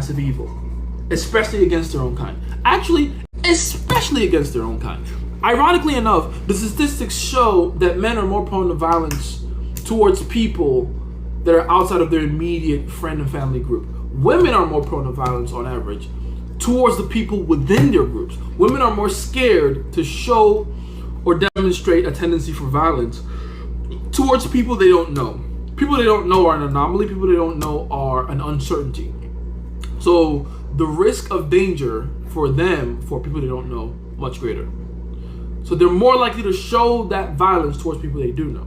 massive evil, especially against their own kind. Actually, especially against their own kind. Ironically enough, the statistics show that men are more prone to violence towards people that are outside of their immediate friend and family group. Women are more prone to violence on average towards the people within their groups. Women are more scared to show or demonstrate a tendency for violence towards people they don't know. People they don't know are an anomaly. People they don't know are an uncertainty. So the risk of danger for them, for people they don't know, much greater. So they're more likely to show that violence towards people they do know.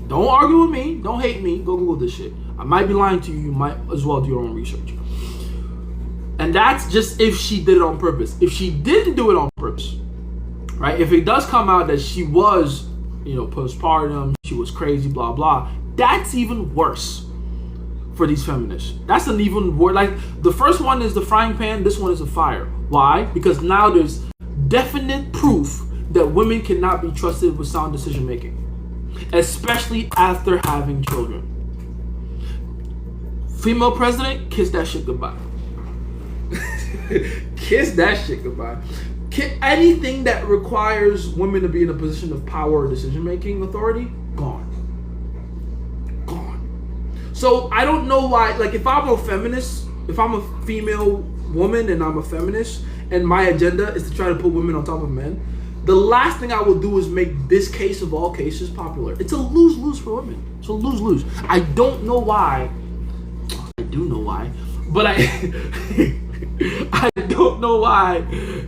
Don't argue with me. Don't hate me. Go Google this shit. I might be lying to you. You might as well do your own research. And that's just if she did it on purpose. If she didn't do it on purpose, right? If it does come out that she was, postpartum, she was crazy, blah, blah, that's even worse for these feminists. That's an even worse. Like, the first one is the frying pan. This one is a fire. Why? Because now there's definite proof that women cannot be trusted with sound decision making, especially after having children. Female president, kiss that shit goodbye. Kiss that shit goodbye. Anything that requires women to be in a position of power or decision making authority, gone. So I don't know why, like, if I'm a feminist, if I'm a female woman and I'm a feminist and my agenda is to try to put women on top of men, the last thing I will do is make this case of all cases popular. It's a lose-lose for women. It's a lose-lose. I don't know why. I do know why. But I don't know why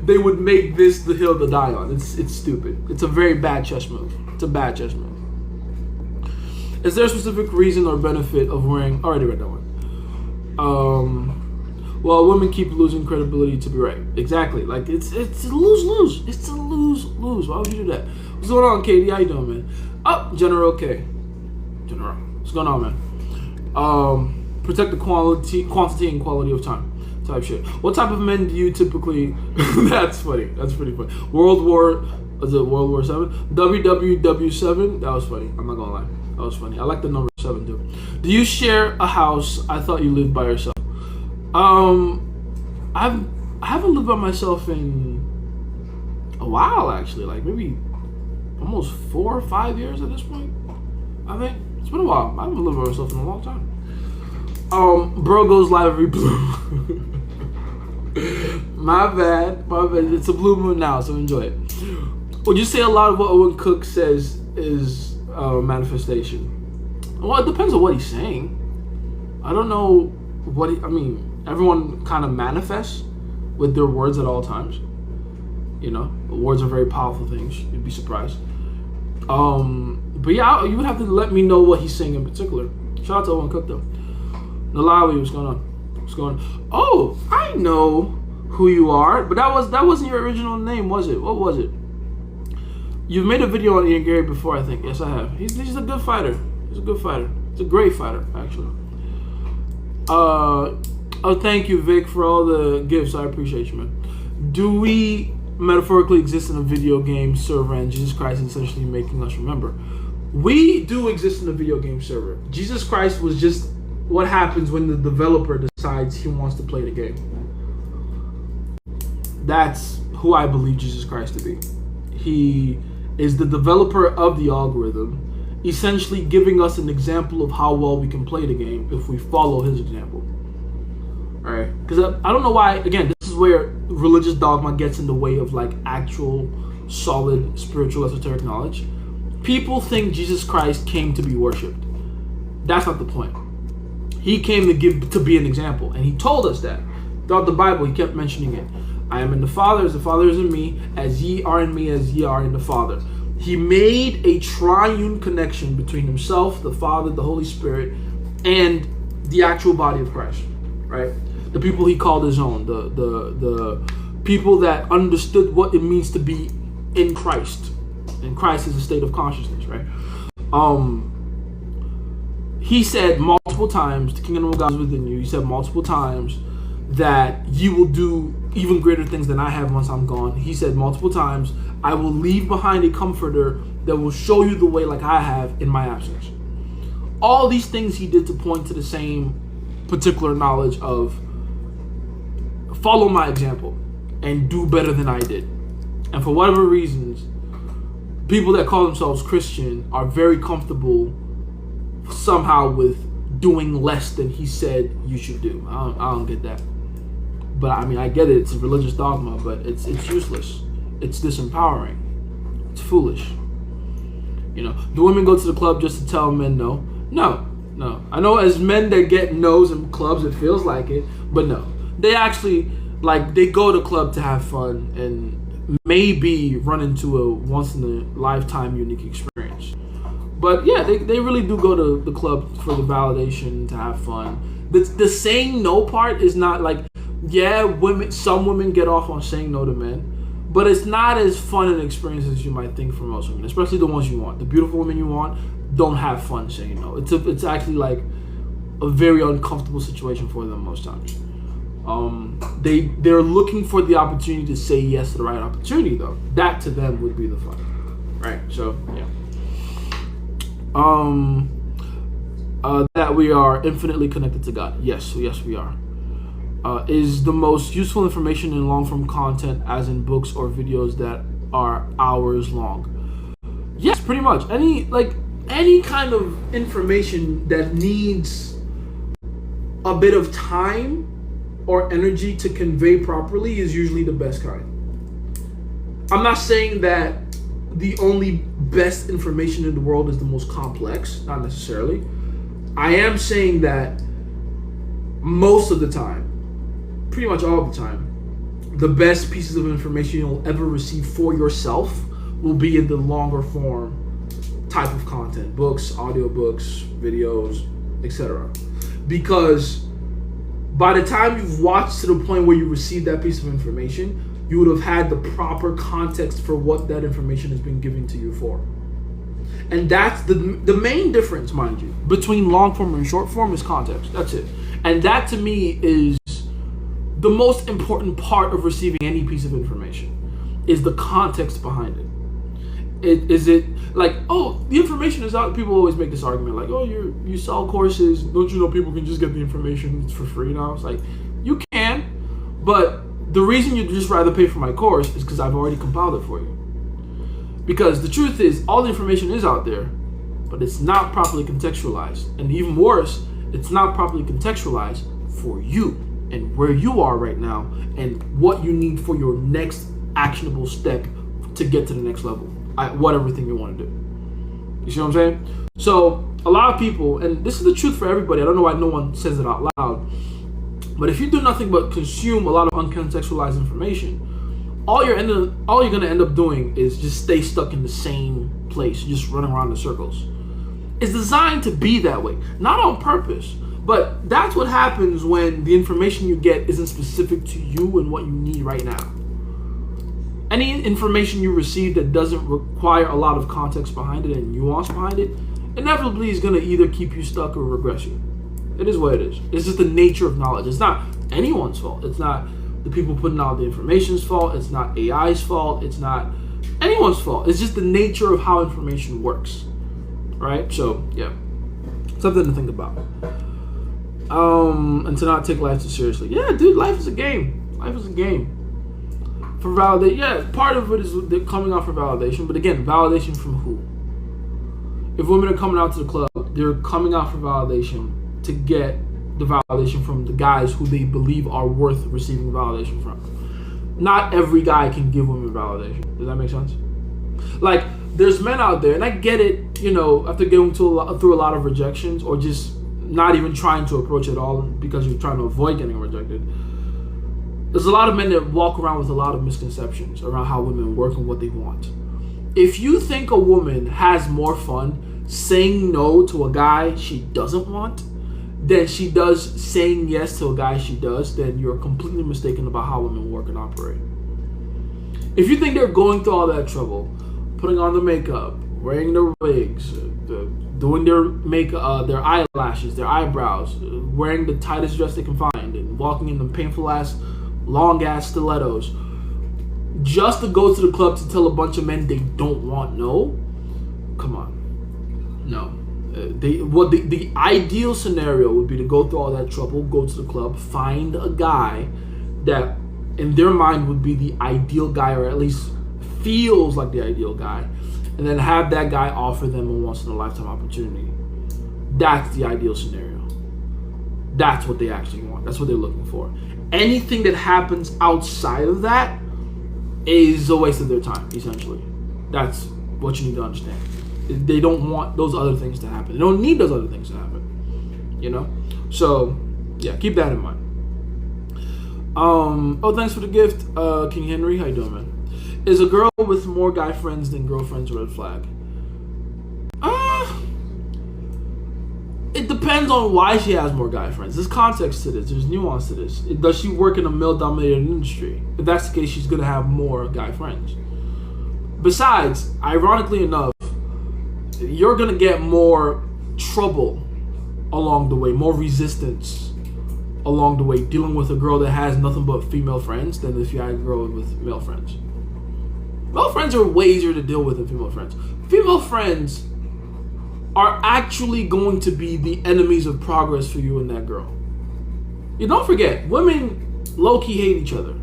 they would make this the hill to die on. It's stupid. It's a very bad chess move. It's a bad chess move. Is there a specific reason or benefit of wearing... Already read that one. Well, women keep losing credibility to be right. Exactly. Like, it's a lose-lose. It's a lose-lose. Why would you do that? What's going on, Katie? How you doing, man? Oh, General K. General. What's going on, man? Protect the quantity and quality of time. Type shit. What type of men do you typically... That's funny. That's pretty funny. World War 7? WWW7? That was funny. I'm not gonna lie. That was funny. I like the number 7 too. Do you share a house? I thought you lived by yourself. I haven't lived by myself in a while, actually. Like maybe almost 4 or 5 years at this point. I think it's been a while. I haven't lived by myself in a long time. Bro goes live every blue. My bad. It's a blue moon now, so enjoy it. Would you say a lot of what Owen Cook says is manifestation? Well, it depends on what he's saying. I don't know what everyone kind of manifests with their words at all times. Words are very powerful things. You'd be surprised. But yeah, you would have to let me know what he's saying in particular. Shout out to Owen Cook though. Nalawi, what's going on? What's going on? Oh, I know who you are, but that wasn't your original name, was it? What was it? You've made a video on Ian Gary before, I think. Yes, I have. He's a good fighter. He's a good fighter. He's a great fighter, actually. Thank you, Vic, for all the gifts. I appreciate you, man. Do we metaphorically exist in a video game server and Jesus Christ is essentially making us remember? We do exist in a video game server. Jesus Christ was just what happens when the developer decides he wants to play the game. That's who I believe Jesus Christ to be. He is the developer of the algorithm, essentially giving us an example of how well we can play the game if we follow his example. Alright? Because I don't know why, again, this is where religious dogma gets in the way of like actual solid spiritual esoteric knowledge. People think Jesus Christ came to be worshipped. That's not the point. He came to be an example, and he told us that. Throughout the Bible, he kept mentioning it. I am in the Father, as the Father is in me, as ye are in me, as ye are in the Father. He made a triune connection between himself, the Father, the Holy Spirit, and the actual body of Christ, right? The people he called his own, the people that understood what it means to be in Christ. And Christ is a state of consciousness, right? He said multiple times, the kingdom of God is within you. He said multiple times that you will do even greater things than I have once I'm gone. He said multiple times, I will leave behind a comforter that will show you the way like I have in my absence. All these things he did to point to the same particular knowledge of follow my example and do better than I did. And for whatever reasons, people that call themselves Christian are very comfortable somehow with doing less than he said you should do. I don't get that. But I mean, I get it. It's a religious dogma, but it's useless. It's disempowering. It's foolish. You know, do women go to the club just to tell men no? No. I know as men that get no's in clubs, it feels like it, but no. They actually, like, they go to club to have fun and maybe run into a once-in-a-lifetime unique experience. But yeah, they really do go to the club for the validation, to have fun. The saying no part is not like, yeah, some women get off on saying no to men, but it's not as fun an experience as you might think for most women, especially the ones you want. The beautiful women you want don't have fun saying no. It's actually like a very uncomfortable situation for them most times. They're looking for the opportunity to say yes to the right opportunity, though. That to them would be the fun, right? So yeah. That we are infinitely connected to God. Yes, we are. Is the most useful information in long-form content, as in books or videos that are hours long. Yes, pretty much. Any kind of information that needs a bit of time or energy to convey properly is usually the best kind. I'm not saying that the only best information in the world is the most complex, not necessarily. I am saying that most of the time, pretty much all the time, the best pieces of information you'll ever receive for yourself will be in the longer form type of content, books, audiobooks, videos, etc. Because by the time you've watched to the point where you receive that piece of information, you would have had the proper context for what that information has been given to you for. And that's the main difference, mind you, between long form and short form is context. That's it. And that to me is the most important part of receiving any piece of information, is the context behind it. Is it like, oh, the information is out? People always make this argument like, oh, you sell courses. Don't you know people can just get the information for free now? It's like, you can, but the reason you'd just rather pay for my course is because I've already compiled it for you. Because the truth is, all the information is out there, but it's not properly contextualized. And even worse, it's not properly contextualized for you and where you are right now and what you need for your next actionable step to get to the next level. Whatever thing you want to do. You see what I'm saying? So a lot of people, and this is the truth for everybody, I don't know why no one says it out loud, but if you do nothing but consume a lot of uncontextualized information, all you're gonna end up doing is just stay stuck in the same place, just running around in circles. It's designed to be that way, not on purpose, but that's what happens when the information you get isn't specific to you and what you need right now. Any information you receive that doesn't require a lot of context behind it and nuance behind it, inevitably is going to either keep you stuck or regress you. It is what it is. It's just the nature of knowledge. It's not anyone's fault. It's not the people putting out the information's fault. It's not AI's fault. It's not anyone's fault. It's just the nature of how information works. Right? So, yeah. Something to think about. And to not take life too seriously. Yeah, dude, life is a game. Life is a game. For validation, yeah, part of it is they're coming out for validation, but again, validation from who? If women are coming out to the club, they're coming out for validation to get the validation from the guys who they believe are worth receiving validation from. Not every guy can give women validation. Does that make sense? Like, there's men out there, and I get it, you know, after going through a lot of rejections, or just not even trying to approach it all because you're trying to avoid getting rejected. There's a lot of men that walk around with a lot of misconceptions around how women work and what they want. If you think a woman has more fun saying no to a guy she doesn't want than she does saying yes to a guy she does, then you're completely mistaken about how women work and operate. If you think they're going through all that trouble, putting on the makeup, wearing their wigs, doing their makeup, their eyelashes, their eyebrows, wearing the tightest dress they can find, and walking in the painful ass long ass stilettos just to go to the club to tell a bunch of men they don't want, no, come on, no. The ideal scenario would be to go through all that trouble, go to the club, find a guy that in their mind would be the ideal guy, or at least feels like the ideal guy, and then have that guy offer them a once-in-a-lifetime opportunity. That's the ideal scenario. That's what they actually want. That's what they're looking for. Anything that happens outside of that is a waste of their time, essentially. That's what you need to understand. They don't want those other things to happen. They don't need those other things to happen. You know? So, yeah, keep that in mind. Thanks for the gift, King Henry. How you doing, man? Is a girl with more guy friends than girlfriends a red flag? It depends on why she has more guy friends. There's context to this. There's nuance to this. Does she work in a male-dominated industry? If that's the case, she's going to have more guy friends. Besides, ironically enough, you're going to get more trouble along the way, more resistance along the way, dealing with a girl that has nothing but female friends than if you had a girl with male friends. Male friends are way easier to deal with than female friends. Female friends are actually going to be the enemies of progress for you and that girl. You don't forget, women low-key hate each other.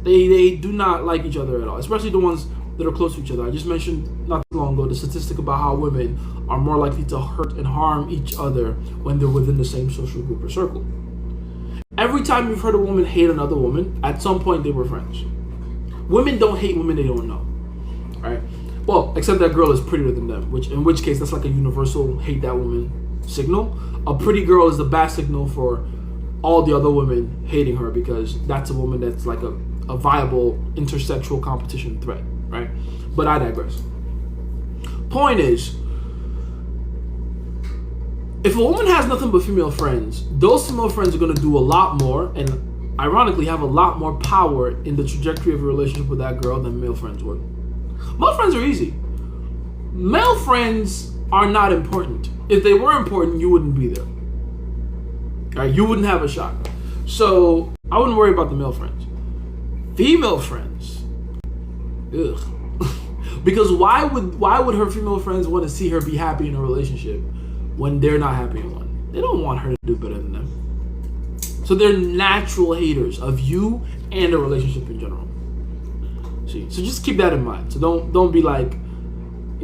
They do not like each other at all, especially the ones that are close to each other. I just mentioned not too long ago the statistic about how women are more likely to hurt and harm each other when they're within the same social group or circle. Every time you've heard a woman hate another woman, at some point they were friends. Women don't hate women they don't know, right? Well, except that girl is prettier than them, in which case that's like a universal hate that woman signal. A pretty girl is the bad signal for all the other women hating her, because that's a woman that's like a viable intersexual competition threat, right? But I digress. Point is, if a woman has nothing but female friends, those female friends are going to do a lot more and ironically have a lot more power in the trajectory of a relationship with that girl than male friends would. Male friends are easy. Male friends are not important. If they were important, you wouldn't be there. All right, you wouldn't have a shot. So I wouldn't worry about the male friends. Female friends, ugh. Because why would her female friends want to see her be happy in a relationship when they're not happy in one? They don't want her to do better than them. So they're natural haters of you and a relationship in general. See, so just keep that in mind. So don't be like,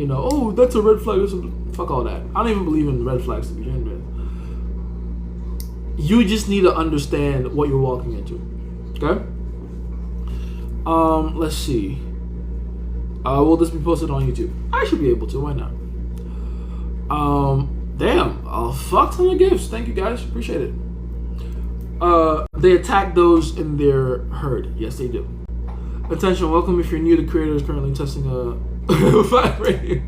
oh, that's a red flag. Fuck all that. I don't even believe in red flags to begin with. You just need to understand what you're walking into. Okay? Let's see. Will this be posted on YouTube? I should be able to. Why not? Damn. A fuck ton of gifts. Thank you guys. Appreciate it. They attack those in their herd. Yes, they do. Attention, welcome if you're new. The creator is currently testing a vibrator.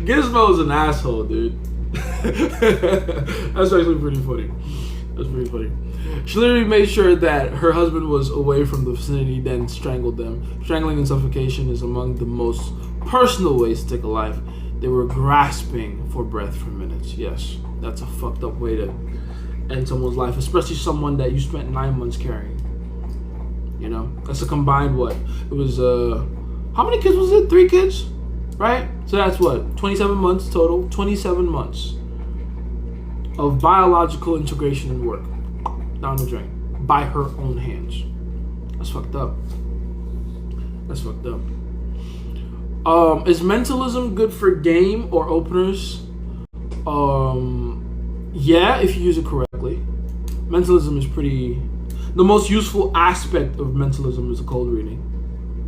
Gizmo's an asshole, dude. That's actually pretty funny. That's pretty funny. She literally made sure that her husband was away from the vicinity, then strangled them. Strangling and suffocation is among the most personal ways to take a life. They were grasping for breath for minutes. Yes, that's a fucked up way to end someone's life, especially someone that you spent 9 months carrying. That's a combined what? It was, how many kids was it? 3 kids? Right? So that's what? 27 months total. 27 months of biological integration and work down the drain by her own hands. That's fucked up. That's fucked up. Is mentalism good for game or openers? Yeah, if you use it correctly. Mentalism is pretty... The most useful aspect of mentalism is a cold reading.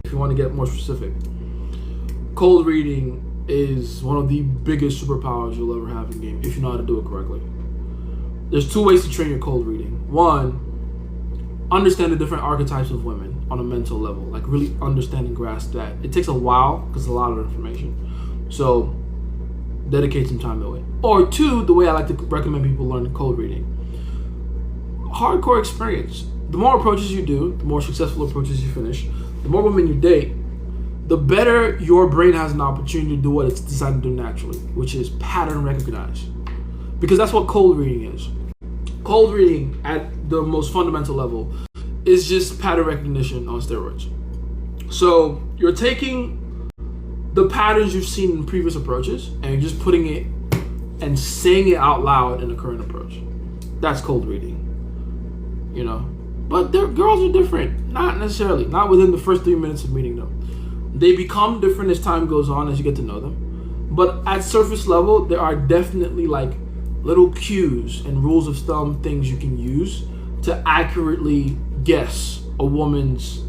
If you want to get more specific. Cold reading is one of the biggest superpowers you'll ever have in game if you know how to do it correctly. There's 2 ways to train your cold reading. 1, understand the different archetypes of women on a mental level. Like really understand and grasp that. It takes a while because it's a lot of information. So dedicate some time to it. Or 2, the way I like to recommend people learn cold reading. Hardcore experience. The more approaches you do, the more successful approaches you finish, the more women you date, the better your brain has an opportunity to do what it's designed to do naturally, which is pattern recognize. Because that's what cold reading is. Cold reading at the most fundamental level is just pattern recognition on steroids. So you're taking the patterns you've seen in previous approaches and you're just putting it and saying it out loud in a current approach. That's cold reading. you know. But their girls are different. Not necessarily. Not within the first 3 minutes of meeting them. They become different as time goes on, as you get to know them. But at surface level, there are definitely like little cues and rules of thumb, things you can use to accurately guess a woman's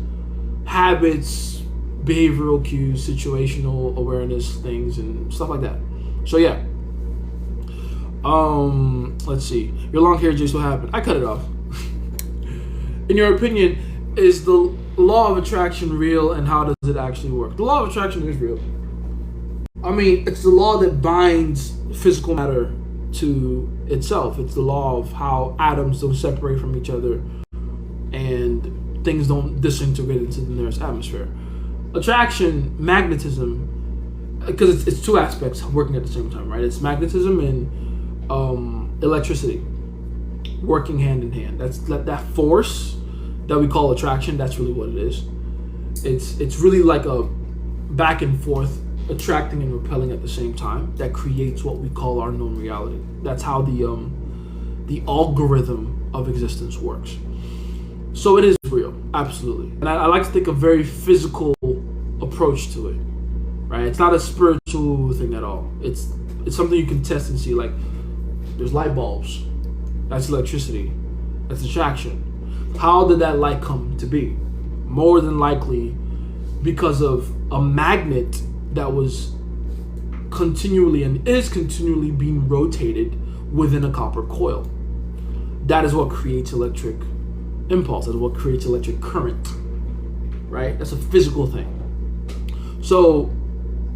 habits, behavioral cues, situational awareness things, and stuff like that. So yeah. Let's see. Your long hair, Jace, what happened? I cut it off. In your opinion, is the law of attraction real, and how does it actually work? The law of attraction is real. I mean, it's the law that binds physical matter to itself. It's the law of how atoms don't separate from each other and things don't disintegrate into the nearest atmosphere. Attraction, magnetism, because it's two aspects working at the same time, right? It's magnetism and electricity working hand in hand. That's that force that we call attraction. That's really what it is. It's really like a back and forth, attracting and repelling at the same time, that creates what we call our known reality. That's how the algorithm of existence works. So it is real, absolutely. And I like to take a very physical approach to it, right? It's not a spiritual thing at all. It's something you can test and see. Like, there's light bulbs. That's electricity. That's attraction. How did that light come to be? More than likely because of a magnet that was continually and is continually being rotated within a copper coil. That is what creates electric impulse. That is what creates electric current, right? That's a physical thing. So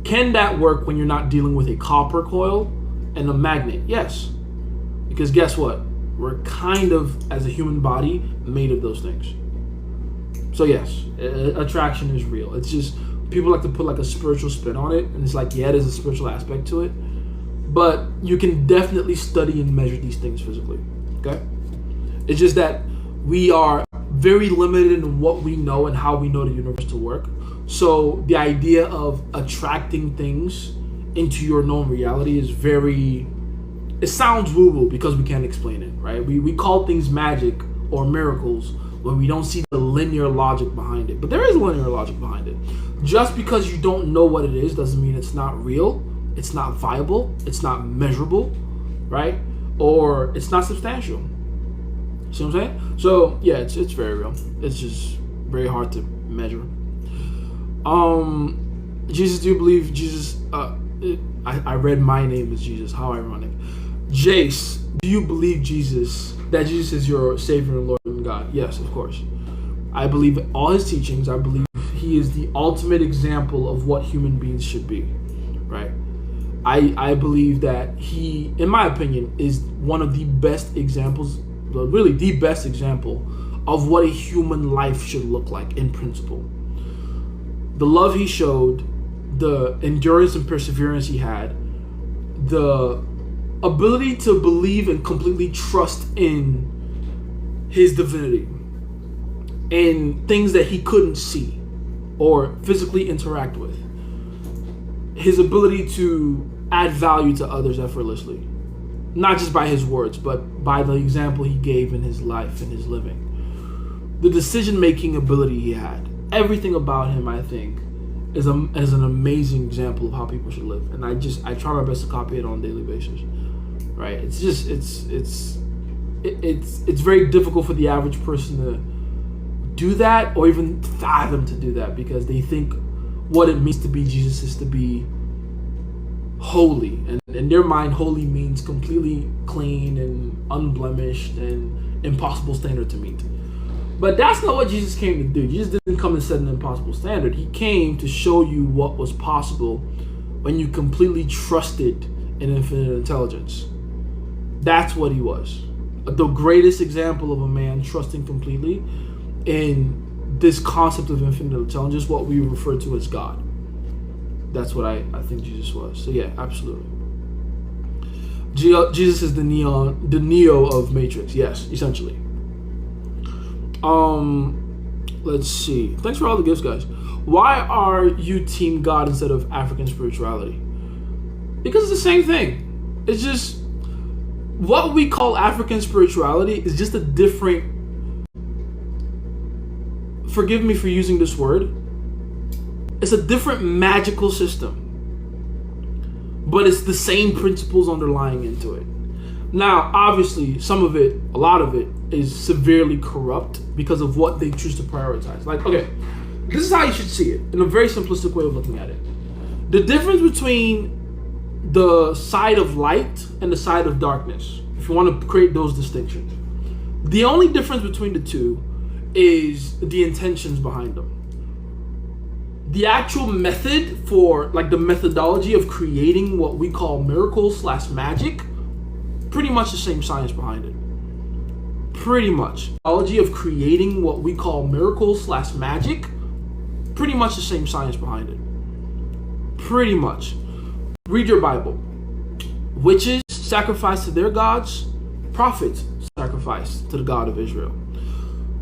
can that work when you're not dealing with a copper coil and a magnet? Yes. Because guess what? We're kind of, as a human body, made of those things. So yes, attraction is real. It's just, people like to put like a spiritual spin on it, and it's like, yeah, there's a spiritual aspect to it, but you can definitely study and measure these things physically, okay? It's just that we are very limited in what we know and how we know the universe to work. So the idea of attracting things into your known reality is very, it sounds woo-woo because we can't explain it, right? We call things magic or miracles when we don't see the linear logic behind it. But there is linear logic behind it. Just because you don't know what it is doesn't mean it's not real, it's not viable, it's not measurable, right? Or it's not substantial. See what I'm saying? So yeah, it's very real. It's just very hard to measure. Jesus, do you believe Jesus? I read my name as Jesus. How ironic. Jace, do you believe that Jesus is your Savior and Lord and God? Yes, of course. I believe all his teachings. I believe he is the ultimate example of what human beings should be, right? I believe that he, in my opinion, is one of the best examples, really the best example of what a human life should look like in principle. The love he showed, the endurance and perseverance he had, the ability to believe and completely trust in his divinity, in things that he couldn't see or physically interact with, his ability to add value to others effortlessly, not just by his words, but by the example he gave in his life and his living, the decision-making ability he had. Everything about him, I think, is an amazing example of how people should live, and I try my best to copy it on a daily basis. Right? It's just it's very difficult for the average person to do that, or even fathom to do that, because they think what it means to be Jesus is to be holy, and in their mind, holy means completely clean and unblemished and impossible standard to meet. But that's not what Jesus came to do. Jesus didn't come to set an impossible standard. He came to show you what was possible when you completely trusted in infinite intelligence. That's what he was. The greatest example of a man trusting completely in this concept of infinite intelligence, what we refer to as God. That's what I think Jesus was. So yeah, absolutely. Jesus is the Neo of Matrix. Yes, essentially. Let's see. Thanks for all the gifts, guys. Why are you Team God instead of African spirituality? Because it's the same thing. It's just what we call African spirituality is just a different forgive me for using this word, it's a different magical system, but it's the same principles underlying into it. Now, obviously, some of it, a lot of it, is severely corrupt because of what they choose to prioritize. Like, okay, this is how you should see it in a very simplistic way of looking at it. The difference between the side of light and the side of darkness, if you want to create those distinctions, the only difference between the two is the intentions behind them. The actual method for, like, the methodology of creating what we call miracles / magic, pretty much the same science behind it. Pretty much. Methodology of creating what we call miracles / magic, pretty much the same science behind it. Pretty much. Read your Bible. Witches sacrifice to their gods. Prophets sacrifice to the God of Israel.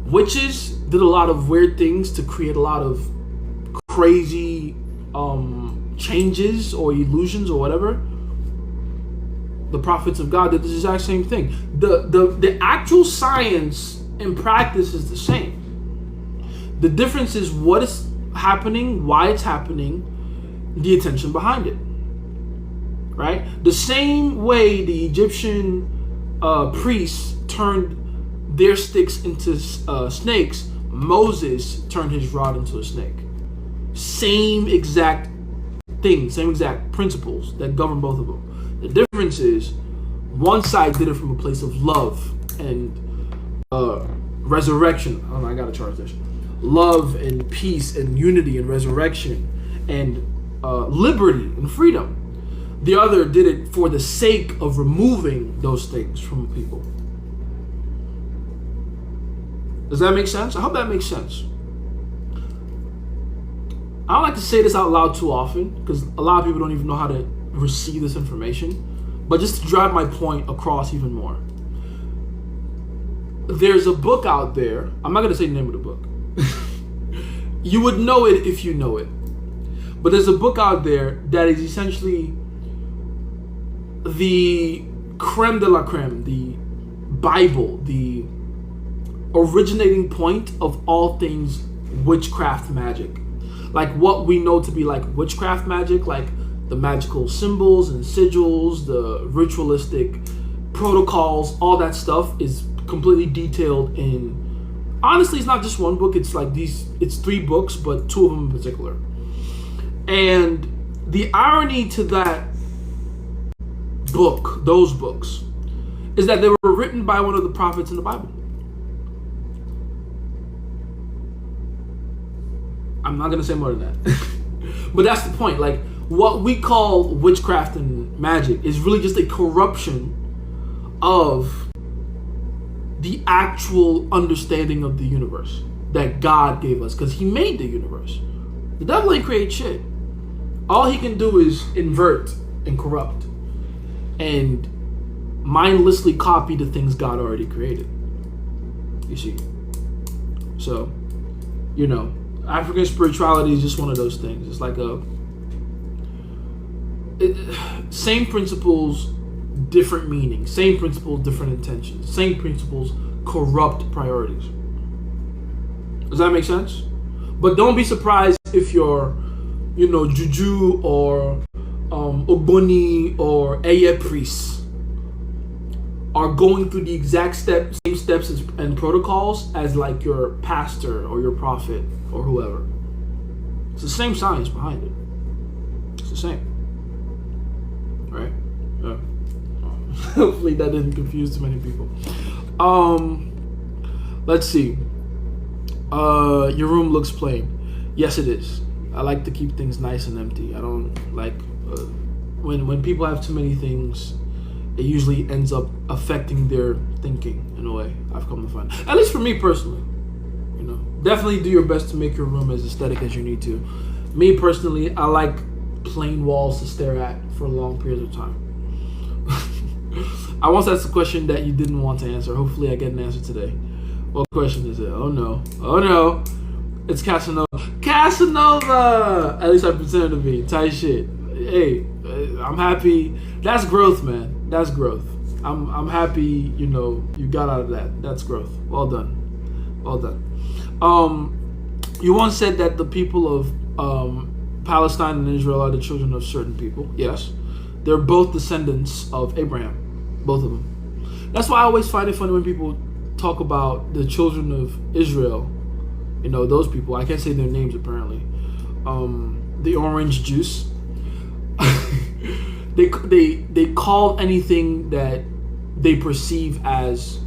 Witches did a lot of weird things to create a lot of crazy changes or illusions or whatever. The prophets of God did the exact same thing. The actual science and practice is the same. The difference is what is happening, why it's happening, the intention behind it. Right? The same way the Egyptian priests turned their sticks into snakes, Moses turned his rod into a snake. Same exact thing, same exact principles that govern both of them. The difference is one side did it from a place of love and resurrection. Oh, I gotta charge this. Love and peace and unity and resurrection and liberty and freedom. The other did it for the sake of removing those things from people. Does that make sense? I hope that makes sense. I don't like to say this out loud too often because a lot of people don't even know how to receive this information. But just to drive my point across even more. There's a book out there. I'm not going to say the name of the book. You would know it if you know it. But there's a book out there that is essentially the creme de la creme, the Bible, the originating point of all things witchcraft magic. Like what we know to be like witchcraft magic, like the magical symbols and sigils, the ritualistic protocols, all that stuff is completely detailed in, honestly, it's not just one book, it's 3 books, but 2 of them in particular. And the irony to that book, those books, is that they were written by one of the prophets in the Bible. I'm not going to say more than that. But that's the point. Like, what we call witchcraft and magic is really just a corruption of the actual understanding of the universe that God gave us, because he made the universe. The devil ain't create shit. All he can do is invert and corrupt and mindlessly copy the things God already created. You see? So, African spirituality is just one of those things. It's like same principles, different meanings. Same principles, different intentions. Same principles, corrupt priorities. Does that make sense? But don't be surprised if you're, Juju or Ogboni or Eye priests are going through the exact same steps and protocols as like your pastor or your prophet or whoever. It's the same science behind it. It's the same. Right? Yeah. Hopefully that didn't confuse too many people. Let's see. Your room looks plain. Yes, it is. I like to keep things nice and empty. I don't like when people have too many things. It usually ends up affecting their thinking in a way. I've come to find, at least for me personally. Definitely do your best to make your room as aesthetic as you need to. Me personally, I like plain walls to stare at for long periods of time. I once asked a question that you didn't want to answer. Hopefully I get an answer today. What question is it? Oh no. It's Casanova. Casanova! At least I pretended to be. Tight shit. Hey, I'm happy. That's growth, man. That's growth. I'm happy, you got out of that. That's growth. Well done. You once said that the people of Palestine and Israel are the children of certain people. Yes. They're both descendants of Abraham. Both of them. That's why I always find it funny when people talk about the children of Israel. You know, those people. I can't say their names apparently. The orange juice. they call anything that they perceive as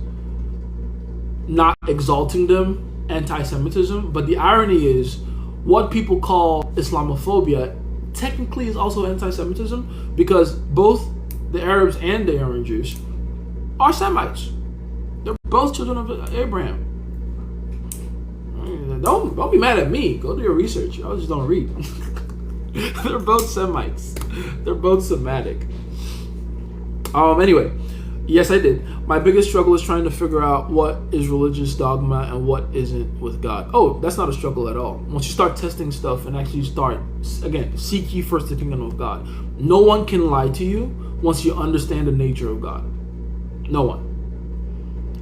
not exalting them anti-Semitism, but the irony is what people call Islamophobia technically is also anti-Semitism, because both the Arabs and the orange Jews are Semites. They're both children of Abraham. Don't be mad at me. Go do your research. I just don't read. They're both Semites. They're both Semitic. Anyway, yes, I did. My biggest struggle is trying to figure out what is religious dogma and what isn't with God. Oh, that's not a struggle at all. Once you start testing stuff and actually start, again, seek ye first the kingdom of God. No one can lie to you once you understand the nature of God. No one.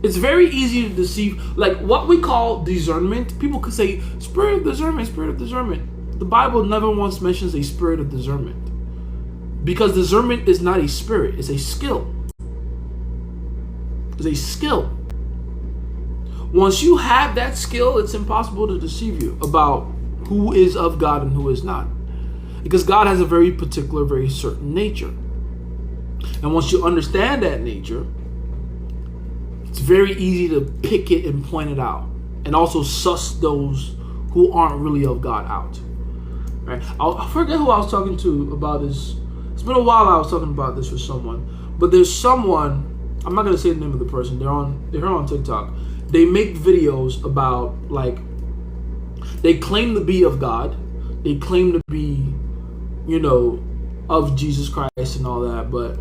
It's very easy to deceive. Like what we call discernment, people could say, spirit of discernment, spirit of discernment. The Bible never once mentions a spirit of discernment. Because discernment is not a spirit, it's a skill. It's a skill. Once you have that skill, it's impossible to deceive you about who is of God and who is not. Because God has a very particular, very certain nature. And once you understand that nature, it's very easy to pick it and point it out. And also suss those who aren't really of God out. Right? I forget who I was talking to about this. It's been a while I was talking about this with someone. But there's someone, I'm not going to say the name of the person. They're on TikTok. They make videos about, like, they claim to be of God. They claim to be, you know, of Jesus Christ and all that, but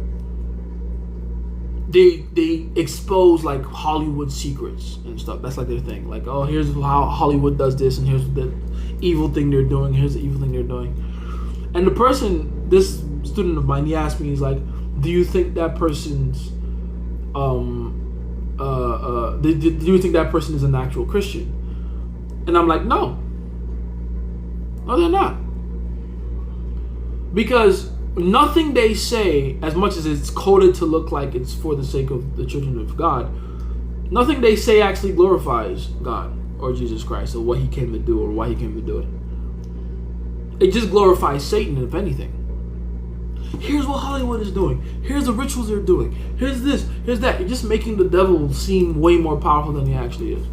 they expose like Hollywood secrets and stuff. That's like their thing. Like, oh, here's how Hollywood does this, and here's the evil thing they're doing. Here's the evil thing they're doing. And the person, this student of mine, he asked me, he's like, do you think that person's do you think that person is an actual Christian? And I'm like, no, they're not. Because nothing they say, as much as it's coded to look like it's for the sake of the children of God, nothing they say actually glorifies God or Jesus Christ or what he came to do or why he came to do it. It just glorifies Satan, if anything. Here's what Hollywood is doing. Here's the rituals they're doing. Here's this, here's that. You're just making the devil seem way more powerful than he actually is.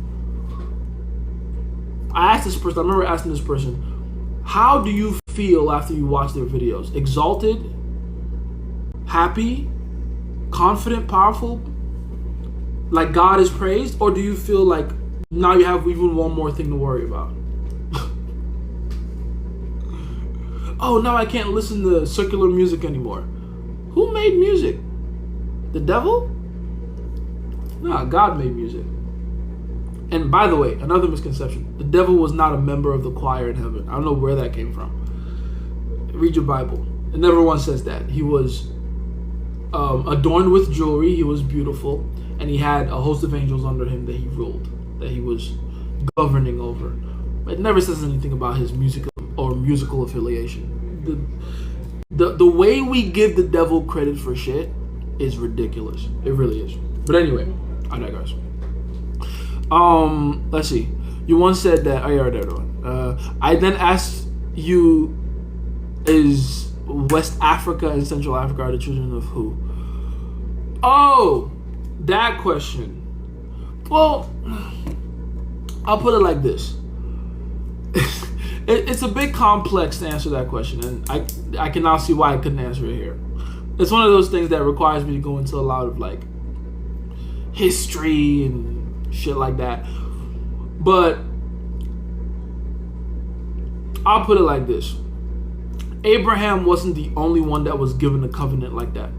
I remember asking this person, how do you feel after you watch their videos? Exalted? Happy? Confident? Powerful? Like God is praised? Or do you feel like now you have even one more thing to worry about? Oh, now I can't listen to secular music anymore. Who made music? The devil? No, God made music. And by the way, another misconception. The devil was not a member of the choir in heaven. I don't know where that came from. Read your Bible. It never once says that. He was adorned with jewelry. He was beautiful. And he had a host of angels under him that he ruled, that he was governing over. It never says anything about his musical affiliation. The way we give the devil credit for shit is ridiculous. It really is. But anyway, I digress. Let's see. You once said that. Oh, yeah, right. I then asked you, is West Africa and Central Africa are the children of who? Oh, that question. Well, I'll put it like this. It's a bit complex to answer that question, and I can now see why I couldn't answer it here. It's one of those things that requires me to go into a lot of like history and shit like that. But I'll put it like this. Abraham wasn't the only one that was given a covenant like that.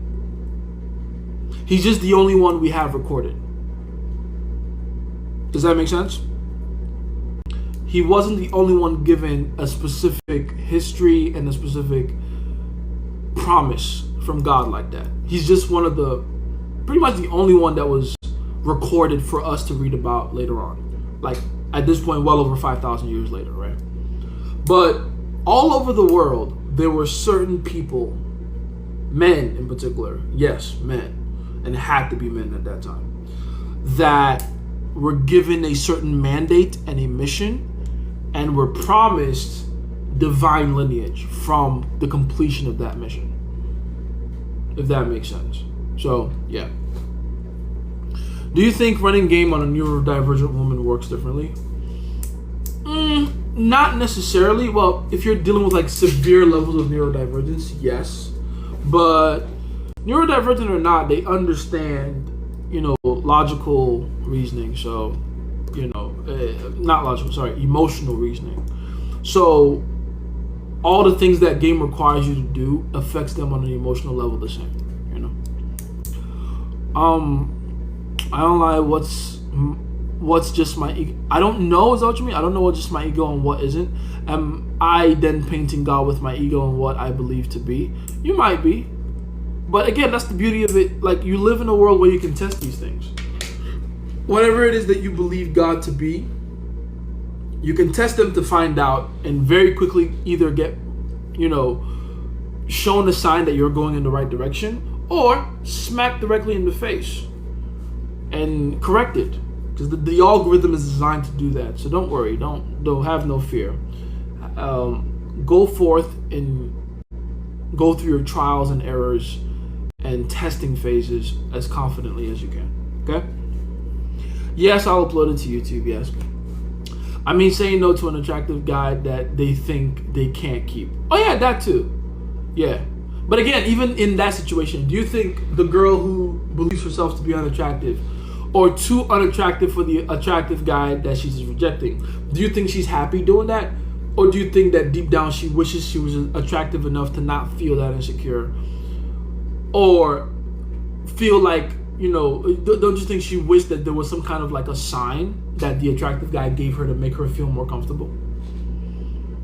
He's just the only one we have recorded. Does that make sense? He wasn't the only one given a specific history and a specific promise from God like that. He's just pretty much the only one that was recorded for us to read about later on. Like, At this point, well over 5,000 years later, right? But all over the world, there were certain people, men in particular, yes, men, and it had to be men at that time, that were given a certain mandate and a mission and were promised divine lineage from the completion of that mission. If that makes sense. So, yeah. Do you think running game on a neurodivergent woman works differently? Not necessarily. Well, if you're dealing with like severe levels of neurodivergence, yes. But neurodivergent or not, they understand, logical reasoning. So, not logical, sorry, emotional reasoning. So, all the things that game requires you to do affects them on an emotional level the same, I don't lie, what's just my ego? I don't know, is that what you mean? I don't know what's just my ego and what isn't. Am I then painting God with my ego and what I believe to be? You might be. But again, that's the beauty of it. Like, you live in a world where you can test these things. Whatever it is that you believe God to be, you can test them to find out and very quickly either get, shown a sign that you're going in the right direction or smacked directly in the face and correct it. Because the algorithm is designed to do that. So don't worry. Don't have no fear. Go forth and go through your trials and errors and testing phases as confidently as you can. Okay? Yes, I'll upload it to YouTube. Yes. I mean, saying no to an attractive guy that they think they can't keep. Oh yeah, that too. Yeah. But again, even in that situation, do you think the girl who believes herself to be unattractive or too unattractive for the attractive guy that she's rejecting, do you think she's happy doing that? Or do you think that deep down she wishes she was attractive enough to not feel that insecure? Or feel like, don't you think she wished that there was some kind of like a sign that the attractive guy gave her to make her feel more comfortable?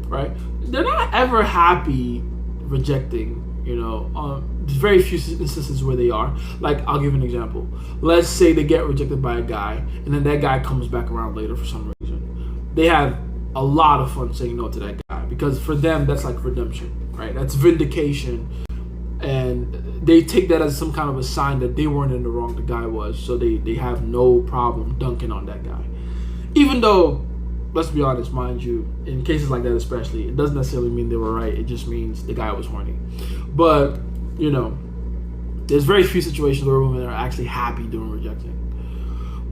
Right? They're not ever happy rejecting, there's very few instances where they are. Like, I'll give an example. Let's say they get rejected by a guy, and then that guy comes back around later for some reason. They have a lot of fun saying no to that guy, because for them, that's like redemption, right? That's vindication. And they take that as some kind of a sign that they weren't in the wrong, the guy was. So they have no problem dunking on that guy. Even though, let's be honest, mind you, in cases like that especially, it doesn't necessarily mean they were right. It just means the guy was horny. But, there's very few situations where women are actually happy doing rejecting.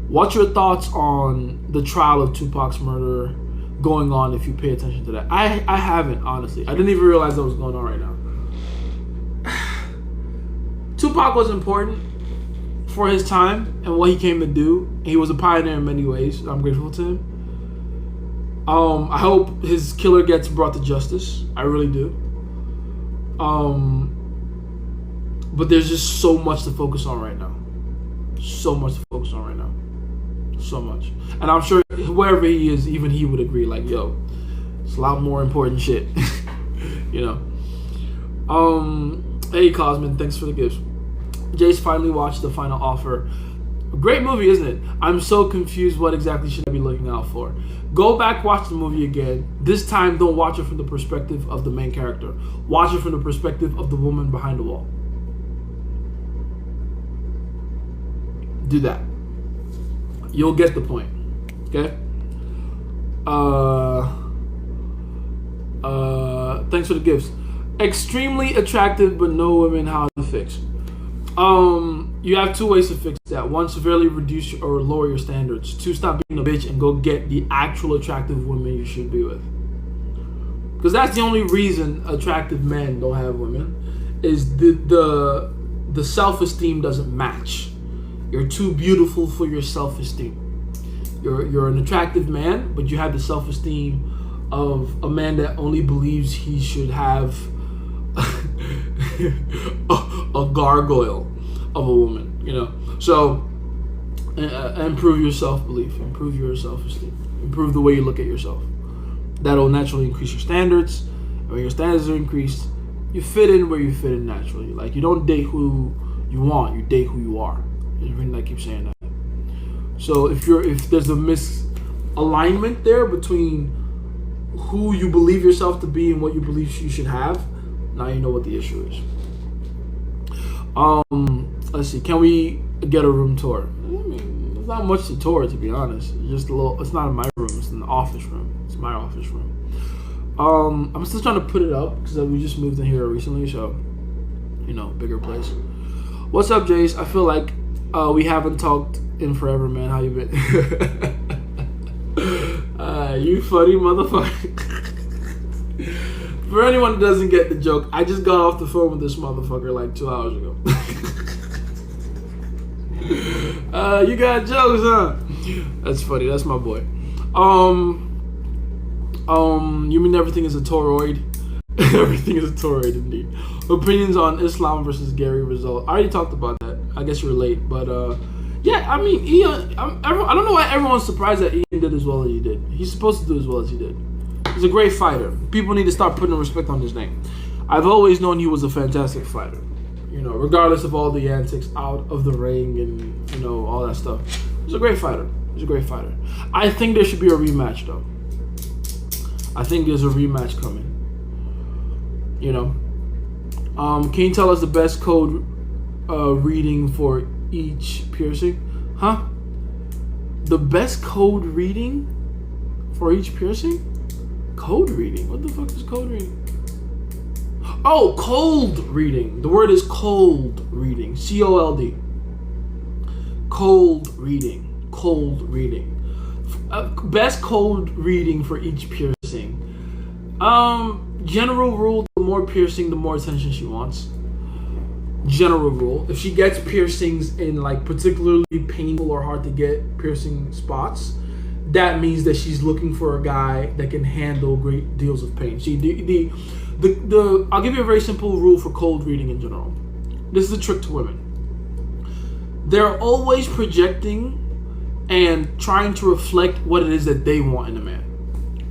What's your thoughts on the trial of Tupac's murder going on, if you pay attention to that? I haven't, honestly. I didn't even realize that was going on right now. Tupac was important for his time and what he came to do. He was a pioneer in many ways. I'm grateful to him. I hope his killer gets brought to justice. I really do. But there's just so much to focus on right now. So much to focus on right now. So much. And I'm sure wherever he is, even he would agree, like, yo, it's a lot more important shit. Hey, Cosman, thanks for the gifts. Jace finally watched The Final Offer. Great movie, isn't it? I'm so confused. What exactly should I be looking out for? Go back, watch the movie again. This time, don't watch it from the perspective of the main character. Watch it from the perspective of the woman behind the wall. Do that. You'll get the point. Okay? Thanks for the gifts. Extremely attractive, but no women. How to fix? You have two ways to fix that. One, severely reduce or lower your standards. Two, stop being a bitch and go get the actual attractive women you should be with. Because that's the only reason attractive men don't have women, is the self-esteem doesn't match. You're too beautiful for your self-esteem. You're an attractive man, but you have the self-esteem of a man that only believes he should have a gargoyle of a woman, So improve your self-belief, improve your self-esteem, improve the way you look at yourself. That'll naturally increase your standards. And when your standards are increased, you fit in where you fit in naturally. Like, you don't date who you want, you date who you are. I keep saying that. So if there's a alignment there between who you believe yourself to be and what you believe you should have, now you know what the issue is. Let's see. Can we get a room tour? I mean, there's not much to tour, to be honest. It's just a little. It's not in my room. It's in the office room. It's my office room. I'm still trying to put it up because we just moved in here recently, so bigger place. What's up, Jace? I feel like we haven't talked in forever, man. How you been? You funny motherfucker. For anyone who doesn't get the joke, I just got off the phone with this motherfucker like 2 hours ago. You got jokes, huh? That's funny. That's my boy. You mean everything is a toroid? Everything is a toroid, indeed. Opinions on Islam versus Gary Rizal. I already talked about that. I guess you're late, but yeah. I mean, Ian. I don't know why everyone's surprised that Ian did as well as he did. He's supposed to do as well as he did. He's a great fighter. People need to start putting respect on his name. I've always known he was a fantastic fighter. Regardless of all the antics out of the ring and all that stuff. He's a great fighter. I think there should be a rematch though. I think there's a rematch coming. Can you tell us the best code reading for each piercing? Huh? The best code reading for each piercing? Code reading? What the fuck is code reading? Oh, cold reading. The word is cold reading. C-O-L-D. Cold reading. Cold reading. Best code reading for each piercing. General rule, the more piercing, the more attention she wants. General rule. If she gets piercings in like particularly painful or hard to get piercing spots, that means that she's looking for a guy that can handle great deals of pain. See, I'll give you a very simple rule for cold reading in general. This is a trick to women. They're always projecting and trying to reflect what it is that they want in a man,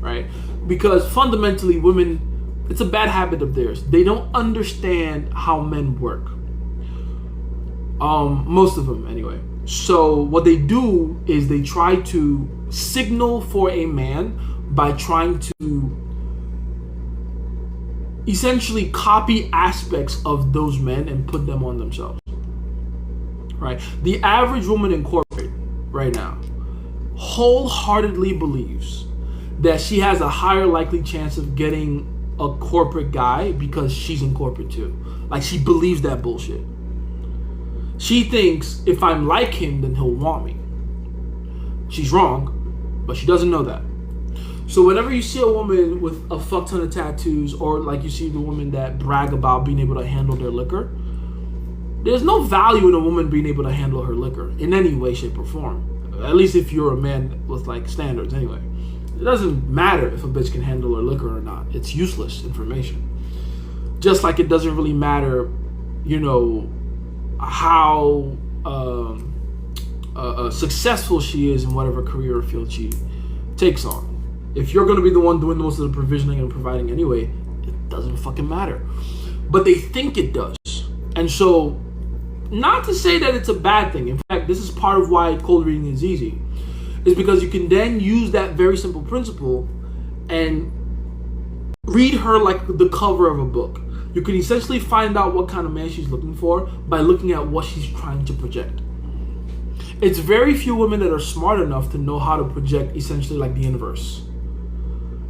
right? Because fundamentally, women, it's a bad habit of theirs. They don't understand how men work. Most of them, anyway. So what they do is they try to signal for a man by trying to essentially copy aspects of those men and put them on themselves, right? The average woman in corporate right now wholeheartedly believes that she has a higher likely chance of getting a corporate guy because she's in corporate too. Like, she believes that bullshit. She thinks if I'm like him, then he'll want me. She's wrong, but she doesn't know that. So whenever you see a woman with a fuck ton of tattoos, or like you see the women that brag about being able to handle their liquor, there's no value in a woman being able to handle her liquor in any way, shape, or form. At least if you're a man with like standards anyway. It doesn't matter if a bitch can handle her liquor or not. It's useless information. Just like it doesn't really matter, how successful she is in whatever career or field she takes on. If you're going to be the one doing most of the provisioning and providing anyway, it doesn't fucking matter. But they think it does. And so, not to say that it's a bad thing. In fact, this is part of why cold reading is easy. Is because you can then use that very simple principle and read her like the cover of a book. You can essentially find out what kind of man she's looking for by looking at what she's trying to project. It's very few women that are smart enough to know how to project essentially like the universe.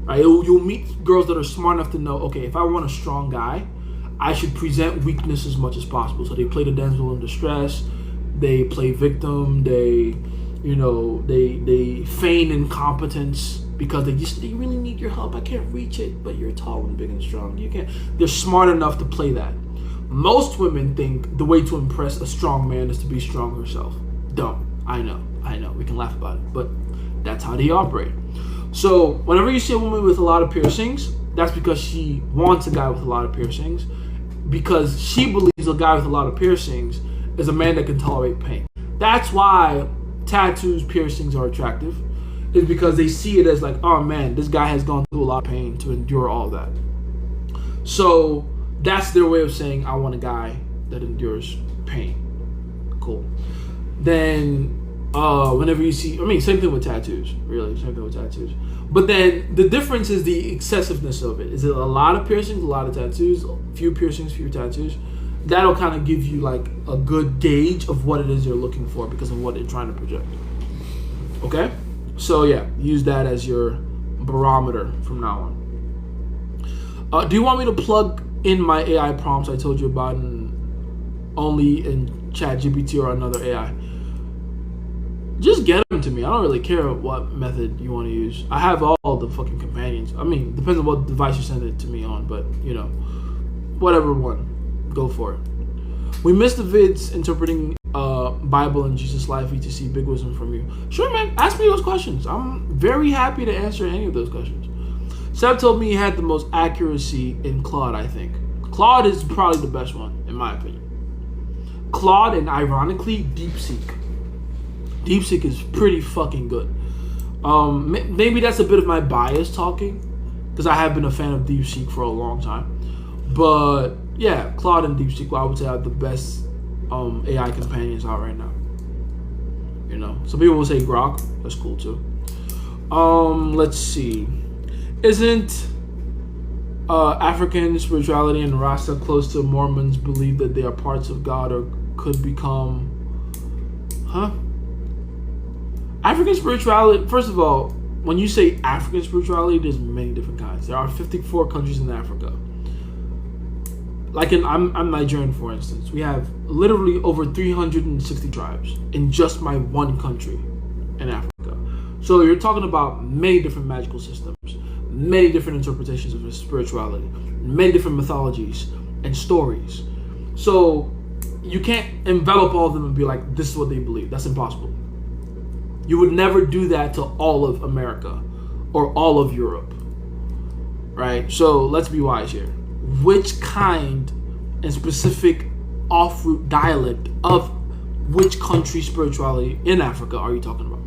Right? You'll meet girls that are smart enough to know, okay, if I want a strong guy, I should present weakness as much as possible. So they play the damsel in distress, they play victim, they feign incompetence because they really need your help. I can't reach it, but you're tall and big and strong. You can't. They're smart enough to play that. Most women think the way to impress a strong man is to be strong herself. Dumb. I know. We can laugh about it, but that's how they operate. So whenever you see a woman with a lot of piercings, that's because she wants a guy with a lot of piercings, because she believes a guy with a lot of piercings is a man that can tolerate pain. That's why tattoos, piercings are attractive, is because they see it as like, oh man, this guy has gone through a lot of pain to endure all that. So that's their way of saying, I want a guy that endures pain. Cool. Then Whenever you see, I mean, same thing with tattoos, really, same thing with tattoos. But then the difference is the excessiveness of it. Is it a lot of piercings, a lot of tattoos, few piercings, few tattoos? That'll kind of give you like a good gauge of what it is you're looking for because of what they're trying to project. Okay? So yeah, use that as your barometer from now on. Do you want me to plug in my AI prompts I told you about only in ChatGPT or another AI? Just get them to me. I don't really care what method you want to use. I have all the fucking companions. I mean, depends on what device you send it to me on, but you know, whatever one, go for it. We missed the vids interpreting Bible and Jesus life, etc. Big wisdom from you. Sure, man. Ask me those questions. I'm very happy to answer any of those questions. Seb told me he had the most accuracy in Claude, I think. Claude is probably the best one, in my opinion. Claude and, ironically, DeepSeek. DeepSeek is pretty fucking good. Maybe that's a bit of my bias talking, because I have been a fan of DeepSeek for a long time. But, yeah, Claude and DeepSeek, I would say, are the best AI companions out right now. You know, some people will say Grok. That's cool, too. Let's see. Isn't African spirituality and Rasta close to Mormons believe that they are parts of God or could become... African spirituality, first of all, when you say African spirituality, there's many different kinds. There are 54 countries in Africa. Like I'm Nigerian, for instance. We have literally over 360 tribes in just my one country in Africa. So you're talking about many different magical systems, many different interpretations of spirituality, many different mythologies and stories. So you can't envelop all of them and be like, this is what they believe. That's impossible. You would never do that to all of America or all of Europe, right? So let's be wise here. Which kind and specific off-root dialect of which country spirituality in Africa are you talking about?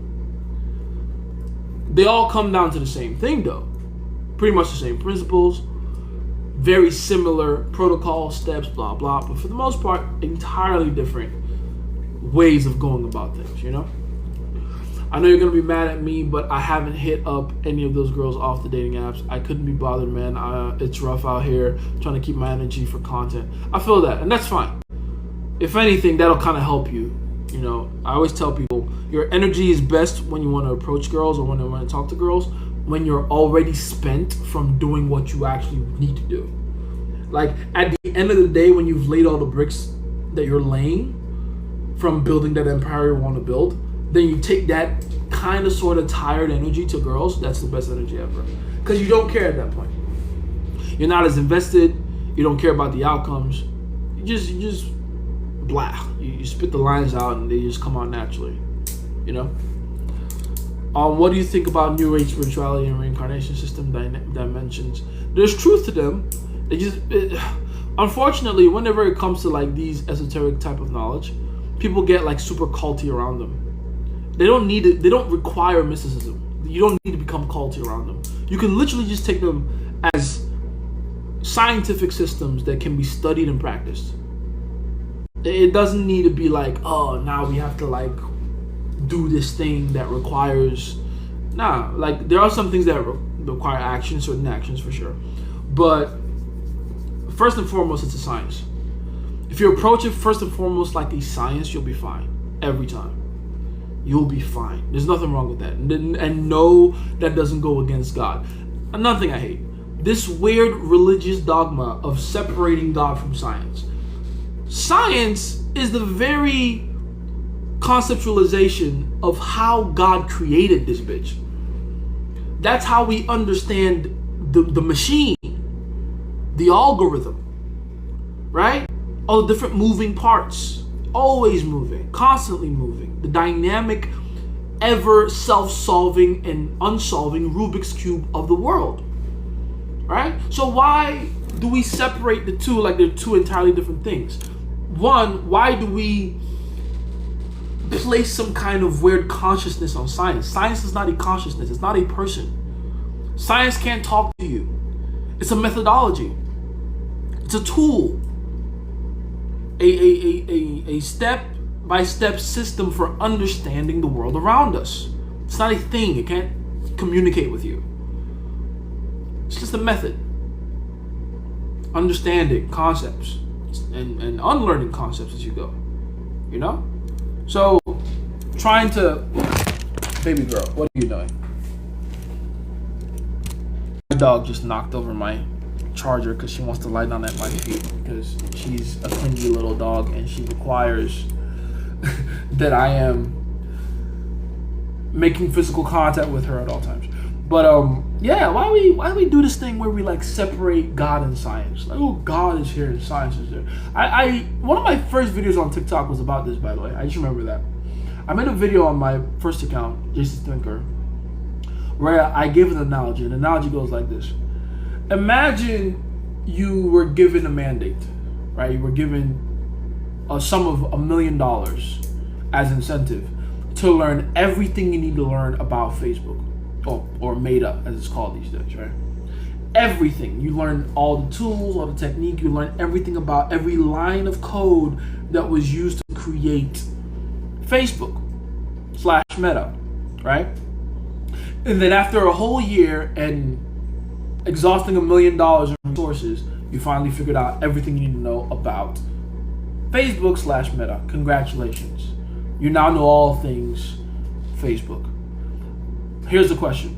They all come down to the same thing, though. Pretty much the same principles, very similar protocol, steps, blah, blah. But for the most part, entirely different ways of going about things, you know? I know you're going to be mad at me, but I haven't hit up any of those girls off the dating apps. I couldn't be bothered, man. It's rough out here trying to keep my energy for content. I feel that, and that's fine. If anything, that'll kind of help you. You know, I always tell people, your energy is best when you want to approach girls or when you want to talk to girls, when you're already spent from doing what you actually need to do. Like, at the end of the day, when you've laid all the bricks that you're laying from building that empire you want to build, then you take that kind of sort of tired energy to girls. That's the best energy ever. Because you don't care at that point. You're not as invested. You don't care about the outcomes. You just blah. You spit the lines out and they just come out naturally. You know? What do you think about New Age spirituality and reincarnation system dimensions? There's truth to them. Unfortunately, whenever it comes to like these esoteric type of knowledge, people get like super culty around them. They don't need it. They don't require mysticism. You don't need to become culty around them. You can literally just take them as scientific systems that can be studied and practiced. It doesn't need to be like, oh, now we have to like do this thing that requires. Nah, like there are some things that require action, certain actions for sure. But first and foremost, it's a science. If you approach it first and foremost like a science, you'll be fine every time. You'll be fine. There's nothing wrong with that. And no, that doesn't go against God. Another thing I hate, this weird religious dogma of separating God from science. Science is the very conceptualization of how God created this bitch. That's how we understand the machine, the algorithm, right? All the different moving parts. Always moving, constantly moving. The dynamic, ever self-solving and unsolving Rubik's Cube of the world. Right? So why do we separate the two like they're two entirely different things? One, why do we place some kind of weird consciousness on science? Science is not a consciousness. It's not a person. Science can't talk to you. It's a methodology. It's a tool. A step step-by-step system for understanding the world around us. It's not a thing. It can't communicate with you. It's just a method. Understanding concepts and unlearning concepts as you go. You know? So, trying to... Baby girl, what are you doing? My dog just knocked over my charger because she wants to lie down at my feet because she's a clingy little dog and she requires that I am making physical contact with her at all times. But yeah, why do we do this thing where we like separate God and science? Like, oh, God is here and science is there. I one of my first videos on TikTok was about this, by the way. I just remember that. I made a video on my first account, Jason Thinker, where I gave an analogy. An analogy goes like this. Imagine you were given a mandate, right? You were given a sum of $1 million as incentive to learn everything you need to learn about Facebook, or Meta as it's called these days, right? Everything. You learn all the tools, all the technique. You learn everything about every line of code that was used to create Facebook/Meta, right? And then after a whole year and exhausting $1 million in resources, you finally figured out everything you need to know about Facebook/Meta. Congratulations. You now know all things Facebook. Here's the question.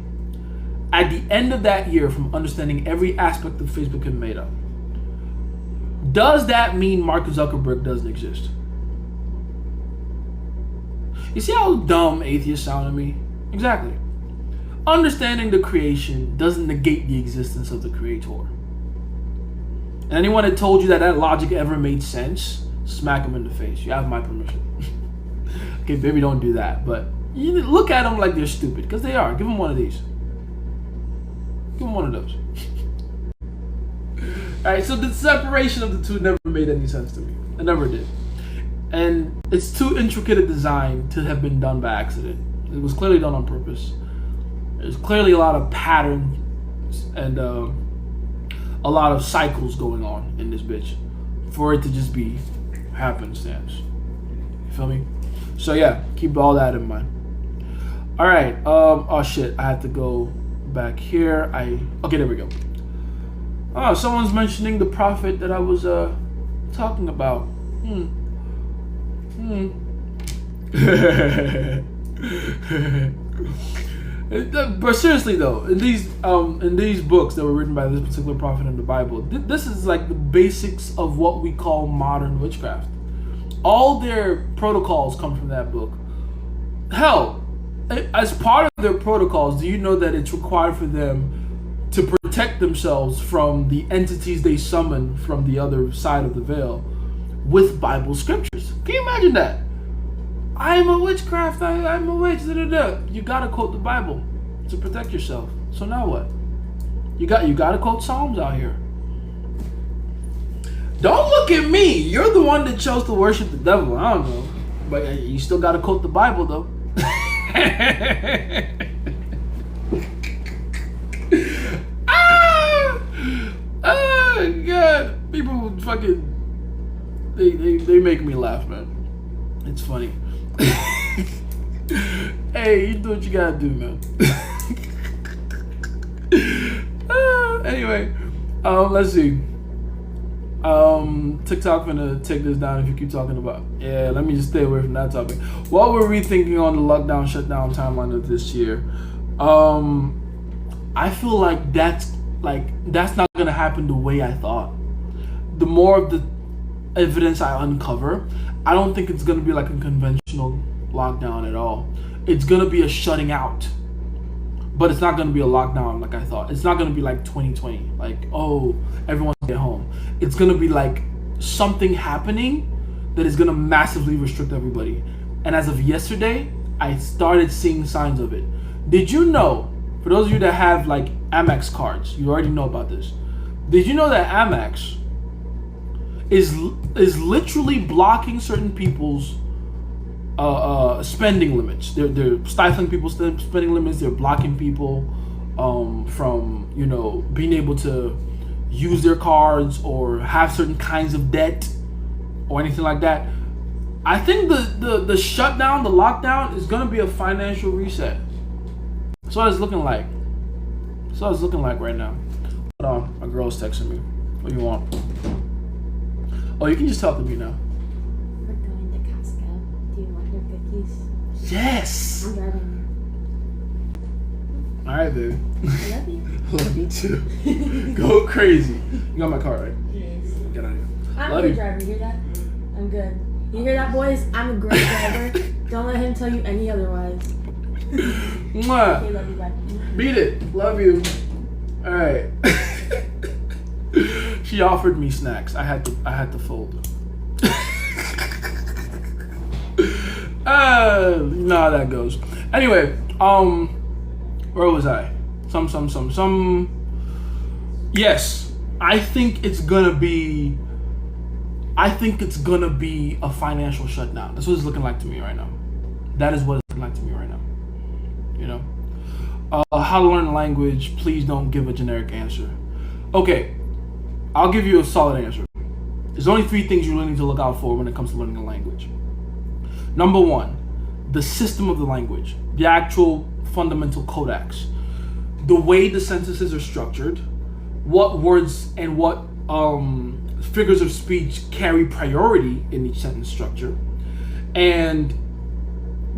At the end of that year, from understanding every aspect of Facebook and Meta, does that mean Mark Zuckerberg doesn't exist? You see how dumb atheists sound to me? Exactly. Understanding the creation doesn't negate the existence of the creator. And anyone that told you that logic ever made sense, smack them in the face. You have my permission. Okay, baby, don't do that. But you look at them like they're stupid, because they are. Give them one of these. Give them one of those. Alright, so the separation of the two never made any sense to me. It never did. And it's too intricate a design to have been done by accident. It was clearly done on purpose. There's clearly a lot of patterns and a lot of cycles going on in this bitch for it to just be happenstance. You feel me? So yeah, keep all that in mind. All right. Oh shit, I have to go back here. Okay, there we go. Oh, someone's mentioning the prophet that I was talking about. But seriously though, in these books that were written by this particular prophet in the Bible, this is like the basics of what we call modern witchcraft. All their protocols come from that book. Hell, as part of their protocols, do you know that it's required for them to protect themselves from the entities they summon from the other side of the veil with Bible scriptures? Can you imagine that? I'm a witchcraft, I'm a witch, You gotta quote the Bible to protect yourself. So now what? You gotta quote Psalms out here. Don't look at me. You're the one that chose to worship the devil. I don't know. But you still gotta quote the Bible though. God. People fucking they make me laugh, man. It's funny. Hey, you do what you gotta do, man. Anyway, let's see. TikTok gonna take this down if you keep talking about. Yeah, let me just stay away from that topic. What were we thinking on the lockdown, shutdown timeline of this year? I feel like that's not gonna happen the way I thought. The more of the evidence I uncover, I don't think it's gonna be like a conventional lockdown at all. It's gonna be a shutting out, but it's not gonna be a lockdown like I thought. It's not gonna be like 2020, like, oh, everyone get home. It's gonna be like something happening that is gonna massively restrict everybody. And as of yesterday, I started seeing signs of it. Did you know, for those of you that have like Amex cards, you already know about this. Did you know that Amex is literally blocking certain people's spending limits? They're stifling people's spending limits. They're blocking people from being able to use their cards or have certain kinds of debt or anything like that. I think the shutdown, the lockdown is gonna be a financial reset. That's what it's looking like. That's what it's looking like right now. Hold on, my girl's texting me. What do you want? Oh, you can just talk to me now. We're going to Costco. Do you want your cookies? Yes. I'm driving All right, baby. you. I love you. Love you too. Go crazy. You got my car, right? Yes. Get out of here. I'm Love a good you. driver. You hear that? I'm good. You hear that, boys? I'm a great driver. Don't let him tell you any otherwise. Mwah. Okay, love you, bye. Beat it. Love you. All right. She offered me snacks. I had to fold. You know how that goes. Anyway, where was I? Yes, I think it's gonna be a financial shutdown. That's what it's looking like to me right now. That is what it's looking like to me right now. You know, how to learn a language? Please don't give a generic answer. Okay, I'll give you a solid answer. There's only 3 things you really need to look out for when it comes to learning a language. Number 1, the system of the language, the actual fundamental codex, the way the sentences are structured, what words and what figures of speech carry priority in each sentence structure, and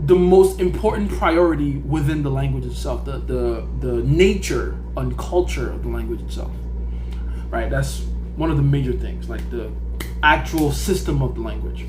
the most important priority within the language itself, the nature and culture of the language itself. Right? That's one of the major things, like the actual system of the language.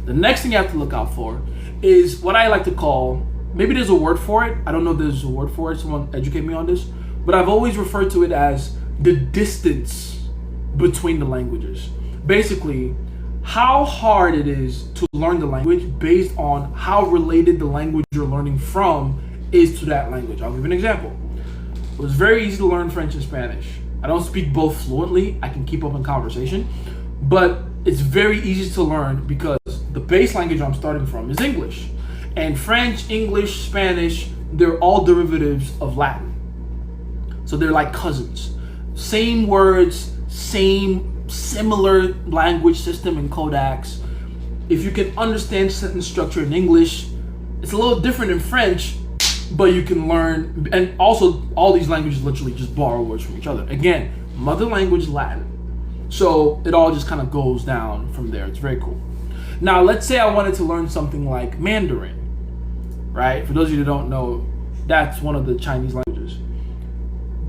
The next thing you have to look out for is what I like to call, maybe there's a word for it. I don't know if there's a word for it. Someone educate me on this. But I've always referred to it as the distance between the languages. Basically, how hard it is to learn the language based on how related the language you're learning from is to that language. I'll give you an example. It was very easy to learn French and Spanish. I don't speak both fluently. I can keep up in conversation, but it's very easy to learn because the base language I'm starting from is English. And French, English, Spanish, they're all derivatives of Latin. So they're like cousins. Same words, similar language system and codex. If you can understand sentence structure in English, it's a little different in French, but you can learn, and also all these languages literally just borrow words from each other. Again, mother language Latin. So it all just kind of goes down from there. It's very cool. Now, let's say I wanted to learn something like Mandarin, right? For those of you that don't know, that's one of the Chinese languages.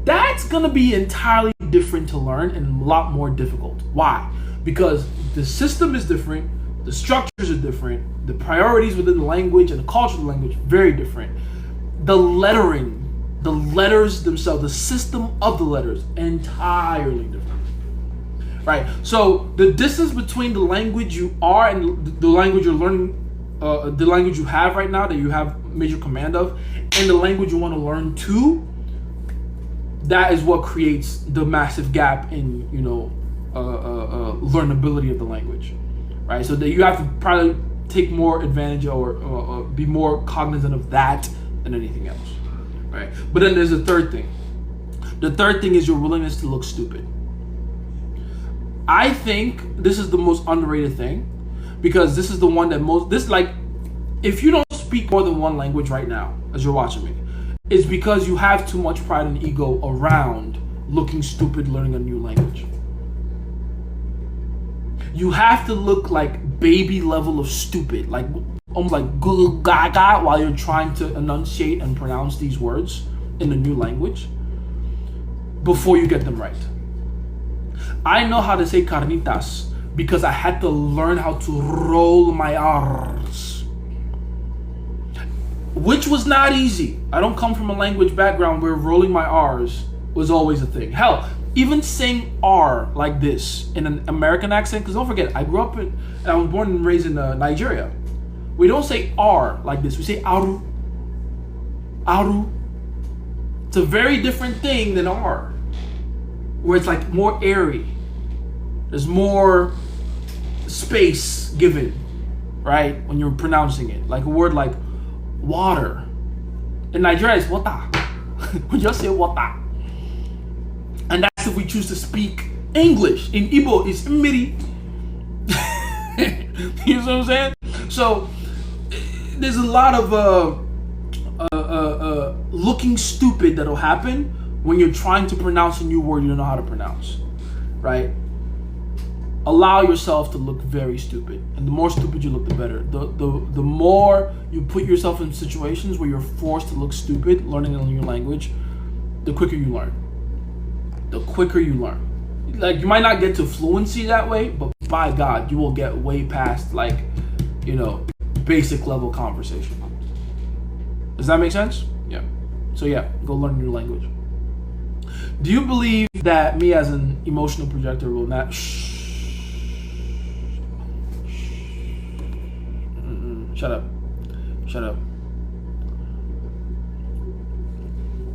That's gonna be entirely different to learn and a lot more difficult. Why? Because the system is different, the structures are different, the priorities within the language and the culture of the language very different. The lettering, the letters themselves, the system of the letters, entirely different. Right? So the distance between the language you are and the language you're learning, the language you have right now that you have major command of, and the language you want to learn too, that is what creates the massive gap in, learnability of the language. Right? So that you have to probably take more advantage or be more cognizant of that than anything else, right? But then there's a third thing. The third thing is your willingness to look stupid. I think this is the most underrated thing because this is the one that if you don't speak more than one language right now as you're watching me, it's because you have too much pride and ego around looking stupid learning a new language. You have to look like baby level of stupid, like almost like goo gaga while you're trying to enunciate and pronounce these words in a new language before you get them right. I know how to say carnitas because I had to learn how to roll my R's, which was not easy. I don't come from a language background where rolling my R's was always a thing. Hell, even saying R like this in an American accent, because don't forget, I was born and raised in Nigeria. We don't say R like this. We say aru. Aru. It's a very different thing than R, where it's like more airy. There's more space given, right? When you're pronouncing it. Like a word like water. In Nigeria, it's wata. We just say wata. And that's if we choose to speak English. In Igbo, it's mmiri. You know what I'm saying? So there's a lot of looking stupid that'll happen when you're trying to pronounce a new word you don't know how to pronounce, right? Allow yourself to look very stupid, and the more stupid you look, the better. The more you put yourself in situations where you're forced to look stupid, learning a new language, the quicker you learn. The quicker you learn. Like, you might not get to fluency that way, but by God, you will get way past, like, you know, basic level conversation. Does that make sense? Yeah. So yeah, go learn a new language. Do you believe that me as an emotional projector will not... Shut up. Shut up.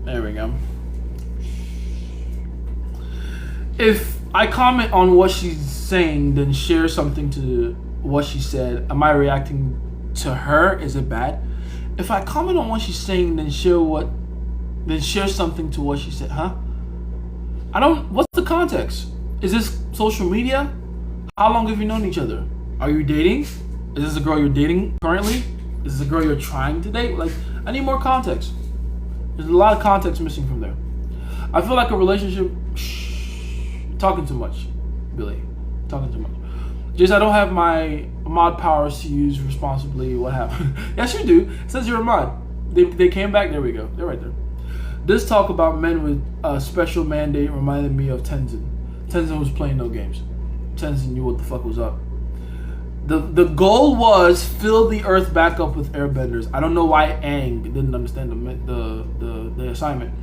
There we go. If I comment on what she's saying, then share something to what she said, am I reacting to her? Is it bad? If I comment on what she's saying, then share something to what she said, huh? What's the context? Is this social media? How long have you known each other? Are you dating? Is this a girl you're dating currently? Is this a girl you're trying to date? Like, I need more context. There's a lot of context missing from there. I feel like a relationship... Talking too much, Billy. Talking too much. Just, I don't have my mod powers to use responsibly. What happened? Yes, you do. It says you're a mod. They came back. There we go. They're right there. This talk about men with a special mandate reminded me of Tenzin. Tenzin was playing no games. Tenzin knew what the fuck was up. The goal was fill the earth back up with airbenders. I don't know why Aang didn't understand the assignment.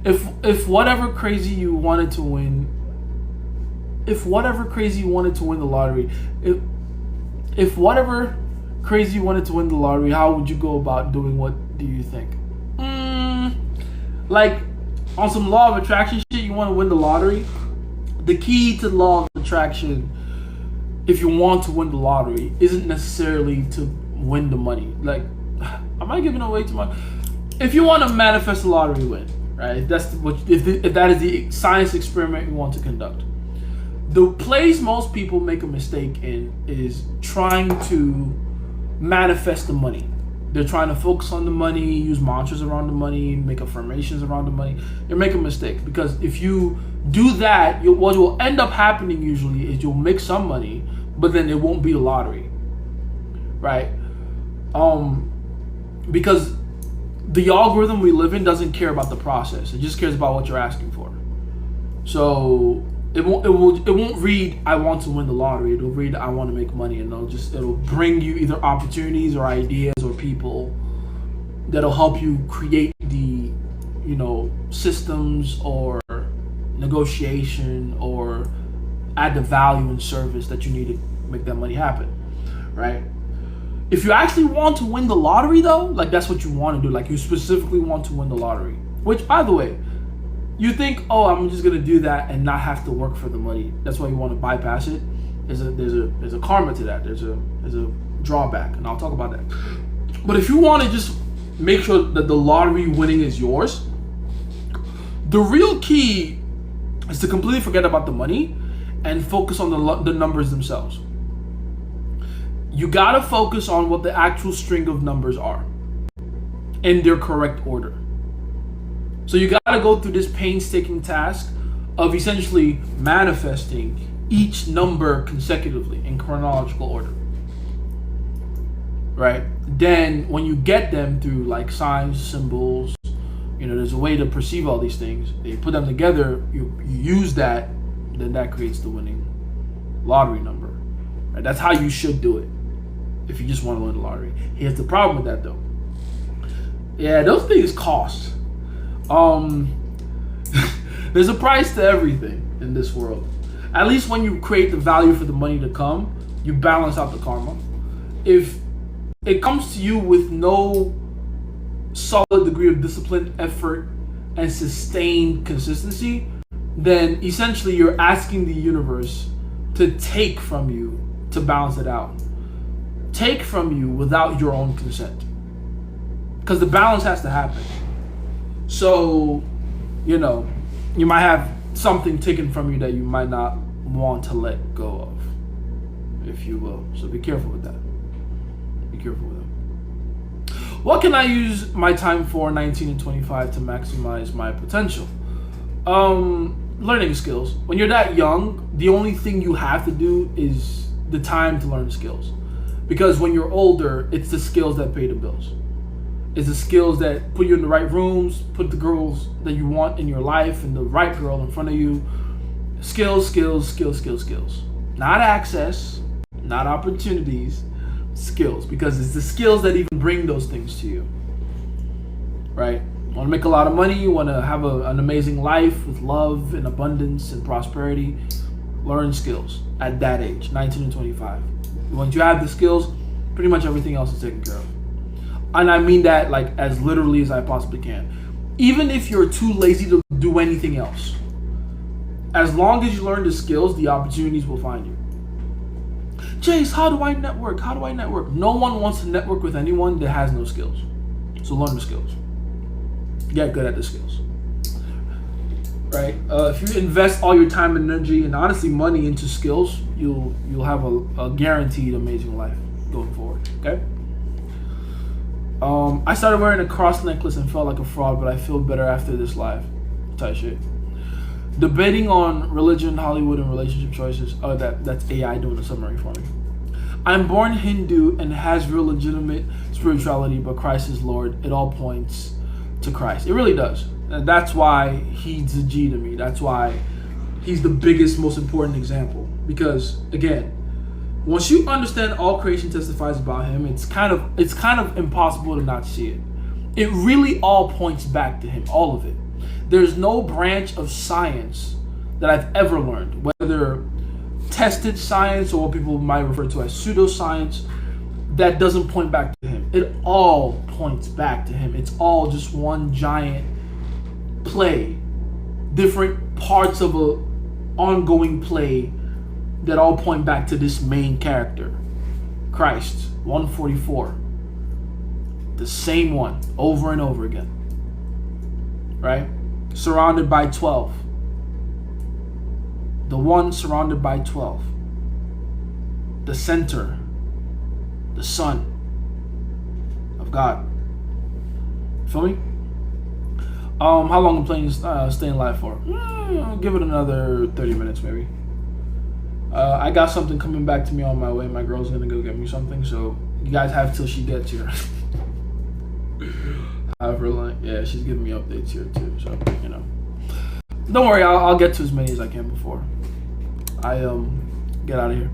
If whatever crazy you wanted to win the lottery, if whatever crazy you wanted to win the lottery, how would you go about doing? What do you think? Like, on some law of attraction shit, you want to win the lottery? The key to law of attraction, if you want to win the lottery, isn't necessarily to win the money. Like, am I giving away too much? If you want to manifest a lottery win, right? If that is the science experiment you want to conduct, the place most people make a mistake in is trying to manifest the money. They're trying to focus on the money, use mantras around the money, make affirmations around the money. You're making a mistake, because if you do that, what will end up happening usually is you'll make some money, but then it won't be a lottery, right? Because the algorithm we live in doesn't care about the process. It just cares about what you're asking for. So it won't read I want to win the lottery. It'll read I want to make money, and it'll bring you either opportunities or ideas or people that'll help you create the, you know, systems or negotiation or add the value and service that you need to make that money happen, right? If you actually want to win the lottery though, like that's what you want to do, like you specifically want to win the lottery, which, by the way, you think, oh, I'm just gonna do that and not have to work for the money. That's why you want to bypass it. There's a karma to that. There's a drawback, and I'll talk about that. But if you want to just make sure that the lottery winning is yours, the real key is to completely forget about the money and focus on the numbers themselves. You gotta focus on what the actual string of numbers are in their correct order. So you gotta go through this painstaking task of essentially manifesting each number consecutively in chronological order, right? Then when you get them through like signs, symbols, you know, there's a way to perceive all these things. You put them together, you use that, then that creates the winning lottery number, right? That's how you should do it if you just want to win the lottery. Here's the problem with that though. Yeah, those things cost. There's a price to everything in this world. At least when you create the value for the money to come, you balance out the karma. If it comes to you with no solid degree of discipline, effort, and sustained consistency, then essentially you're asking the universe to take from you to balance it out. Take from you without your own consent. Because the balance has to happen. So, you know, you might have something taken from you that you might not want to let go of, if you will. So be careful with that. Be careful with them. What can I use my time for, 19 and 25, to maximize my potential? Learning skills. When you're that young, the only thing you have to do is the time to learn skills. Because when you're older, it's the skills that pay the bills. It's the skills that put you in the right rooms, put the girls that you want in your life and the right girl in front of you. Skills, skills, skills, skills, skills. Not access, not opportunities, skills. Because it's the skills that even bring those things to you. Right? You want to make a lot of money, you want to have an amazing life with love and abundance and prosperity. Learn skills at that age, 19 and 25. Once you have the skills, pretty much everything else is taken care of. And I mean that like as literally as I possibly can. Even if you're too lazy to do anything else, as long as you learn the skills, the opportunities will find you. Chase, how do I network? How do I network? No one wants to network with anyone that has no skills. So learn the skills. Get good at the skills. Right? If you invest all your time and energy and honestly money into skills, you'll have a guaranteed amazing life going forward. Okay? I started wearing a cross necklace and felt like a fraud, but I feel better after this live. Tight shit. Debating on religion, Hollywood, and relationship choices. Oh, that's AI doing a summary for me. I'm born Hindu and has real legitimate spirituality, but Christ is Lord. It all points to Christ. It really does. And that's why he's a G to me. That's why he's the biggest, most important example. Because again, once you understand all creation testifies about him, it's kind of impossible to not see it. It really all points back to him, all of it. There's no branch of science that I've ever learned, whether tested science or what people might refer to as pseudoscience, that doesn't point back to him. It all points back to him. It's all just one giant play, different parts of a ongoing play that all point back to this main character, Christ, 144. The same one over and over again. Right? Surrounded by 12. The one surrounded by 12. The center. The Son of God. Feel me? How long I'm playing Staying Live for? I'll give it another 30 minutes maybe. I got something coming back to me on my way. My girl's gonna go get me something, so you guys have till she gets here. However, like, yeah, she's giving me updates here too, so you know. Don't worry, I'll get to as many as I can before I get out of here.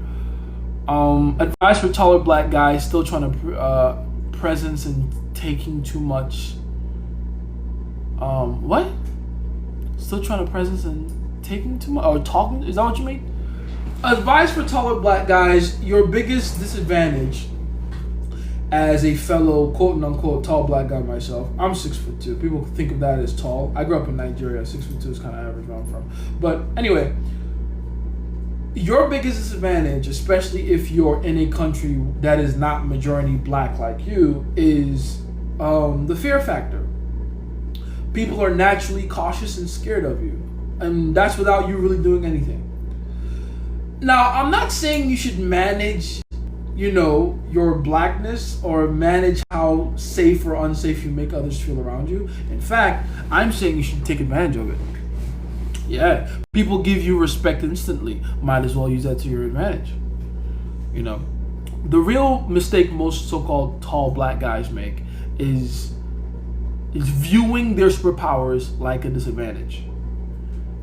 Advice for taller black guys still trying to presence and taking too much. What? Still trying to presence and taking too much, or talking? Is that what you mean? Advice for taller black guys: your biggest disadvantage as a fellow quote-unquote tall black guy myself. I'm 6'2". People think of that as tall. I grew up in Nigeria. 6'2" is kind of average where I'm from. But anyway, your biggest disadvantage, especially if you're in a country that is not majority black like you, is the fear factor. People are naturally cautious and scared of you. And that's without you really doing anything. Now, I'm not saying you should manage, your blackness or manage how safe or unsafe you make others feel around you. In fact, I'm saying you should take advantage of it. Yeah, people give you respect instantly. Might as well use that to your advantage. The real mistake most so-called tall black guys make is viewing their superpowers like a disadvantage.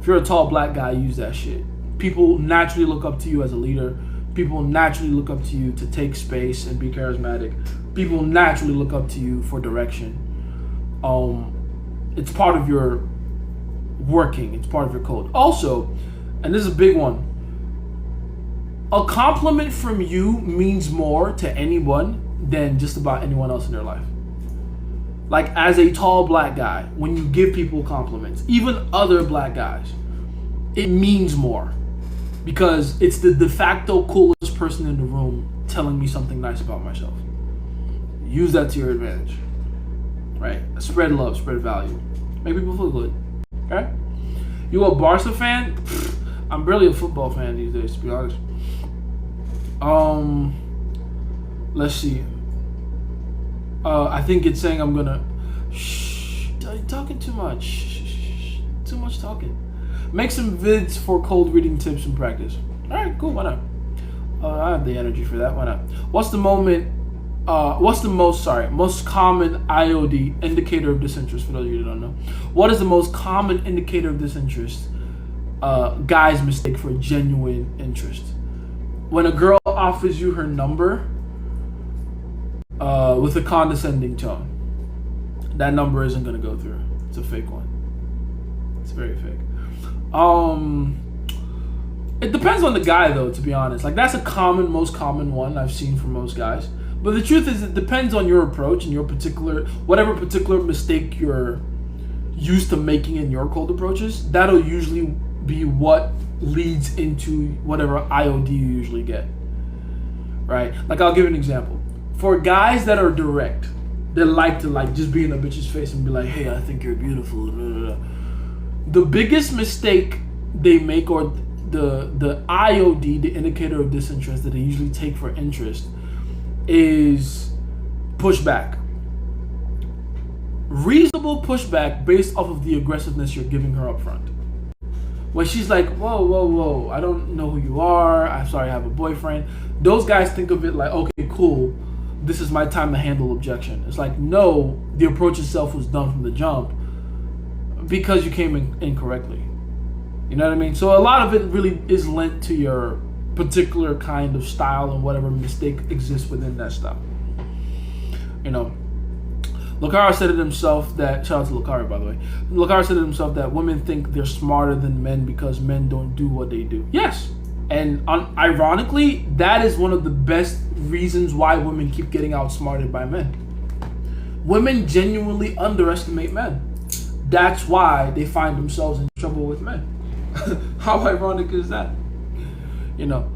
If you're a tall black guy, use that shit. People naturally look up to you as a leader. People naturally look up to you to take space and be charismatic. People naturally look up to you for direction. It's part of your working. It's part of your code. Also, and this is a big one, a compliment from you means more to anyone than just about anyone else in their life. Like, as a tall black guy, when you give people compliments, even other black guys, it means more. Because it's the de facto coolest person in the room telling me something nice about myself. Use that to your advantage. Right? Spread love, spread value. Make people feel good. Okay? You a Barca fan? I'm barely a football fan these days, to be honest. Let's see. I think it's saying I'm gonna. Shh, you're talking too much. Shh, too much talking. Make some vids for cold reading tips and practice. All right, cool. Why not? I have the energy for that. Why not? What's the most common IOD, indicator of disinterest? For those of you who don't know, what is the most common indicator of disinterest? Guys mistake for genuine interest. When a girl offers you her number with a condescending tone, that number isn't gonna go through. It's a fake one. It's very fake. It depends on the guy, though, to be honest. Like, that's most common one I've seen from most guys. But the truth is, it depends on your approach and your whatever particular mistake you're used to making in your cold approaches. That'll usually be what leads into whatever IOD you usually get, right? Like, I'll give you an example. For guys that are direct, they like to just be in a bitch's face and be like, hey, I think you're beautiful. The biggest mistake they make, or the IOD, the indicator of disinterest that they usually take for interest, is pushback. Reasonable pushback based off of the aggressiveness you're giving her up front. When she's like, whoa, I don't know who you are, I'm sorry I have a boyfriend. Those guys think of it like, okay, cool, this is my time to handle objection. It's like, no, the approach itself was done from the jump because you came in incorrectly. You know what I mean? So a lot of it really is linked to your particular kind of style and whatever mistake exists within that style. You know, Lucara said it himself that, shout out to Lucara, by the way. Lucara said it himself that women think they're smarter than men because men don't do what they do. Yes. And ironically, that is one of the best reasons why women keep getting outsmarted by men. Women genuinely underestimate men. That's why they find themselves in trouble with men. How ironic is that? You know,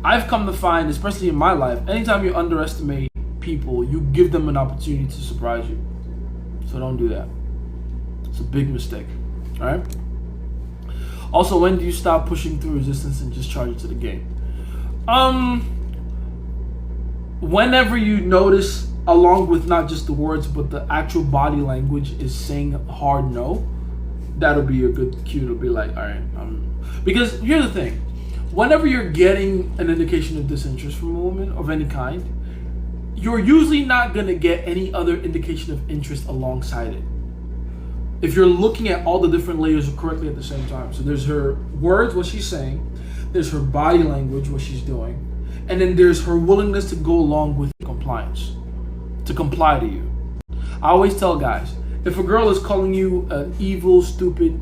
I've come to find, especially in my life, anytime you underestimate people, you give them an opportunity to surprise you. So don't do that. It's a big mistake. All right. Also, when do you stop pushing through resistance and just charge it to the game? Whenever you notice, along with not just the words, but the actual body language is saying hard no, that'll be a good cue to be like, all right. Because here's the thing. Whenever you're getting an indication of disinterest from a woman of any kind, you're usually not going to get any other indication of interest alongside it. If you're looking at all the different layers correctly at the same time. So there's her words, what she's saying. There's her body language, what she's doing. And then there's her willingness to go along with compliance. To comply to you. I always tell guys, if a girl is calling you an evil, stupid,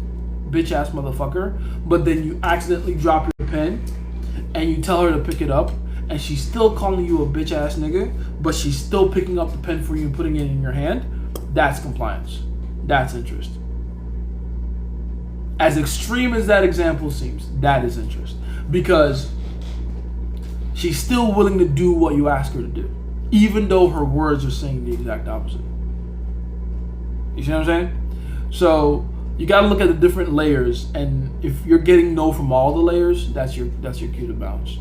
bitch-ass motherfucker, but then you accidentally drop your pen and you tell her to pick it up, and she's still calling you a bitch-ass nigga, but she's still picking up the pen for you and putting it in your hand, that's compliance. That's interest. As extreme as that example seems, that is interest. Because she's still willing to do what you ask her to do, even though her words are saying the exact opposite. You see what I'm saying? So you got to look at the different layers, and if you're getting no from all the layers, that's your cue to bounce.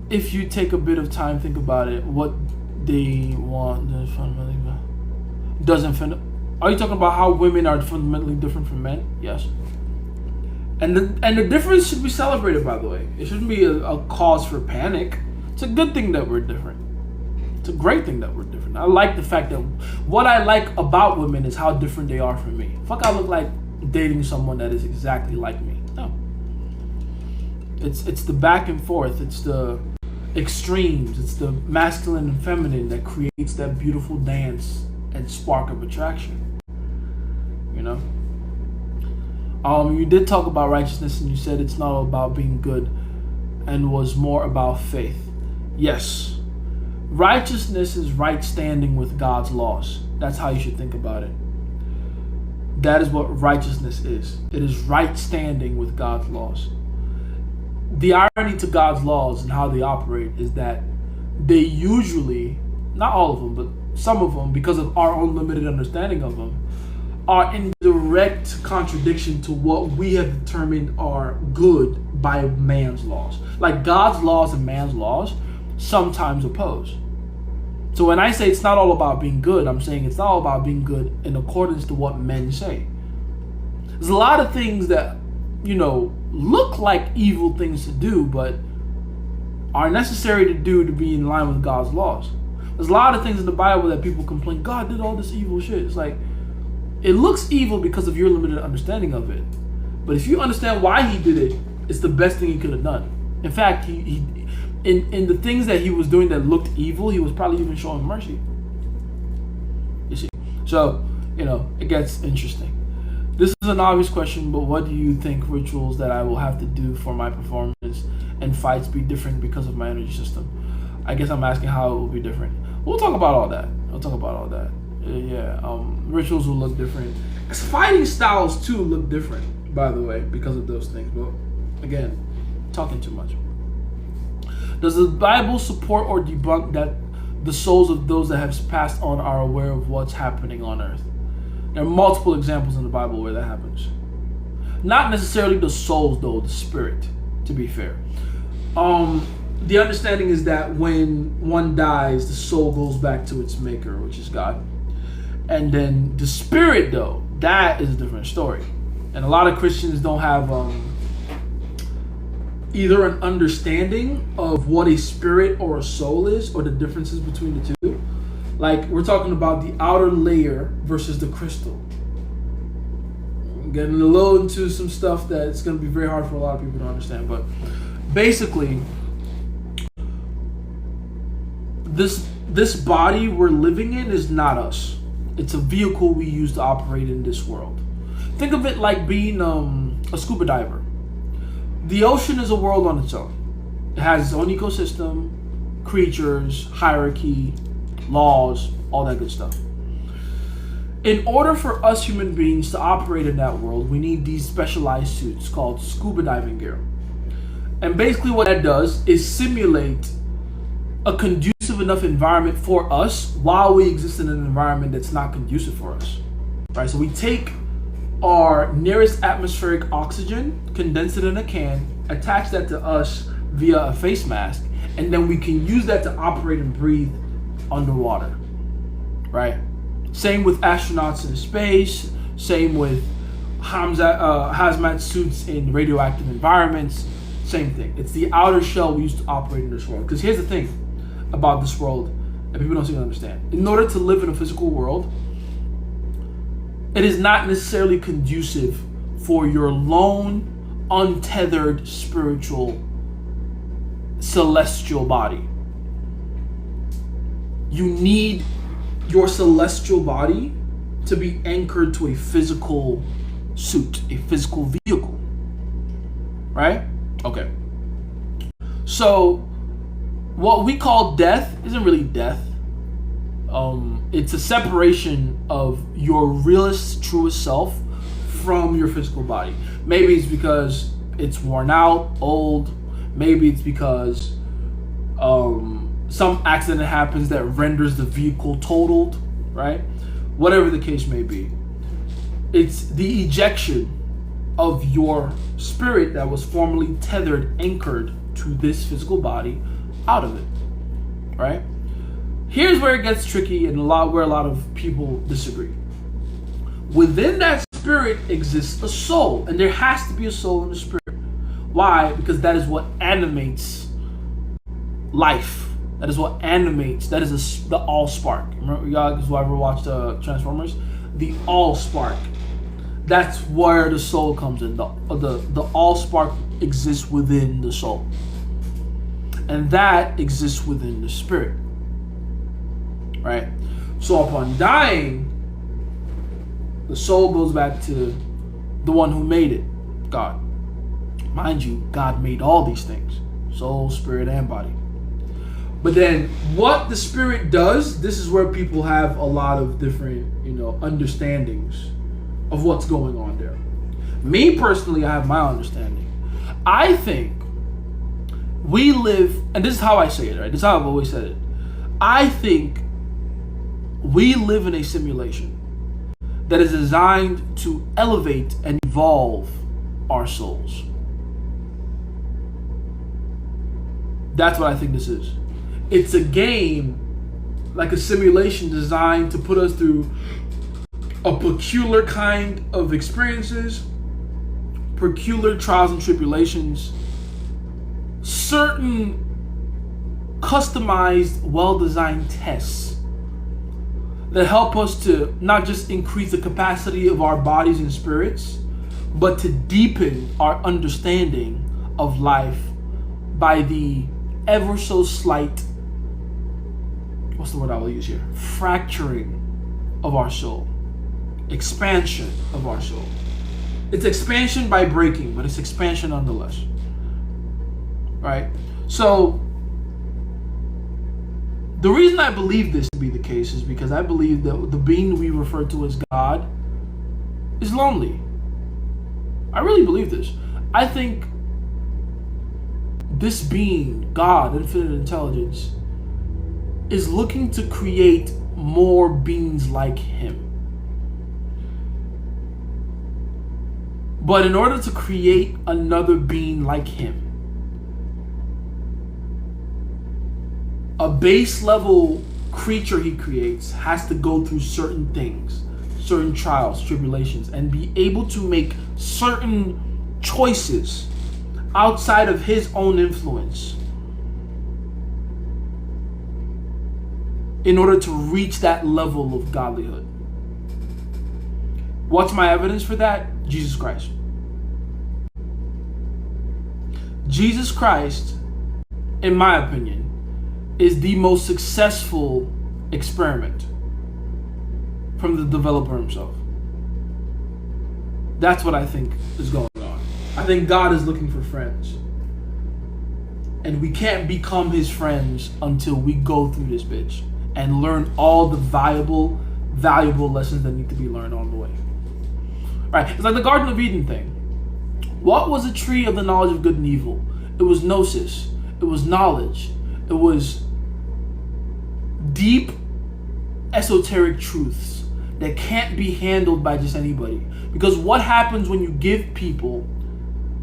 If you take a bit of time, think about it. What they want doesn't. Are you talking about how women are fundamentally different from men? Yes. And the difference should be celebrated. By the way, it shouldn't be a cause for panic. It's a good thing that we're different. It's a great thing that we're different. I like the fact that what I like about women is how different they are from me. Fuck, I look like dating someone that is exactly like me. No. It's the back and forth. It's the extremes. It's the masculine and feminine that creates that beautiful dance and spark of attraction. You know? You did talk about righteousness, and you said it's not all about being good and was more about faith. Yes. Righteousness is right standing with God's laws. That's how you should think about it. That is what righteousness is. It is right standing with God's laws. The irony to God's laws and how they operate is that they usually, not all of them, but some of them, because of our own limited understanding of them, are in direct contradiction to what we have determined are good by man's laws. Like God's laws and man's laws sometimes oppose. So when I say it's not all about being good, I'm saying it's not all about being good in accordance to what men say. There's a lot of things that, look like evil things to do, but are necessary to do to be in line with God's laws. There's a lot of things in the Bible that people complain, God did all this evil shit. It's like, it looks evil because of your limited understanding of it. But if you understand why he did it, it's the best thing he could have done. In fact, he in the things that he was doing that looked evil, he was probably even showing mercy. You see? So, it gets interesting. This is an obvious question, but what do you think rituals that I will have to do for my performance and fights be different because of my energy system? I guess I'm asking how it will be different. We'll talk about all that. Rituals will look different. Fighting styles too look different, by the way, because of those things. But again, talking too much. Does the Bible support or debunk that the souls of those that have passed on are aware of what's happening on earth? There are multiple examples in the Bible where that happens. Not necessarily the souls, though, the spirit, to be fair. The understanding is that when one dies, the soul goes back to its maker, which is God. And then the spirit, though, that is a different story. And a lot of Christians don't have either an understanding of what a spirit or a soul is, or the differences between the two. Like, we're talking about the outer layer versus the crystal. Getting a little into some stuff that it's going to be very hard for a lot of people to understand. But basically, this body we're living in is not us. It's a vehicle we use to operate in this world. Think of it like being a scuba diver. The ocean is a world on its own. It has its own ecosystem, creatures, hierarchy, laws, all that good stuff. In order for us human beings to operate in that world, we need these specialized suits called scuba diving gear. And basically what that does is simulate a conducive enough environment for us while we exist in an environment that's not conducive for us. Right? So we take our nearest atmospheric oxygen, condense it in a can, attach that to us via a face mask, and then we can use that to operate and breathe underwater. Right? Same with astronauts in space, same with hazmat suits in radioactive environments, same thing. It's the outer shell we use to operate in this world. Because here's the thing about this world that people don't seem to understand. In order to live in a physical world, it is not necessarily conducive for your lone, untethered, spiritual, celestial body. You need your celestial body to be anchored to a physical suit, a physical vehicle. Right? Okay. So, what we call death isn't really death. It's a separation of your realest, truest self from your physical body. Maybe it's because it's worn out, old. Maybe it's because some accident happens that renders the vehicle totaled, right? Whatever the case may be. It's the ejection of your spirit that was formerly tethered, anchored to this physical body out of it, right? Here's where it gets tricky and where a lot of people disagree. Within that spirit exists a soul, and there has to be a soul in the spirit. Why? Because that is what animates life. That is what animates. That is the all spark. Remember, y'all who ever watched Transformers? The all spark. That's where the soul comes in. The all spark exists within the soul, and that exists within the spirit. Right? So upon dying, the soul goes back to the one who made it, God. Mind you, God made all these things, soul, spirit, and body. But then what the spirit does, this is where people have a lot of different, understandings of what's going on there. Me personally, I have my understanding. I think we live, and this is how I say it, right? This is how I've always said it. I think we live in a simulation that is designed to elevate and evolve our souls. That's what I think this is. It's a game, like a simulation designed to put us through a peculiar kind of experiences, peculiar trials and tribulations, certain customized, well-designed tests that help us to not just increase the capacity of our bodies and spirits, but to deepen our understanding of life by the ever so slight, what's the word I will use here? Fracturing of our soul. Expansion of our soul. It's expansion by breaking, but it's expansion nonetheless. Right? So, the reason I believe this to be the case is because I believe that the being we refer to as God is lonely. I really believe this. I think this being, God, infinite intelligence, is looking to create more beings like him. But in order to create another being like him, a base level creature he creates has to go through certain things, certain trials, tribulations, and be able to make certain choices outside of his own influence in order to reach that level of godlyhood. What's my evidence for that? Jesus Christ. Jesus Christ, in my opinion, is the most successful experiment from the developer himself. That's what I think is going on. I think God is looking for friends. And we can't become his friends until we go through this bitch and learn all the valuable lessons that need to be learned on the way. Right? It's like the Garden of Eden thing. What was the tree of the knowledge of good and evil? It was gnosis. It was knowledge. It was deep esoteric truths that can't be handled by just anybody. Because what happens when you give people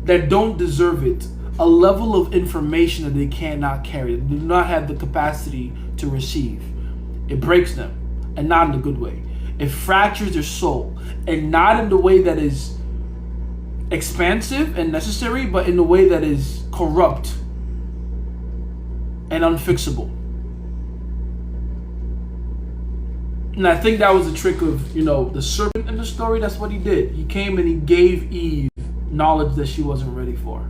that don't deserve it a level of information that they cannot carry, they do not have the capacity to receive? It breaks them, and not in a good way. It fractures their soul, and not in the way that is expansive and necessary, but in the way that is corrupt and unfixable. And I think that was the trick of, the serpent in the story. That's what he did. He came and he gave Eve knowledge that she wasn't ready for.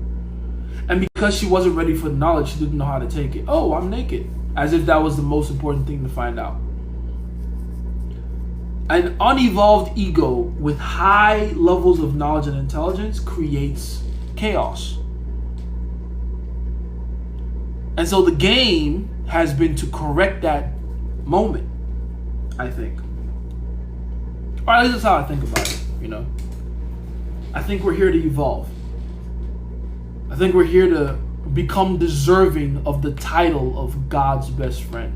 And because she wasn't ready for the knowledge, she didn't know how to take it. Oh, I'm naked. As if that was the most important thing to find out. An unevolved ego with high levels of knowledge and intelligence creates chaos. And so the game has been to correct that moment, I think. Or at least that's how I think about it, I think we're here to evolve. I think we're here to become deserving of the title of God's best friend.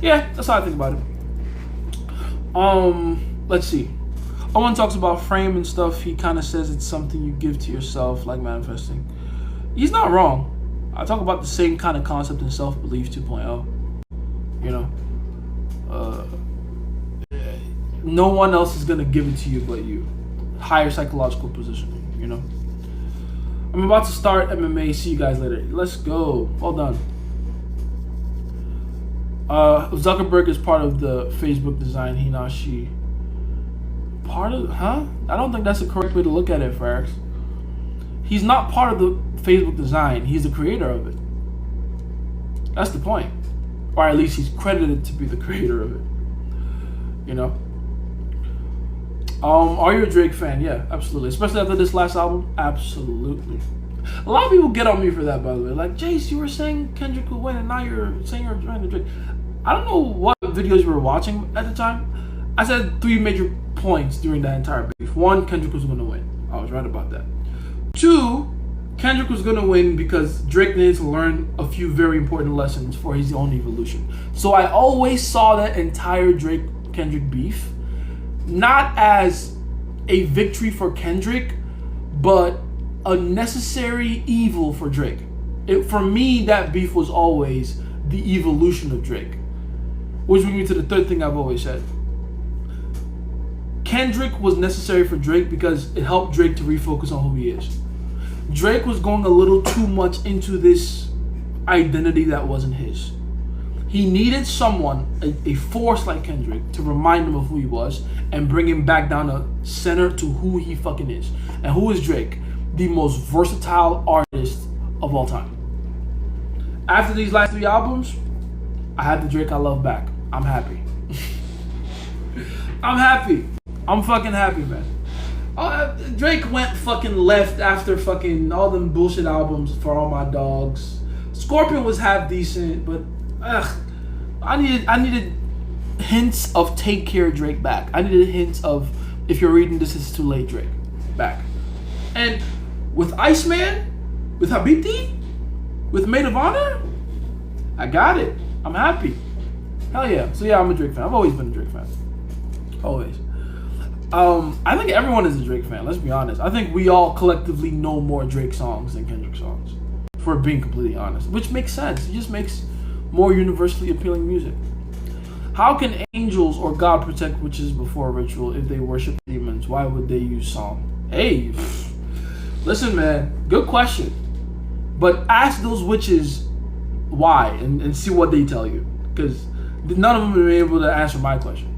Yeah, that's how I think about it. Let's see. Owen talks about frame and stuff. He kind of says it's something you give to yourself, like manifesting. He's not wrong. I talk about the same kind of concept in Self-Belief 2.0. No one else is going to give it to you but you. Higher psychological positioning, I'm about to start MMA. See you guys later. Let's go. Well done. Zuckerberg is part of the Facebook design. He, not she. Part of, I don't think that's the correct way to look at it, Farx. He's not part of the Facebook design. He's the creator of it. That's the point. Or at least he's credited to be the creator of it. Are you a Drake fan? Yeah, absolutely. Especially after this last album. Absolutely. A lot of people get on me for that, by the way. Like, Jace, you were saying Kendrick would win, and now you're saying you're trying to Drake. I don't know what videos you were watching at the time. I said 3 major points during that entire beef. 1, Kendrick was going to win. I was right about that. 2, Kendrick was going to win because Drake needed to learn a few very important lessons for his own evolution. So I always saw that entire Drake-Kendrick beef not as a victory for Kendrick, but a necessary evil for Drake. For me, that beef was always the evolution of Drake. Which brings me to the third thing I've always said. Kendrick was necessary for Drake because it helped Drake to refocus on who he is. Drake was going a little too much into this identity that wasn't his. He needed someone, a force like Kendrick, to remind him of who he was and bring him back down to center to who he fucking is. And who is Drake? The most versatile artist of all time. After these last 3 albums, I have the Drake I love back. I'm happy. I'm happy. I'm fucking happy, man. Drake went fucking left after fucking all them bullshit albums for All My Dogs. Scorpion was half decent, but I needed hints of Take Care Drake back. I needed hints of If You're Reading This It's Too Late Drake back. And with Iceman, with Habibti, with Maid of Honor, I got it. I'm happy. Hell yeah. So yeah, I'm a Drake fan. I've always been a Drake fan. Always. I think everyone is a Drake fan, let's be honest. I think we all collectively know more Drake songs than Kendrick songs, for being completely honest. Which makes sense. It just makes more universally appealing music. How can angels or God protect witches before a ritual if they worship demons? Why would they use song? Hey, listen, man, good question. But ask those witches why and see what they tell you. Because none of them have been able to answer my question.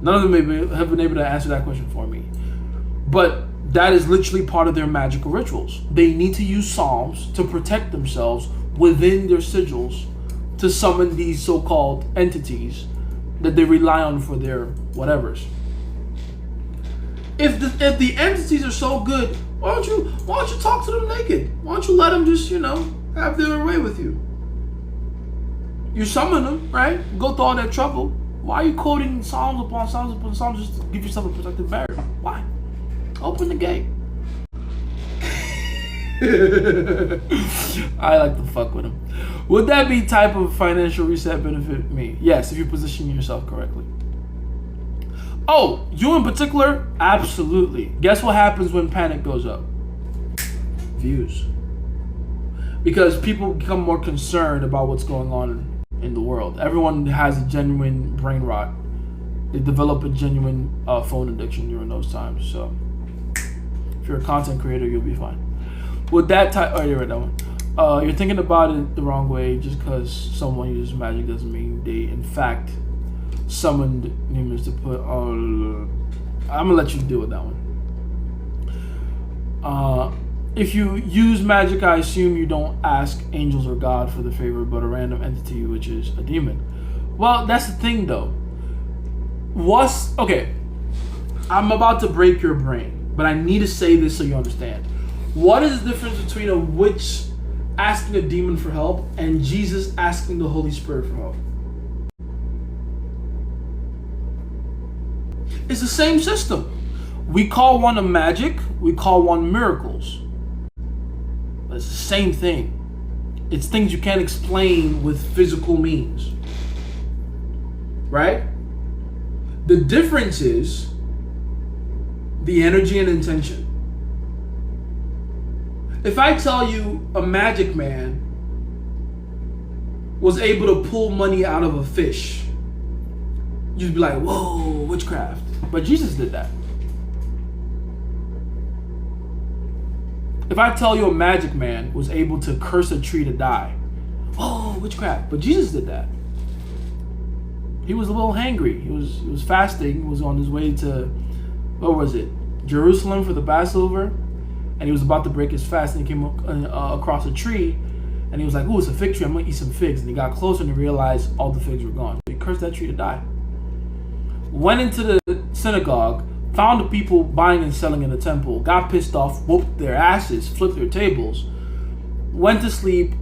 None of them have been able to answer that question for me. But that is literally part of their magical rituals. They need to use psalms to protect themselves within their sigils to summon these so-called entities that they rely on for their whatevers. If the entities are so good, why don't you talk to them naked? Why don't you let them just, have their way with you? You summon them, right? Go through all that trouble. Why are you quoting psalms upon psalms upon psalms just to give yourself a protective barrier? Why? Open the gate. I like to fuck with him. Would that be type of financial reset benefit me? Yes, if you position yourself correctly. Oh, you in particular? Absolutely. Guess what happens when panic goes up? Views. Because people become more concerned about what's going on in the world. Everyone has a genuine brain rot. They develop a genuine phone addiction during those times. So if you're a content creator, you'll be fine. With that type, you read that one. You're thinking about it the wrong way. Just because someone uses magic doesn't mean they, in fact, summoned demons to put. I'm gonna let you deal with that one. If you use magic, I assume you don't ask angels or God for the favor, but a random entity, which is a demon. Well, that's the thing, though. Okay, I'm about to break your brain, but I need to say this so you understand. What is the difference between a witch asking a demon for help and Jesus asking the Holy Spirit for help? It's the same system. We call one a magic, we call one miracles. But it's the same thing. It's things you can't explain with physical means. Right? The difference is the energy and intention. If I tell you a magic man was able to pull money out of a fish, you'd be like, whoa, witchcraft. But Jesus did that. If I tell you a magic man was able to curse a tree to die, oh, witchcraft. But Jesus did that. He was a little hangry. He was fasting. He was on his way to, what was it, Jerusalem for the Passover. And he was about to break his fast, and he came across a tree, and he was like, ooh, it's a fig tree. I'm going to eat some figs. And he got closer and he realized all the figs were gone. He cursed that tree to die. Went into the synagogue, found the people buying and selling in the temple, got pissed off, whooped their asses, flipped their tables, went to sleep,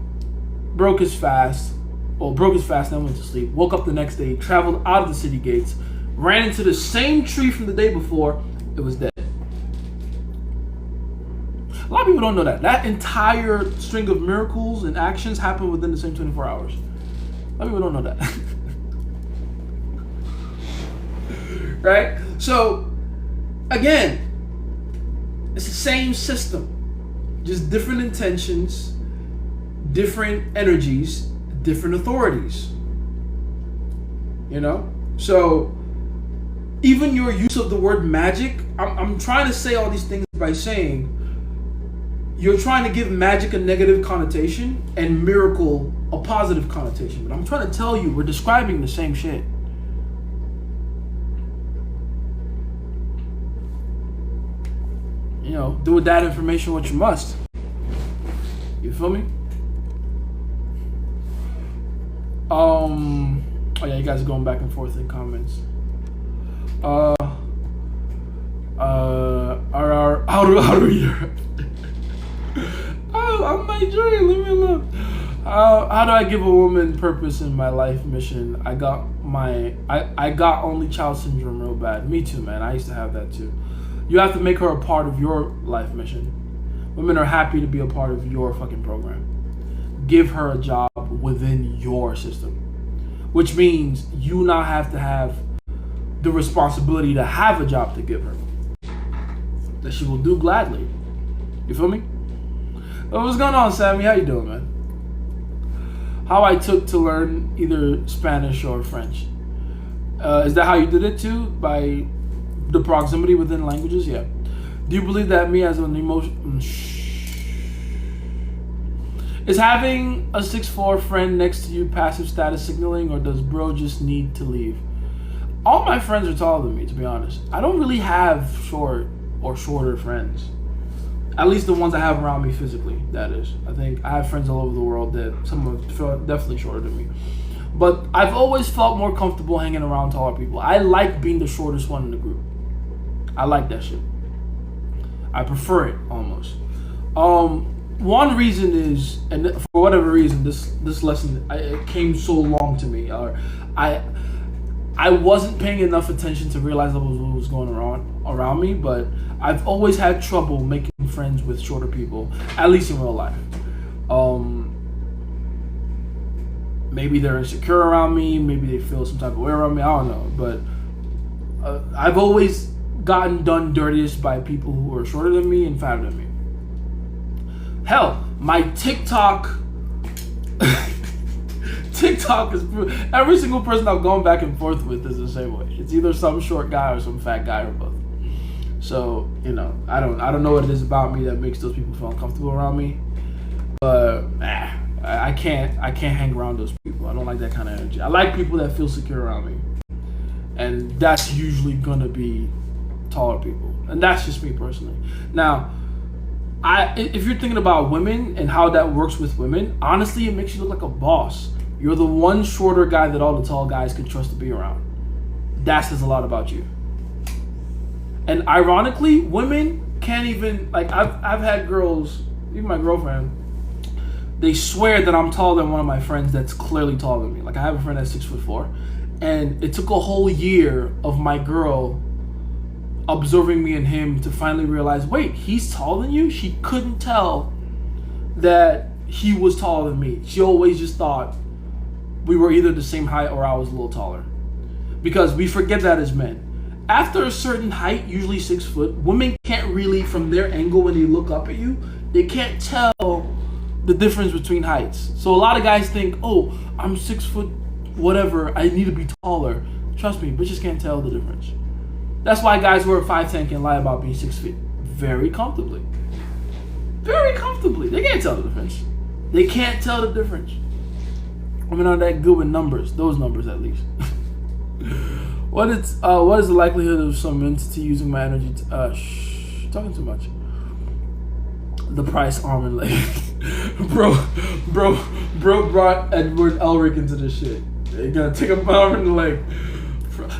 broke his fast, then went to sleep, woke up the next day, traveled out of the city gates, ran into the same tree from the day before, it was dead. A lot of people don't know that. That entire string of miracles and actions happened within the same 24 hours. A lot of people don't know that. Right? So, again, it's the same system. just different intentions, different energies, different authorities. You know? So even your use of the word magic, I'm trying to say all these things by saying you're trying to give magic a negative connotation and miracle a positive connotation. But I'm trying to tell you, we're describing the same shit. You know, do with that information what you must. You feel me? Oh yeah, you guys are going back and forth in comments. How do you? I'm Nigerian. Leave me alone. How do I give a woman purpose in my life mission? I got only child syndrome real bad. Me too, man. I used to have that too. You have to make her a part of your life mission. Women are happy to be a part of your fucking program. Give her a job within your system, which means you now have to have the responsibility to have a job to give her that she will do gladly. You feel me? What's going on, Sammy? How you doing, man? How I took to learn either Spanish or French. Is that how you did it too? By the proximity within languages? Yeah. Do you believe that me as an emotion... Is having a 6'4" friend next to you passive status signaling, or does bro just need to leave? All my friends are taller than me, to be honest. I don't really have short or shorter friends. At least the ones I have around me physically, that is. I think I have friends all over the world that some are definitely shorter than me. But I've always felt more comfortable hanging around taller people. I like being the shortest one in the group. I like that shit. I prefer it, almost. One reason is, and for whatever reason, this lesson it came so long to me. I wasn't paying enough attention to realize what was going around me, but I've always had trouble making friends with shorter people, at least in real life. Maybe they're insecure around me, maybe they feel some type of way around me, I don't know. But I've always gotten done dirtiest by people who are shorter than me and fatter than me. Hell, my TikTok is every single person I've gone back and forth with is the same way. It's either some short guy or some fat guy or both. So, you know, I don't know what it is about me that makes those people feel uncomfortable around me. But I can't hang around those people. I don't like that kind of energy. I like people that feel secure around me. And that's usually gonna be taller people. And that's just me personally. Now, if you're thinking about women and how that works with women, honestly, it makes you look like a boss. You're the one shorter guy that all the tall guys can trust to be around. That says a lot about you. And ironically, women can't even, like, I've had girls, even my girlfriend, they swear that I'm taller than one of my friends that's clearly taller than me. Like, I have a friend that's 6'4", and it took a whole year of my girl observing me and him to finally realize, wait, he's taller than you? She couldn't tell that he was taller than me. She always just thought we were either the same height or I was a little taller. Because we forget that as men. After a certain height, usually 6 foot, women can't really, from their angle when they look up at you, they can't tell the difference between heights. So a lot of guys think, oh, I'm 6 foot, whatever, I need to be taller. Trust me, bitches can't tell the difference. That's why guys who are 5'10" can lie about being 6 feet very comfortably. Very comfortably. They can't tell the difference. They can't tell the difference. Women aren't that good with numbers. Those numbers, at least. What is the likelihood of some entity using my energy talking too much. The price, arm and leg. bro brought Edward Elric into this shit. They gotta take a arm and leg.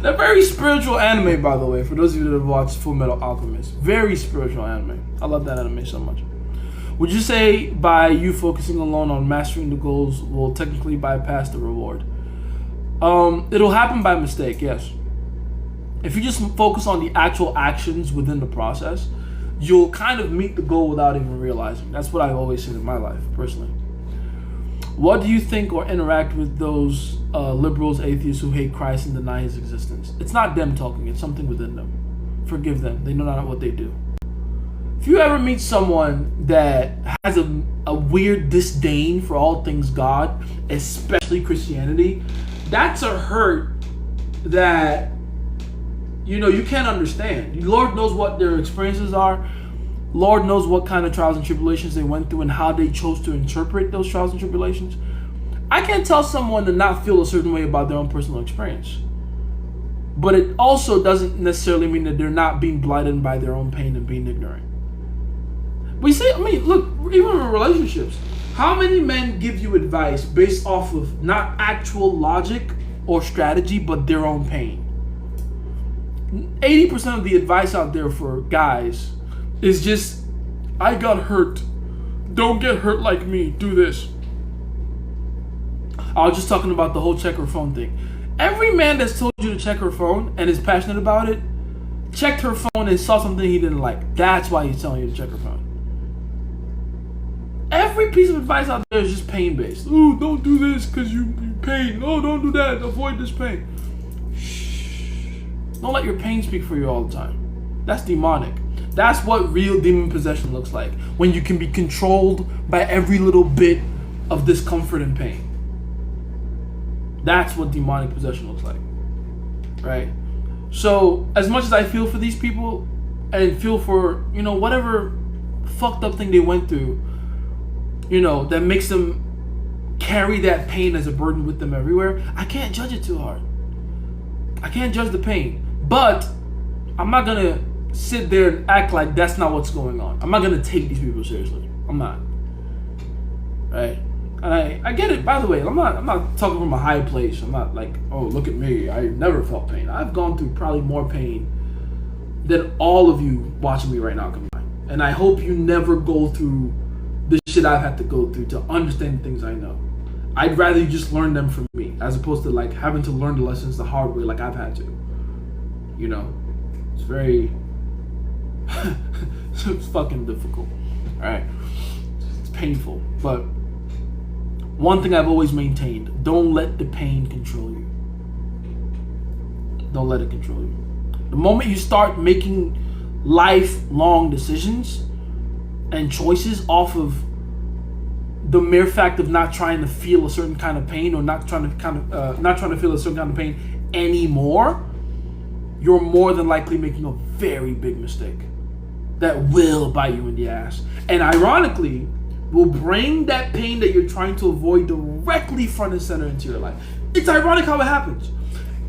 They're very spiritual anime, by the way, for those of you that have watched Full Metal Alchemist. Very spiritual anime. I love that anime so much. Would you say by you focusing alone on mastering the goals will technically bypass the reward? It'll happen by mistake, yes. If you just focus on the actual actions within the process, you'll kind of meet the goal without even realizing. That's what I've always seen in my life, personally. What do you think or interact with those liberals, atheists who hate Christ and deny his existence? It's not them talking, it's something within them. Forgive them, they know not what they do. if you ever meet someone that has a weird disdain for all things God, especially Christianity, that's a hurt that, you know, you can't understand. Lord knows what their experiences are. Lord knows what kind of trials and tribulations they went through and how they chose to interpret those trials and tribulations. I can't tell someone to not feel a certain way about their own personal experience. But it also doesn't necessarily mean that they're not being blighted by their own pain and being ignorant. We see, I mean, look, even in relationships, how many men give you advice based off of not actual logic or strategy, but their own pain? 80% of the advice out there for guys is just, I got hurt. Don't get hurt like me. Do this. I was just talking about the whole check her phone thing. Every man that's told you to check her phone and is passionate about it, checked her phone and saw something he didn't like. That's why he's telling you to check her phone. Every piece of advice out there is just pain-based. Oh, don't do this because you pain. Oh, don't do that. Avoid this pain. Shh. Don't let your pain speak for you all the time. That's demonic. That's what real demon possession looks like. When you can be controlled by every little bit of discomfort and pain. That's what demonic possession looks like. Right? So, as much as I feel for these people and feel for, you know, whatever fucked up thing they went through, you know, that makes them carry that pain as a burden with them everywhere, I can't judge it too hard. I can't judge the pain. But I'm not going to sit there and act like that's not what's going on. I'm not going to take these people seriously. I'm not. Right? And I get it, by the way. I'm not talking from a high place. I'm not like, oh, look at me. I never felt pain. I've gone through probably more pain than all of you watching me right now combined. And I hope you never go through the shit I've had to go through to understand the things I know. I'd rather you just learn them from me as opposed to like having to learn the lessons the hard way like I've had to. You know? It's very... it's fucking difficult. Alright? It's painful. But one thing I've always maintained, don't let the pain control you. Don't let it control you. The moment you start making lifelong decisions and choices off of the mere fact of not trying to feel a certain kind of pain or not trying to feel a certain kind of pain anymore, you're more than likely making a very big mistake that will bite you in the ass. And ironically, will bring that pain that you're trying to avoid directly front and center into your life. It's ironic how it happens.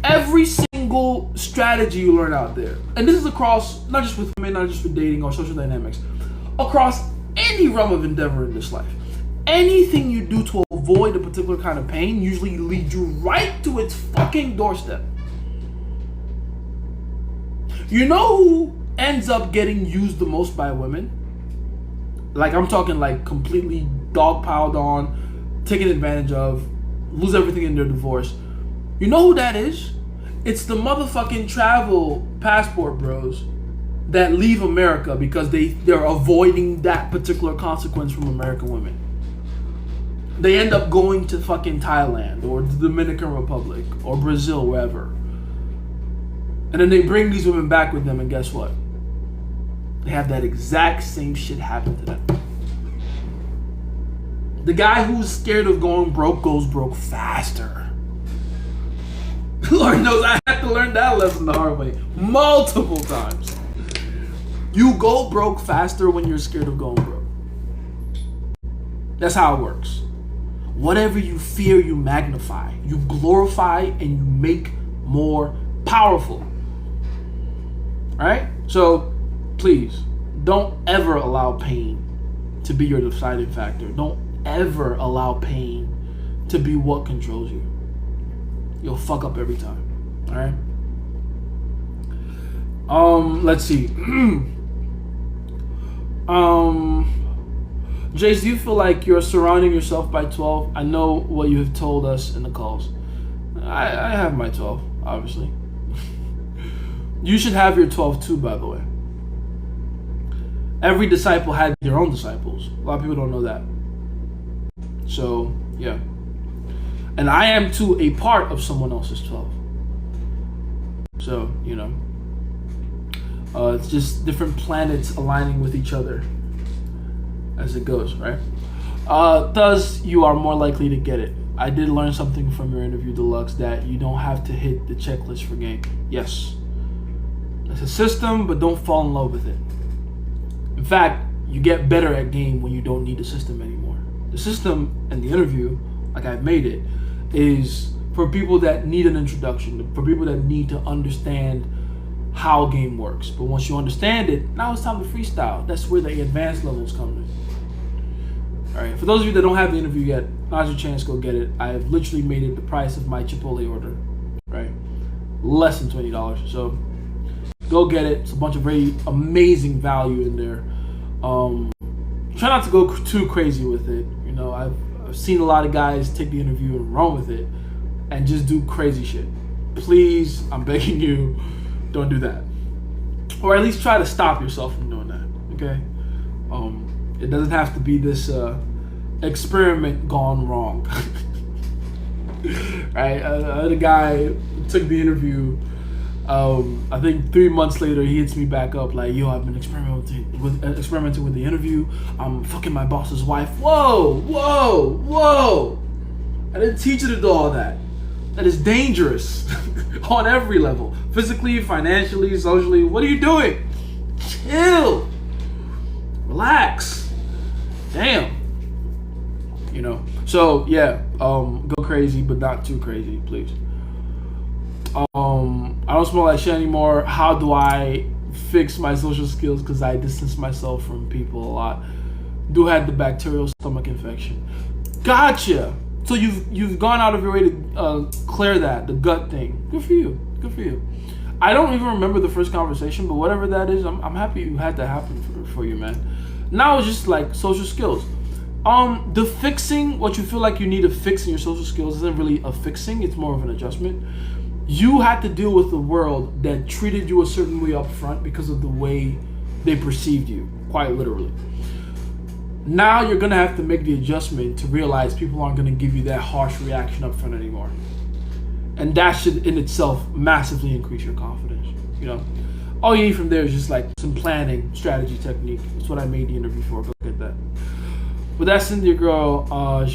Every single strategy you learn out there, and this is across, not just with women, not just with dating or social dynamics, across any realm of endeavor in this life. Anything you do to avoid a particular kind of pain usually leads you right to its fucking doorstep. You know who ends up getting used the most by women? Like, I'm talking like completely dogpiled on, taken advantage of, lose everything in their divorce. You know who that is? It's the motherfucking travel passport bros that leave America because they're avoiding that particular consequence from American women. They end up going to fucking Thailand or the Dominican Republic or Brazil, wherever. And then they bring these women back with them, and guess what? They have that exact same shit happen to them. The guy who's scared of going broke goes broke faster. Lord knows I had to learn that lesson the hard way multiple times. You go broke faster when you're scared of going broke. That's how it works. Whatever you fear, you magnify, you glorify, and you make more powerful. Right? So, please, don't ever allow pain to be your deciding factor. Don't ever allow pain to be what controls you. You'll fuck up every time. Alright? Let's see. Jace, do you feel like you're surrounding yourself by 12? I know what you have told us in the calls. I have my 12, obviously. You should have your 12 too, by the way. Every disciple had their own disciples. A lot of people don't know that. So, yeah. And I am too a part of someone else's 12. So, you know. It's just different planets aligning with each other as it goes, right? Thus, you are more likely to get it. I did learn something from your interview, Deluxe, that you don't have to hit the checklist for game. Yes, it's a system, but don't fall in love with it. In fact, you get better at game when you don't need the system anymore. The system and the interview, like I've made it, is for people that need an introduction, for people that need to understand how game works. But once you understand it, now it's time to freestyle. That's where the advanced levels come in. All right, for those of you that don't have the interview yet, now's your chance, go get it. I have literally made it the price of my Chipotle order, right? Less than $20. So go get it. It's a bunch of very amazing value in there. Try not to go too crazy with it. You know, I've seen a lot of guys take the interview and run with it and just do crazy shit. Please, I'm begging you, don't do that. Or at least try to stop yourself from doing that, okay? It doesn't have to be this experiment gone wrong. Right? The guy took the interview. I think 3 months later, he hits me back up like, yo, I've been experimenting with the interview. I'm fucking my boss's wife. Whoa. I didn't teach you to do all that. That is dangerous on every level. Physically, financially, socially. What are you doing? Chill. Relax. Damn. You know. So yeah, go crazy, but not too crazy, please. I don't smell like shit anymore. How do I fix my social skills? Because I distance myself from people a lot. Do have the bacterial stomach infection. Gotcha. So you've gone out of your way to clear that, the gut thing. Good for you. Good for you. I don't even remember the first conversation, but whatever that is, I'm happy you had that happen for you, man. Now it's just like social skills. The fixing, what you feel like you need to fix in your social skills isn't really a fixing, it's more of an adjustment. You had to deal with the world that treated you a certain way up front because of the way they perceived you, quite literally. Now you're gonna have to make the adjustment to realize people aren't gonna give you that harsh reaction up front anymore. And that should in itself massively increase your confidence, you know? All you need from there is just like some planning, strategy, technique. That's what I made the interview for, go get that. But that Cynthia girl,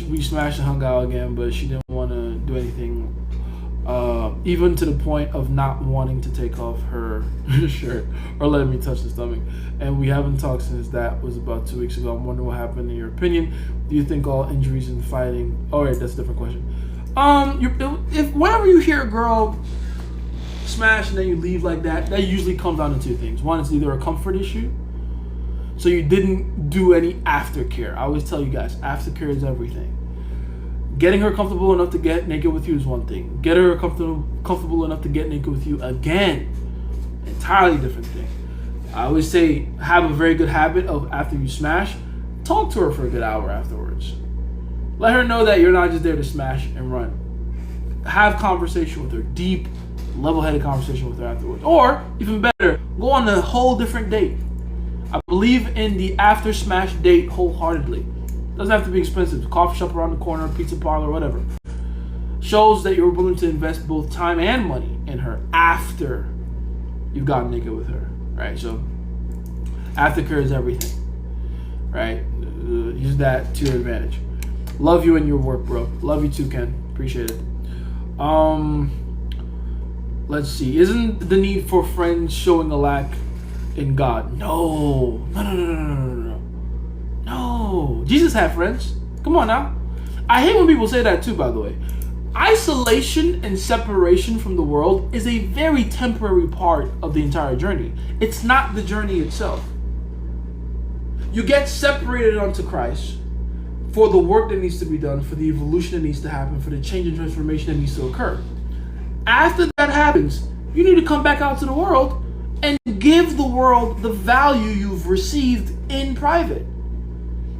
we smashed and hung out again, but she didn't wanna do anything, even to the point of not wanting to take off her shirt or letting me touch the stomach. And we haven't talked since that was about 2 weeks ago. I'm wondering what happened in your opinion. Do you think all injuries in fighting? Oh, wait, that's a different question. If whenever you hear a girl smash and then you leave like that usually comes down to two things. One, it's either a comfort issue, so you didn't do any aftercare. I always tell you guys, aftercare is everything. Getting her comfortable enough to get naked with you is one thing. Get her comfortable enough to get naked with you again, entirely different thing. I always say, have a very good habit of after you smash, talk to her for a good hour afterwards. Let her know that you're not just there to smash and run. Have conversation with her, deep, level-headed conversation with her afterwards. Or, even better, go on a whole different date. I believe in the after smash date wholeheartedly. Doesn't have to be expensive. Coffee shop around the corner, pizza parlor, whatever. Shows that you're willing to invest both time and money in her after you've gotten naked with her, right? So, aftercare is everything, right? Use that to your advantage. Love you and your work, bro. Love you too, Ken. Appreciate it. Let's see. Isn't the need for friends showing a lack in God? No. No. Jesus had friends. Come on now. I hate when people say that too, by the way. Isolation and separation from the world is a very temporary part of the entire journey. It's not the journey itself. You get separated unto Christ for the work that needs to be done, for the evolution that needs to happen, for the change and transformation that needs to occur. After that happens, you need to come back out to the world and give the world the value you've received in private.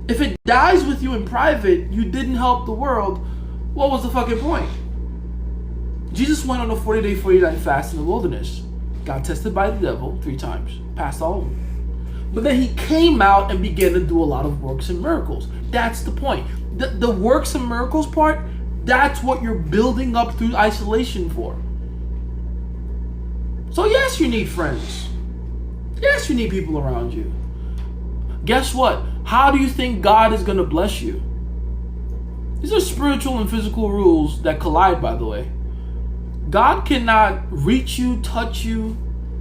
If it dies with you in private, you didn't help the world, what was the fucking point? Jesus went on a 40-day, 40-night fast in the wilderness, got tested by the devil 3 times, passed all of them. But then he came out and began to do a lot of works and miracles. That's the point. The works and miracles part, that's what you're building up through isolation for. So yes, you need friends. Yes, you need people around you. Guess what? How do you think God is going to bless you? These are spiritual and physical rules that collide, by the way. God cannot reach you, touch you,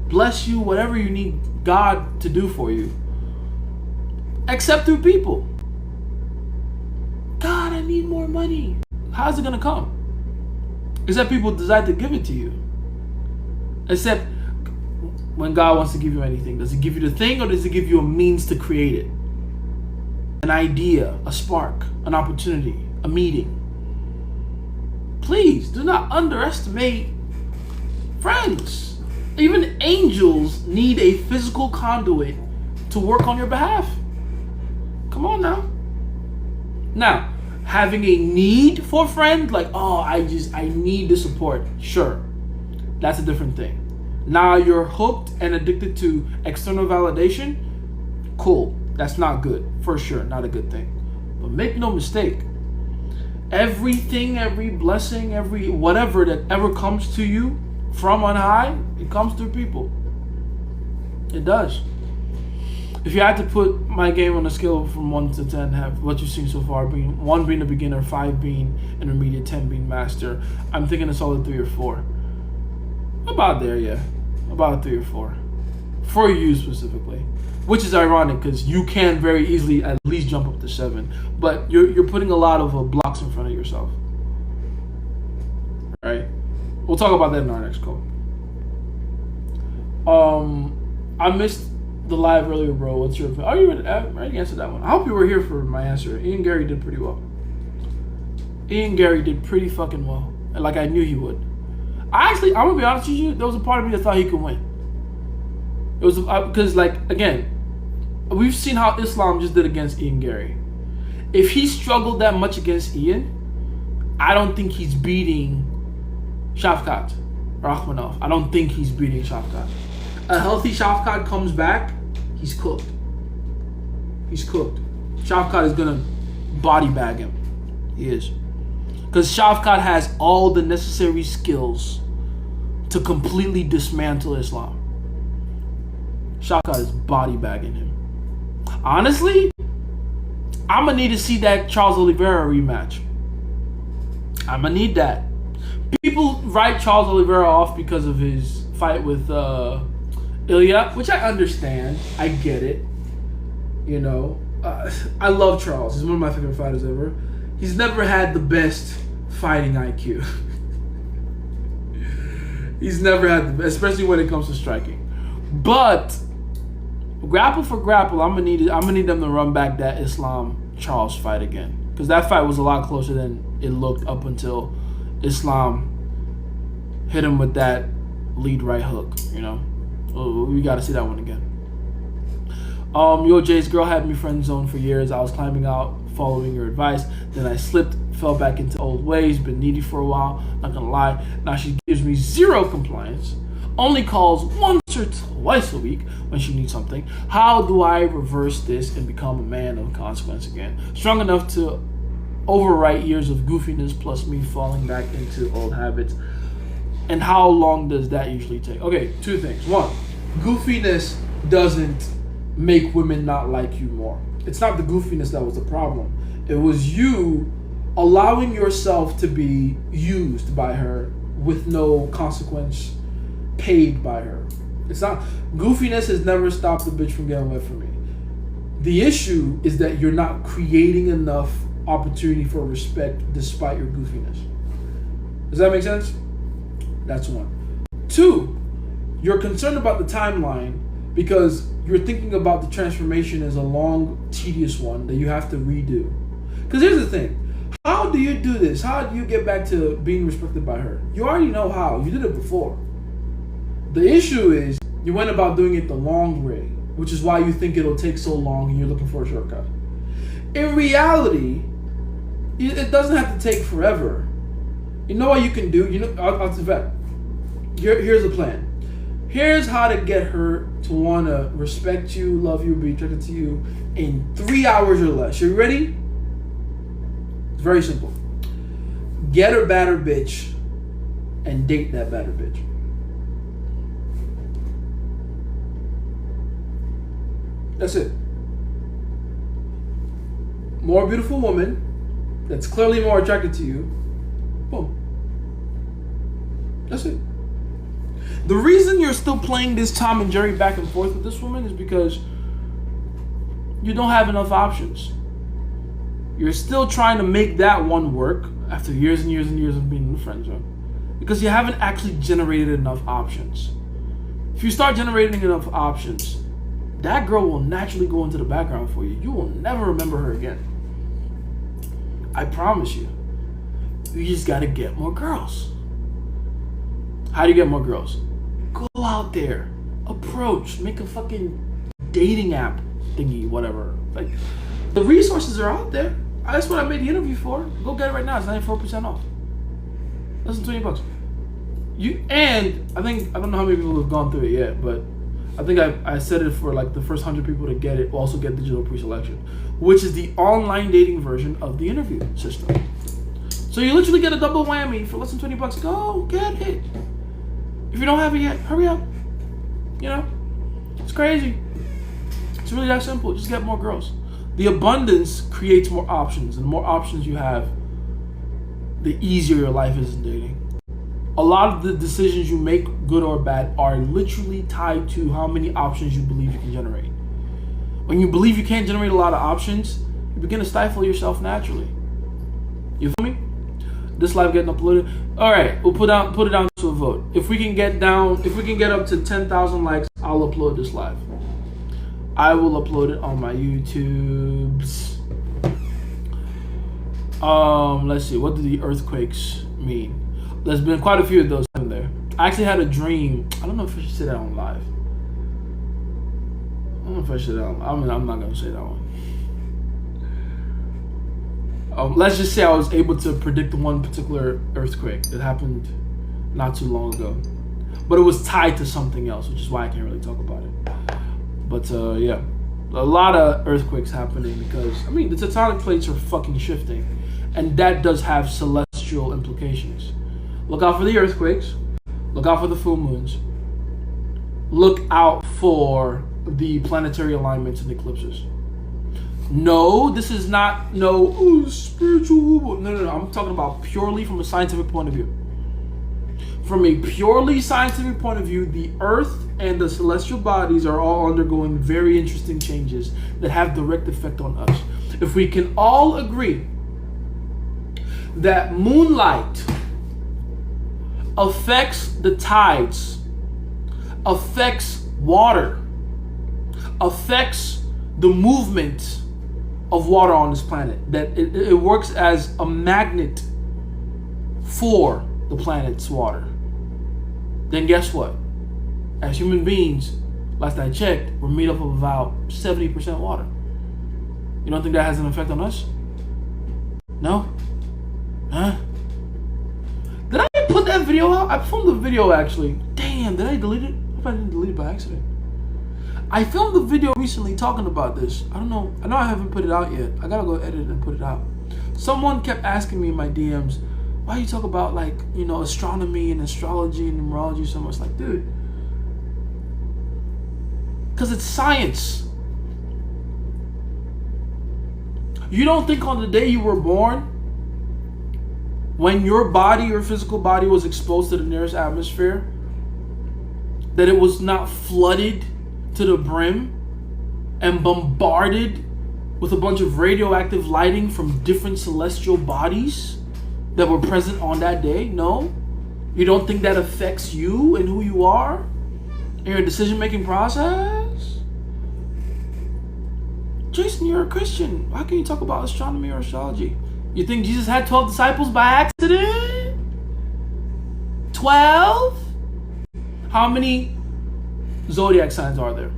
bless you, whatever you need God to do for you, except through people. God, I need more money. How's it going to come? Except people decide to give it to you. Except when God wants to give you anything. Does he give you the thing, or does he give you a means to create it? An idea, a spark, an opportunity, a meeting. Please do not underestimate friends. Even angels need a physical conduit to work on your behalf. Come on now. Now, having a need for friends, like, oh, I need the support. Sure, that's a different thing. Now you're hooked and addicted to external validation. Cool, that's not good. For sure, not a good thing. But make no mistake, everything, every blessing, every whatever that ever comes to you from on high, it comes through people. It does. If you had to put my game on a scale from 1 to 10, have what you've seen so far, being 1 being a beginner, 5 being intermediate, 10 being master, I'm thinking a solid 3 or 4. About there, yeah. About 3 or 4. For you specifically. Which is ironic because you can very easily at least jump up to 7. But you're putting a lot of blocks in front of yourself. Right? We'll talk about that in our next call. I missed the live earlier, bro. What's your opinion? Oh, you already answered that one. I hope you were here for my answer. Ian Gary did pretty well. Ian Gary did pretty fucking well. Like I knew he would. I'm gonna be honest with you, there was a part of me that thought he could win. It was because, like, again, we've seen how Islam just did against Ian Gary. If he struggled that much against Ian, I don't think he's beating Shavkat Rakhmonov. I don't think he's beating Shavkat. A healthy Shavkat comes back, he's cooked. He's cooked. Shavkat is gonna body bag him. He is. Because Shavkat has all the necessary skills to completely dismantle Islam. Shavkat is body bagging him. Honestly, I'm going to need to see that Charles Oliveira rematch. I'm going to need that. People write Charles Oliveira off because of his fight with Ilya, which I understand. I get it. You know, I love Charles. He's one of my favorite fighters ever. He's never had the best fighting IQ. He's never had the best, especially when it comes to striking. But grapple for grapple, I'm gonna need them to run back that Islam Charles fight again, because that fight was a lot closer than it looked up until Islam hit him with that lead right hook. You know, we got to see that one again. Yo, Jay's girl had me friend zoned for years. I was climbing out, following your advice. Then I slipped, fell back into old ways, been needy for a while, not gonna lie. Now she gives me zero compliance, only calls once or twice a week when she needs something. How do I reverse this and become a man of consequence again? Strong enough to overwrite years of goofiness plus me falling back into old habits. And how long does that usually take? Okay, 2 things. 1, goofiness doesn't make women not like you more. It's not the goofiness that was the problem. It was you allowing yourself to be used by her with no consequence paid by her. It's not, goofiness has never stopped the bitch from getting wet for me. The issue is that you're not creating enough opportunity for respect despite your goofiness. Does that make sense? That's 1. 2, you're concerned about the timeline because you're thinking about the transformation as a long, tedious one that you have to redo. Because here's the thing. How do you do this? How do you get back to being respected by her? You already know how. You did it before. The issue is you went about doing it the long way, which is why you think it'll take so long and you're looking for a shortcut. In reality, it doesn't have to take forever. You know what you can do? You know, I'll vet. Here's a plan. Here's how to get her to want to respect you, love you, be attracted to you in 3 hours or less. You ready? It's very simple. Get a batter bitch and date that batter bitch. That's it. More beautiful woman that's clearly more attracted to you. Boom. That's it. The reason you're still playing this Tom and Jerry back and forth with this woman is because you don't have enough options. You're still trying to make that one work after years and years and years of being in the friend zone because you haven't actually generated enough options. If you start generating enough options, that girl will naturally go into the background for you. You will never remember her again. I promise you. You just gotta get more girls. How do you get more girls? Go out there, approach, make a fucking dating app thingy, whatever. Like, the resources are out there. That's what I made the interview for. Go get it right now. It's 94% off. Less than $20. I don't know how many people have gone through it yet, but I think I set it for like the first 100 people to get it also get digital pre-selection, which is the online dating version of the interview system. So you literally get a double whammy for less than $20. Go get it. If you don't have it yet, hurry up. You know, it's crazy. It's really that simple. Just get more girls. The abundance creates more options, and the more options you have, the easier your life is in dating. A lot of the decisions you make, good or bad, are literally tied to how many options you believe you can generate. When you believe you can't generate a lot of options, you begin to stifle yourself naturally. You feel me? This live getting uploaded. All right, we'll put it down to a vote. If we can get up to 10,000 likes, I'll upload this live. I will upload it on my YouTubes. Let's see. What do the earthquakes mean? There's been quite a few of those in there. I actually had a dream. I don't know if I should say that on live. I don't know if I should say that on. I'm not gonna say that one. Let's just say I was able to predict one particular earthquake that happened not too long ago, but it was tied to something else, which is why I can't really talk about it. But yeah, a lot of earthquakes happening because the tectonic plates are fucking shifting, and that does have celestial implications. Look out for the earthquakes. Look out for the full moons. Look out for the planetary alignments and eclipses. No, this is not spiritual. No. I'm talking about purely from a scientific point of view. From a purely scientific point of view, the Earth and the celestial bodies are all undergoing very interesting changes that have direct effect on us. If we can all agree that moonlight affects the tides, affects water, affects the movement of water on this planet, that it works as a magnet for the planet's water, then guess what? As human beings, last I checked, we're made up of about 70% water. You don't think that has an effect on us? No? Huh? Did I put that video out? I filmed the video actually. Damn, did I delete it? I hope I didn't delete it by accident. I filmed the video recently talking about this. I don't know. I know I haven't put it out yet. I gotta go edit it and put it out. Someone kept asking me in my DMs, why you talk about astronomy and astrology and numerology so much? Like, dude, because it's science. You don't think on the day you were born, when your body, your physical body was exposed to the nearest atmosphere, that it was not flooded to the brim and bombarded with a bunch of radioactive lighting from different celestial bodies that were present on that day? No? You don't think that affects you and who you are and your decision-making process? Jason, you're a Christian. How can you talk about astronomy or astrology? You think Jesus had 12 disciples by accident? 12? How many zodiac signs are there?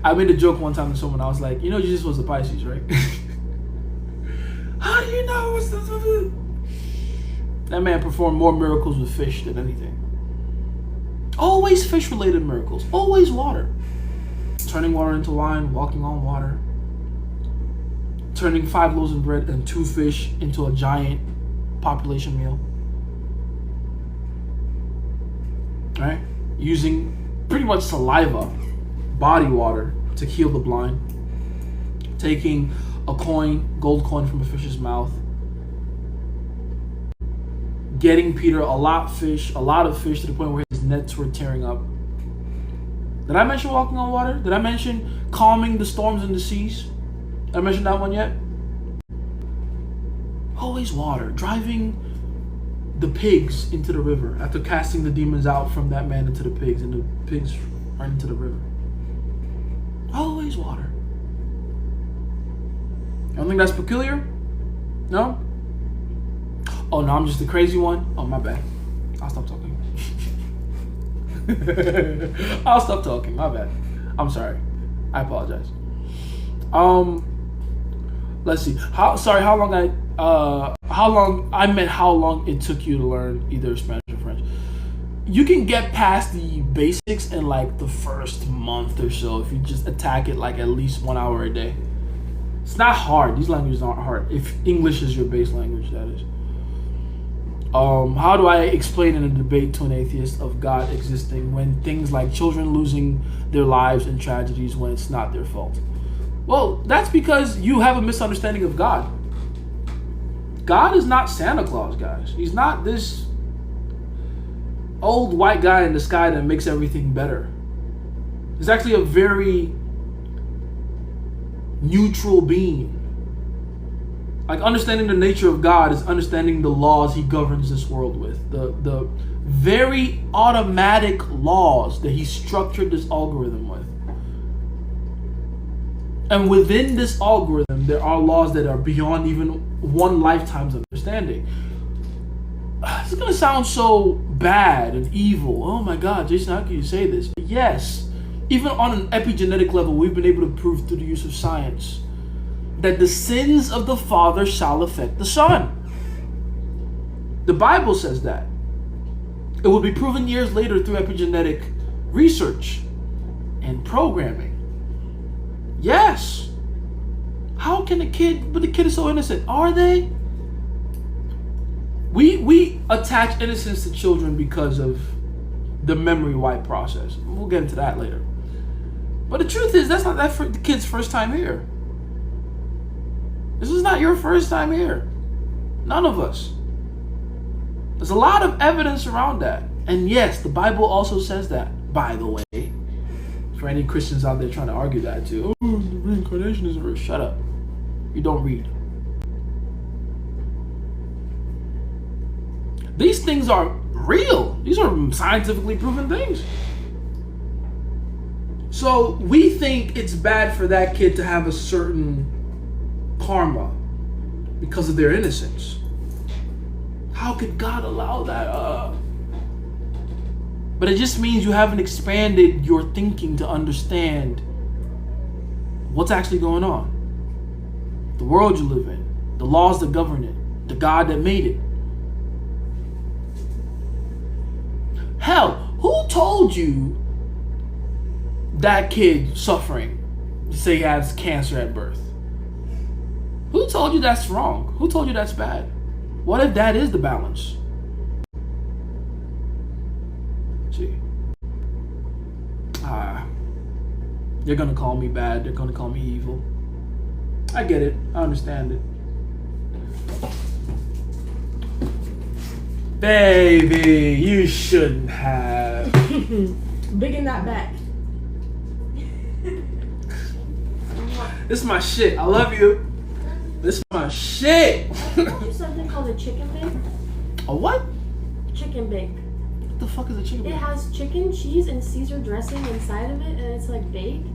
I made a joke one time to someone. I was like, Jesus was a Pisces, right? How do you know? That man performed more miracles with fish than anything. Always fish-related miracles. Always water. Turning water into wine, walking on water. Turning 5 loaves of bread and 2 fish into a giant population meal. Right? Using pretty pretty much saliva, body water, to heal the blind. Taking a coin, gold coin from a fish's mouth. Getting Peter a lot of fish to the point where his nets were tearing up. Did I mention walking on water? Did I mention calming the storms in the seas? Did I mention that one yet? Always water. Driving the pigs into the river after casting the demons out from that man into the pigs, and the pigs right into the river. Always water. You don't think that's peculiar? No? Oh no, I'm just the crazy one? Oh, my bad. I'll stop talking. I'll stop talking, my bad. I'm sorry. I apologize. Let's see. How long it took you to learn either Spanish or French. You can get past the basics in like the first month or so if you just attack it like at least 1 hour a day. It's not hard. These languages aren't hard. If English is your base language, that is. How do I explain in a debate to an atheist of God existing when things like children losing their lives in tragedies when it's not their fault? Well, that's because you have a misunderstanding of God. God is not Santa Claus, guys. He's not this old white guy in the sky that makes everything better. He's actually a very neutral being. Like, understanding the nature of God is understanding the laws he governs this world with. The very automatic laws that he structured this algorithm with. And within this algorithm, there are laws that are beyond even one lifetime's understanding. This is going to sound so bad and evil. Oh my God, Jason, how can you say this? But yes, even on an epigenetic level, we've been able to prove through the use of science that the sins of the father shall affect the son. The Bible says that. It will be proven years later through epigenetic research and programming. Yes. How can but the kid is so innocent. Are they? We attach innocence to children because of the memory wipe process. We'll get into that later. But the truth is, that's not the kid's first time here. This is not your first time here. None of us. There's a lot of evidence around that. And yes, the Bible also says that, by the way. For any Christians out there trying to argue that too. Oh, the reincarnation isn't real. Shut up. You don't read. These things are real. These are scientifically proven things. So we think it's bad for that kid to have a certain karma because of their innocence. How could God allow that? But it just means you haven't expanded your thinking to understand what's actually going on. The world you live in, the laws that govern it, the God that made it. Hell, who told you that kid suffering, say he has cancer at birth? Who told you that's wrong? Who told you that's bad? What if that is the balance? See. They're gonna call me bad, they're gonna call me evil. I get it, I understand it. Baby, you shouldn't have. Big in that back. This is my shit. I love you. This is my shit. I told you something called a chicken bake. A what? Chicken bake. What the fuck is a chicken bake? It has chicken, cheese, and Caesar dressing inside of it, and it's like baked.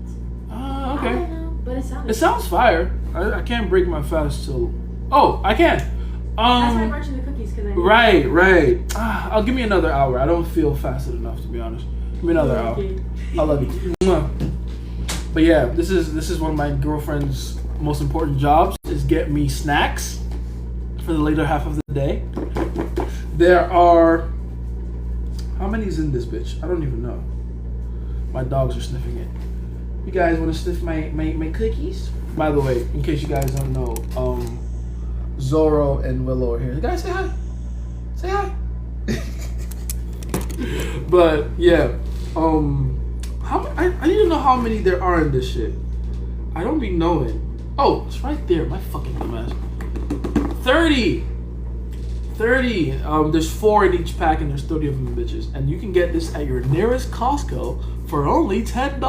Okay. I don't know, but It sounds fire. I can't break my fast till. Oh, I can. That's why I'm marching the cookies, because I need Right. I'll give me another hour. I don't feel fasted enough, to be honest. Give me another hour. I love you. Mwah. But yeah, this is one of my girlfriend's most important jobs, is get me snacks for the later half of the day. There are, how many is in this bitch? I don't even know. My dogs are sniffing it. You guys want to sniff my cookies? By the way, in case you guys don't know, Zoro and Willow are here. You guys say hi. Say hi. But yeah, I need to know how many there are in this shit. I don't be knowing. Oh, it's right there. My fucking dumbass. 30. There's 4 in each pack, and there's 30 of them bitches. And you can get this at your nearest Costco for only $10.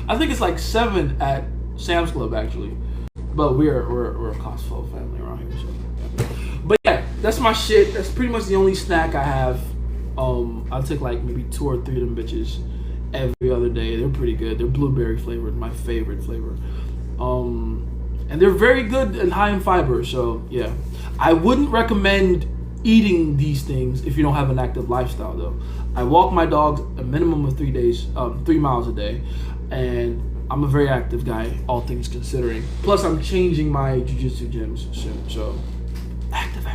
I think it's like 7 at Sam's Club actually. But we're a Costco family around here. So. But yeah, that's my shit. That's pretty much the only snack I have. I'll take like maybe 2 or 3 of them bitches every other day. They're pretty good. They're blueberry flavored, my favorite flavor. And they're very good and high in fiber. So yeah, I wouldn't recommend eating these things if you don't have an active lifestyle though. I walk my dog a minimum of 3 miles a day, and I'm a very active guy, all things considering. Plus, I'm changing my jiu-jitsu gyms soon, so active.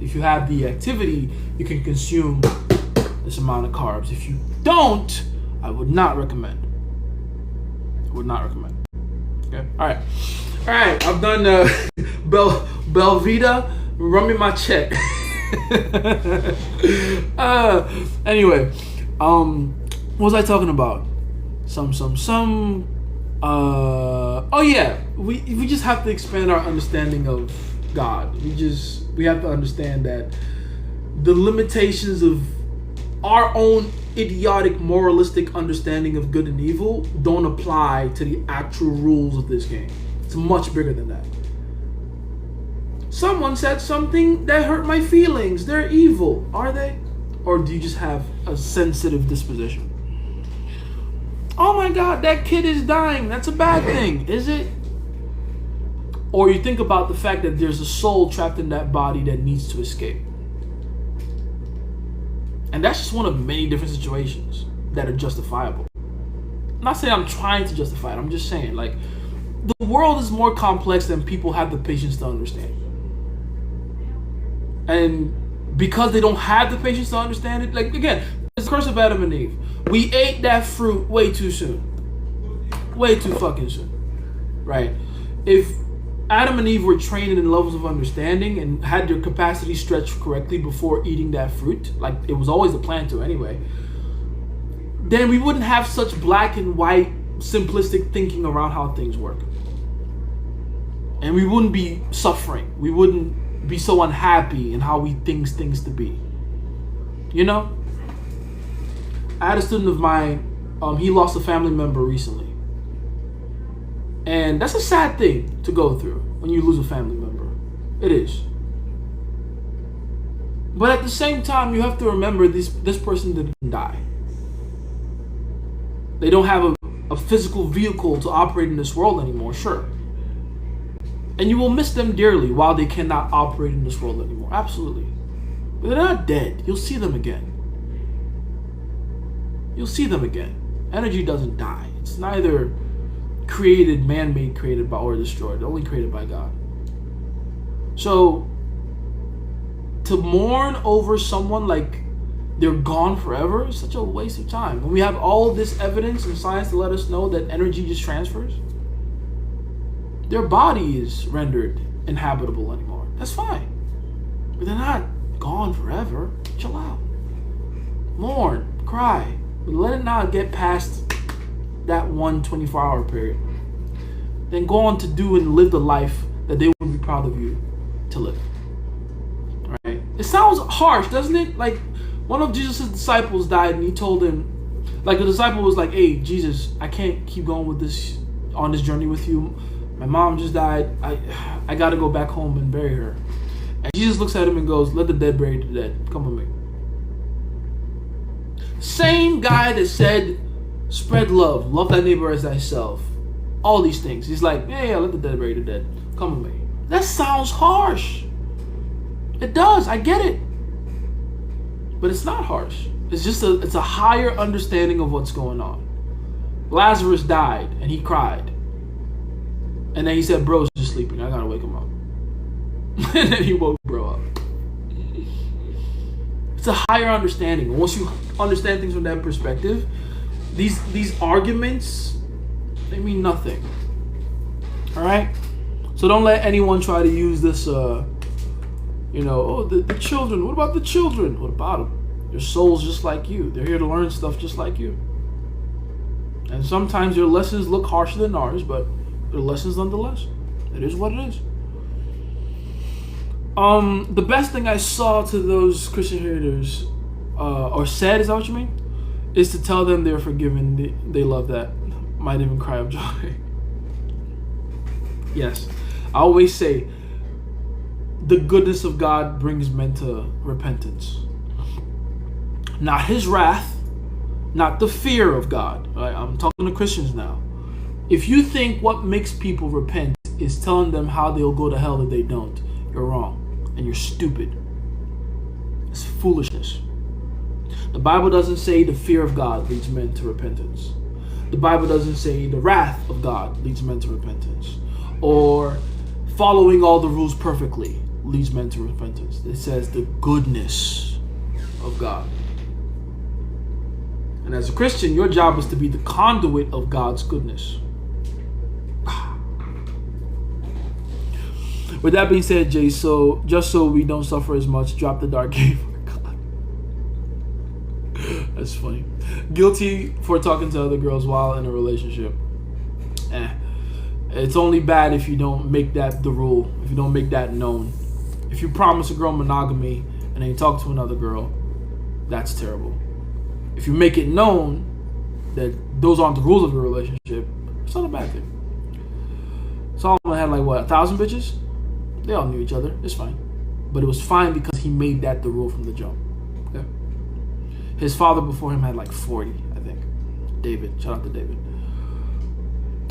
If you have the activity, you can consume this amount of carbs. If you don't, I would not recommend. Okay, all right. I've done Belvita. Run me my check. Anyway, what was I talking about? Oh yeah, we just have to expand our understanding of God. We have to understand that the limitations of our own idiotic moralistic understanding of good and evil don't apply to the actual rules of this game. It's much bigger than that. Someone said something that hurt my feelings. They're evil, are they? Or do you just have a sensitive disposition? Oh my God, that kid is dying. That's a bad thing, is it? Or you think about the fact that there's a soul trapped in that body that needs to escape. And that's just one of many different situations that are justifiable. I'm not saying I'm trying to justify it. I'm just saying, like, the world is more complex than people have the patience to understand. And because they don't have the patience to understand it, like, again, it's the curse of Adam and Eve. We ate that fruit way too soon. Way too fucking soon. Right? If Adam and Eve were trained in levels of understanding and had their capacity stretched correctly before eating that fruit, like it was always the plan to anyway, then we wouldn't have such black and white simplistic thinking around how things work. And we wouldn't be suffering. We wouldn't be so unhappy in how we think things to be. You know? I had a student of mine, he lost a family member recently. And that's a sad thing to go through when you lose a family member. It is. But at the same time, you have to remember this person didn't die. They don't have a physical vehicle to operate in this world anymore, sure. And you will miss them dearly while they cannot operate in this world anymore, absolutely. But they're not dead. You'll see them again. You'll see them again. Energy doesn't die. It's neither created, man-made, created by, or destroyed. Only created by God. So, to mourn over someone like they're gone forever is such a waste of time. When we have all of this evidence and science to let us know that energy just transfers, their body is rendered inhabitable anymore. That's fine. But they're not gone forever. Chill out. Mourn, cry, but let it not get past that 24-hour period. Then go on to do and live the life that they would be proud of you to live. Alright? It sounds harsh, doesn't it? Like, one of Jesus' disciples died and he told him, like, the disciple was like, hey, Jesus, I can't keep going with this, on this journey with you. My mom just died. I gotta go back home and bury her. And Jesus looks at him and goes, let the dead bury the dead. Come with me. Same guy that said, spread love thy neighbor as thyself. All these things. He's like, yeah, let the dead bury the dead. Come with me. That sounds harsh. It does. I get it. But it's not harsh. It's just it's a higher understanding of what's going on. Lazarus died and he cried. And then he said, bro's just sleeping. I gotta wake him up. And then he woke bro up. It's a higher understanding. And once you understand things from that perspective, these arguments, they mean nothing. Alright? So don't let anyone try to use this, the children. What about the children? What about them? Their souls just like you. They're here to learn stuff just like you. And sometimes your lessons look harsher than ours, but they're lessons nonetheless. It is what it is. The best thing I saw to those Christian haters, or said, is that what you mean? Is to tell them they're forgiven. They love that. Might even cry of joy. Yes. I always say, the goodness of God brings men to repentance. Not his wrath, not the fear of God. Right? I'm talking to Christians now. If you think what makes people repent is telling them how they'll go to hell if they don't, you're wrong. And you're stupid. It's foolishness. The Bible doesn't say the fear of God leads men to repentance. The Bible doesn't say the wrath of God leads men to repentance. Or following all the rules perfectly leads men to repentance. It says the goodness of God. And as a Christian, your job is to be the conduit of God's goodness. With that being said, Jay, so just so we don't suffer as much, drop the dark game. God. That's funny. Guilty for talking to other girls while in a relationship. It's only bad if you don't make that the rule, if you don't make that known. If you promise a girl monogamy and then you talk to another girl, that's terrible. If you make it known that those aren't the rules of your relationship, it's not a bad thing. Solomon had 1,000 bitches? They all knew each other. It's fine. But it was fine because he made that the rule from the jump. Okay? His father before him had 40, I think. David. Shout out to David.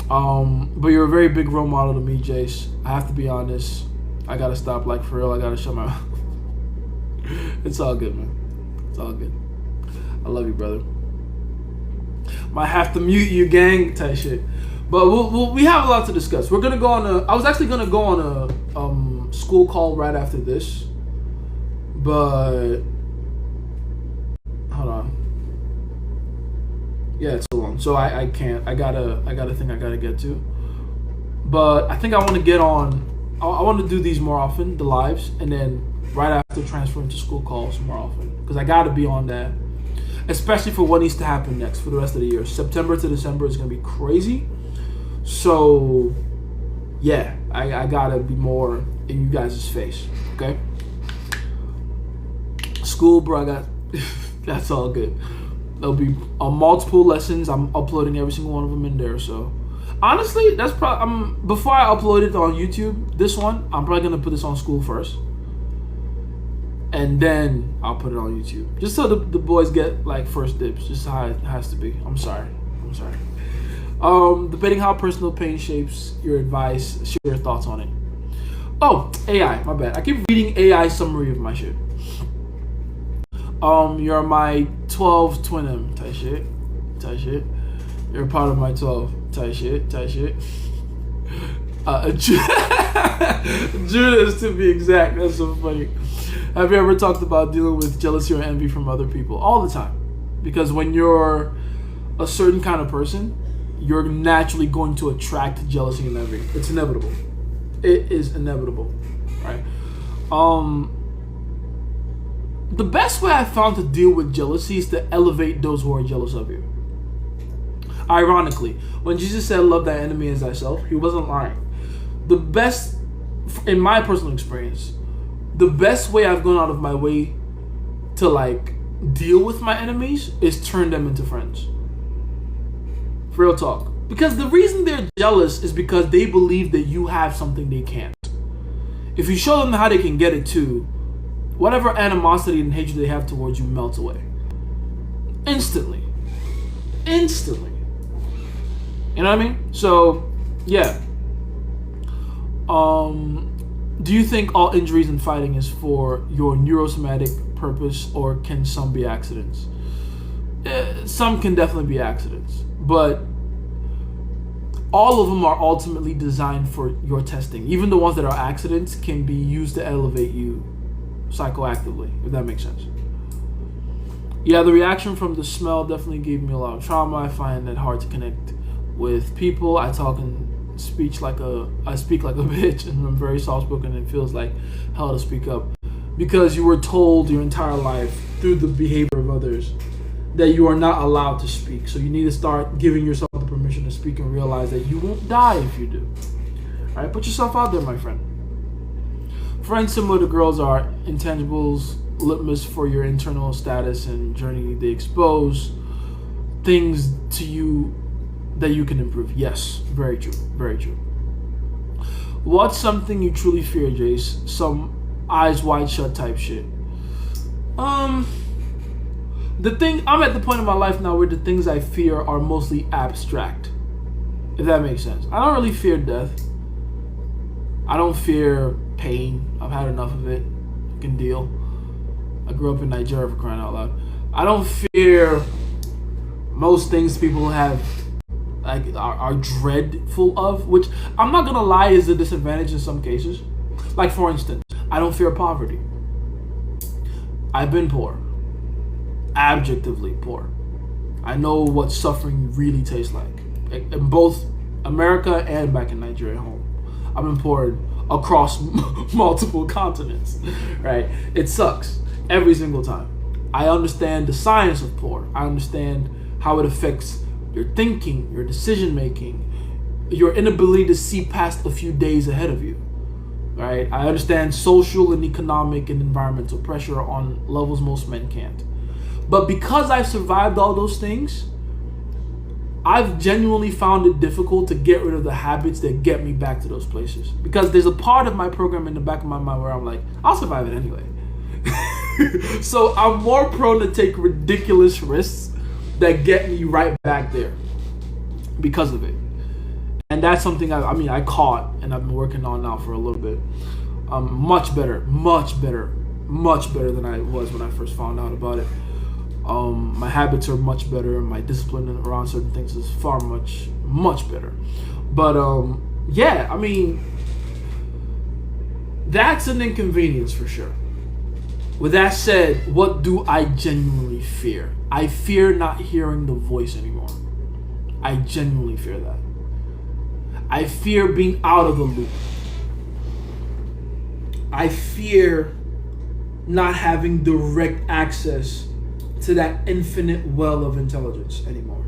But you're a very big role model to me, Jace. I have to be honest. I gotta stop, for real. I gotta shut my mouth. It's all good, man. It's all good. I love you, brother. Might have to mute you, gang, type shit. But we have a lot to discuss. We're gonna go on I was actually gonna go on a school call right after this, but hold on. Yeah, it's so long, so I can't. I got a thing I gotta get to. But I think I want to get on. I want to do these more often, the lives, and then right after transferring to school calls more often, because I gotta be on that, especially for what needs to happen next for the rest of the year. September to December is gonna be crazy. So, yeah, I gotta be more in you guys' face, okay? School, bro, I got, that's all good. There'll be multiple lessons. I'm uploading every single one of them in there, so. Honestly, that's probably, before I upload it on YouTube, this one, I'm probably gonna put this on school first. And then I'll put it on YouTube. Just so the boys get, first dibs, just how it has to be. I'm sorry. Debating how personal pain shapes your advice, share your thoughts on it. Oh, AI, my bad. I keep reading AI summary of my shit. You're my 12 twin type shit. You're part of my 12 type shit. Judas, to be exact. That's so funny. Have you ever talked about dealing with jealousy or envy from other people? All the time. Because when you're a certain kind of person, you're naturally going to attract jealousy and envy. It's inevitable. It is inevitable, right? The best way I found to deal with jealousy is to elevate those who are jealous of you. Ironically, when Jesus said, love thy enemy as thyself, he wasn't lying. The best, in my personal experience, the best way I've gone out of my way to deal with my enemies is turn them into friends. Real talk. Because the reason they're jealous is because they believe that you have something they can't. If you show them how they can get it too, whatever animosity and hatred they have towards you melts away. Instantly. You know what I mean? So, yeah. Do you think all injuries in fighting is for your neurosomatic purpose, or can some be accidents? Some can definitely be accidents, but all of them are ultimately designed for your testing. Even the ones that are accidents can be used to elevate you psychoactively, if that makes sense. Yeah, the reaction from the smell definitely gave me a lot of trauma. I find it hard to connect with people. I speak like a bitch, and I'm very soft-spoken, and it feels like hell to speak up. Because you were told your entire life through the behavior of others that you are not allowed to speak. So you need to start giving yourself the permission to speak and realize that you won't die if you do. All right, put yourself out there, my friend. Friends similar to girls are intangibles, litmus for your internal status and journey. They expose things to you that you can improve. Yes, very true, very true. What's something you truly fear, Jace? Some eyes wide shut type shit. The thing, I'm at the point in my life now where the things I fear are mostly abstract, if that makes sense. I don't really fear death. I don't fear pain. I've had enough of it. I can deal. I grew up in Nigeria, for crying out loud. I don't fear most things people have, like, are dreadful of, which I'm not gonna lie is a disadvantage in some cases. Like, for instance, I don't fear poverty. I've been poor. Abjectively poor. I know what suffering really tastes like. In both America and back in Nigeria home. I've been poor across multiple continents, right? It sucks every single time. I understand the science of poor. I understand how it affects your thinking, your decision making, your inability to see past a few days ahead of you, right? I understand social and economic and environmental pressure on levels most men can't. But because I've survived all those things, I've genuinely found it difficult to get rid of the habits that get me back to those places. Because there's a part of my program in the back of my mind where I'm like, I'll survive it anyway. So I'm more prone to take ridiculous risks that get me right back there because of it. And that's something I caught and I've been working on now for a little bit. Much better than I was when I first found out about it. My habits are much better. My discipline around certain things is far much better. But yeah, I mean, that's an inconvenience for sure. With that said, what do I genuinely fear? I fear not hearing the voice anymore. I genuinely fear that. I fear being out of the loop. I fear not having direct access to that infinite well of intelligence anymore.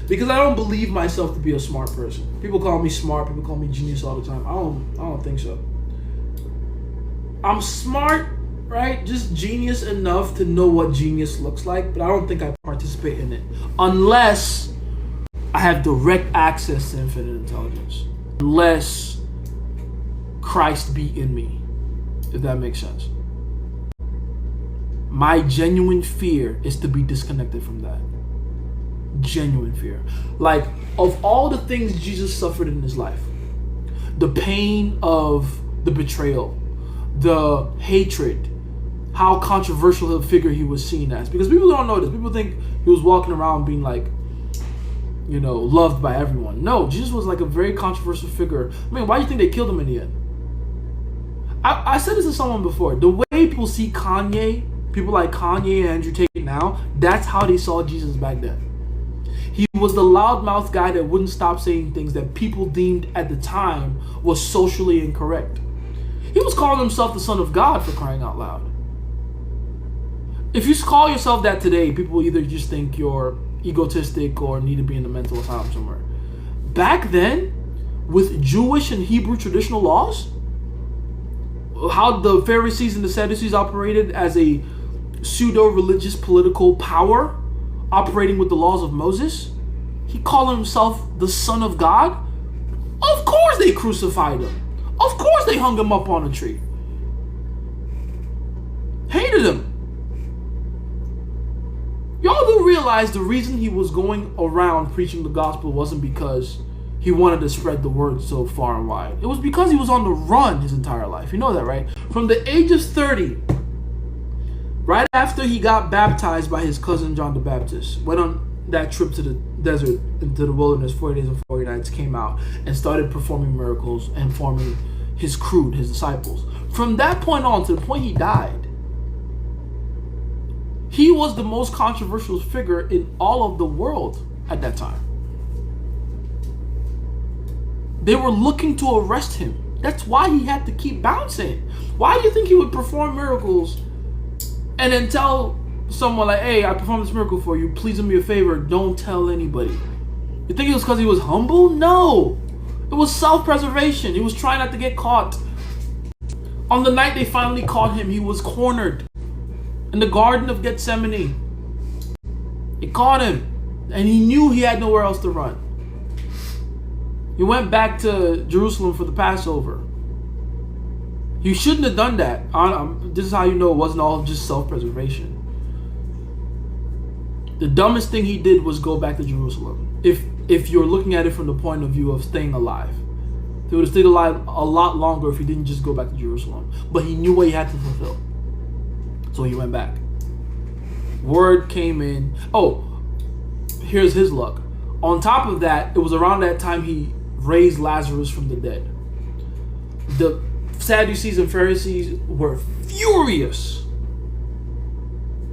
Because I don't believe myself to be a smart person. People call me smart, people call me genius all the time. I don't think so. I'm smart, right? Just genius enough to know what genius looks like, but I don't think I participate in it unless I have direct access to infinite intelligence. Unless Christ be in me, if that makes sense. My genuine fear is to be disconnected from that. Genuine fear. Like, of all the things Jesus suffered in his life, the pain of the betrayal, the hatred, how controversial a figure he was seen as. Because people don't know this. People think he was walking around being like, you know, loved by everyone. No, Jesus was like a very controversial figure. I mean, why do you think they killed him in the end? I said this to someone before. The way people see Kanye, people like Kanye and Andrew Tate now, that's how they saw Jesus back then. He was the loudmouth guy that wouldn't stop saying things that people deemed at the time was socially incorrect. He was calling himself the Son of God, for crying out loud. If you call yourself that today, people either just think you're egotistic or need to be in a mental asylum somewhere. Back then, with Jewish and Hebrew traditional laws, how the Pharisees and the Sadducees operated as a pseudo-religious political power operating with the laws of Moses, he called himself the Son of God. Of course they crucified him. Of course they hung him up on a tree. Hated him. Y'all do realize the reason he was going around preaching the gospel wasn't because he wanted to spread the word so far and wide. It was because he was on the run his entire life. You know that, right? From the age of 30, right after he got baptized by his cousin John the Baptist, went on that trip to the desert, into the wilderness, 40 days and 40 nights, came out and started performing miracles and forming his crew, his disciples. From that point on to the point he died, he was the most controversial figure in all of the world at that time. They were looking to arrest him. That's why he had to keep bouncing. Why do you think he would perform miracles and then tell someone like, hey, I performed this miracle for you. Please do me a favor. Don't tell anybody. You think it was because he was humble? No. It was self-preservation. He was trying not to get caught. On the night they finally caught him, he was cornered in the Garden of Gethsemane. They caught him, and he knew he had nowhere else to run. He went back to Jerusalem for the Passover. You shouldn't have done that. This is how you know it wasn't all just self-preservation. The dumbest thing he did was go back to Jerusalem. If you're looking at it from the point of view of staying alive. He would have stayed alive a lot longer if he didn't just go back to Jerusalem. But he knew what he had to fulfill. So he went back. Word came in. Oh, here's his luck. On top of that, it was around that time he raised Lazarus from the dead. The Sadducees and Pharisees were furious.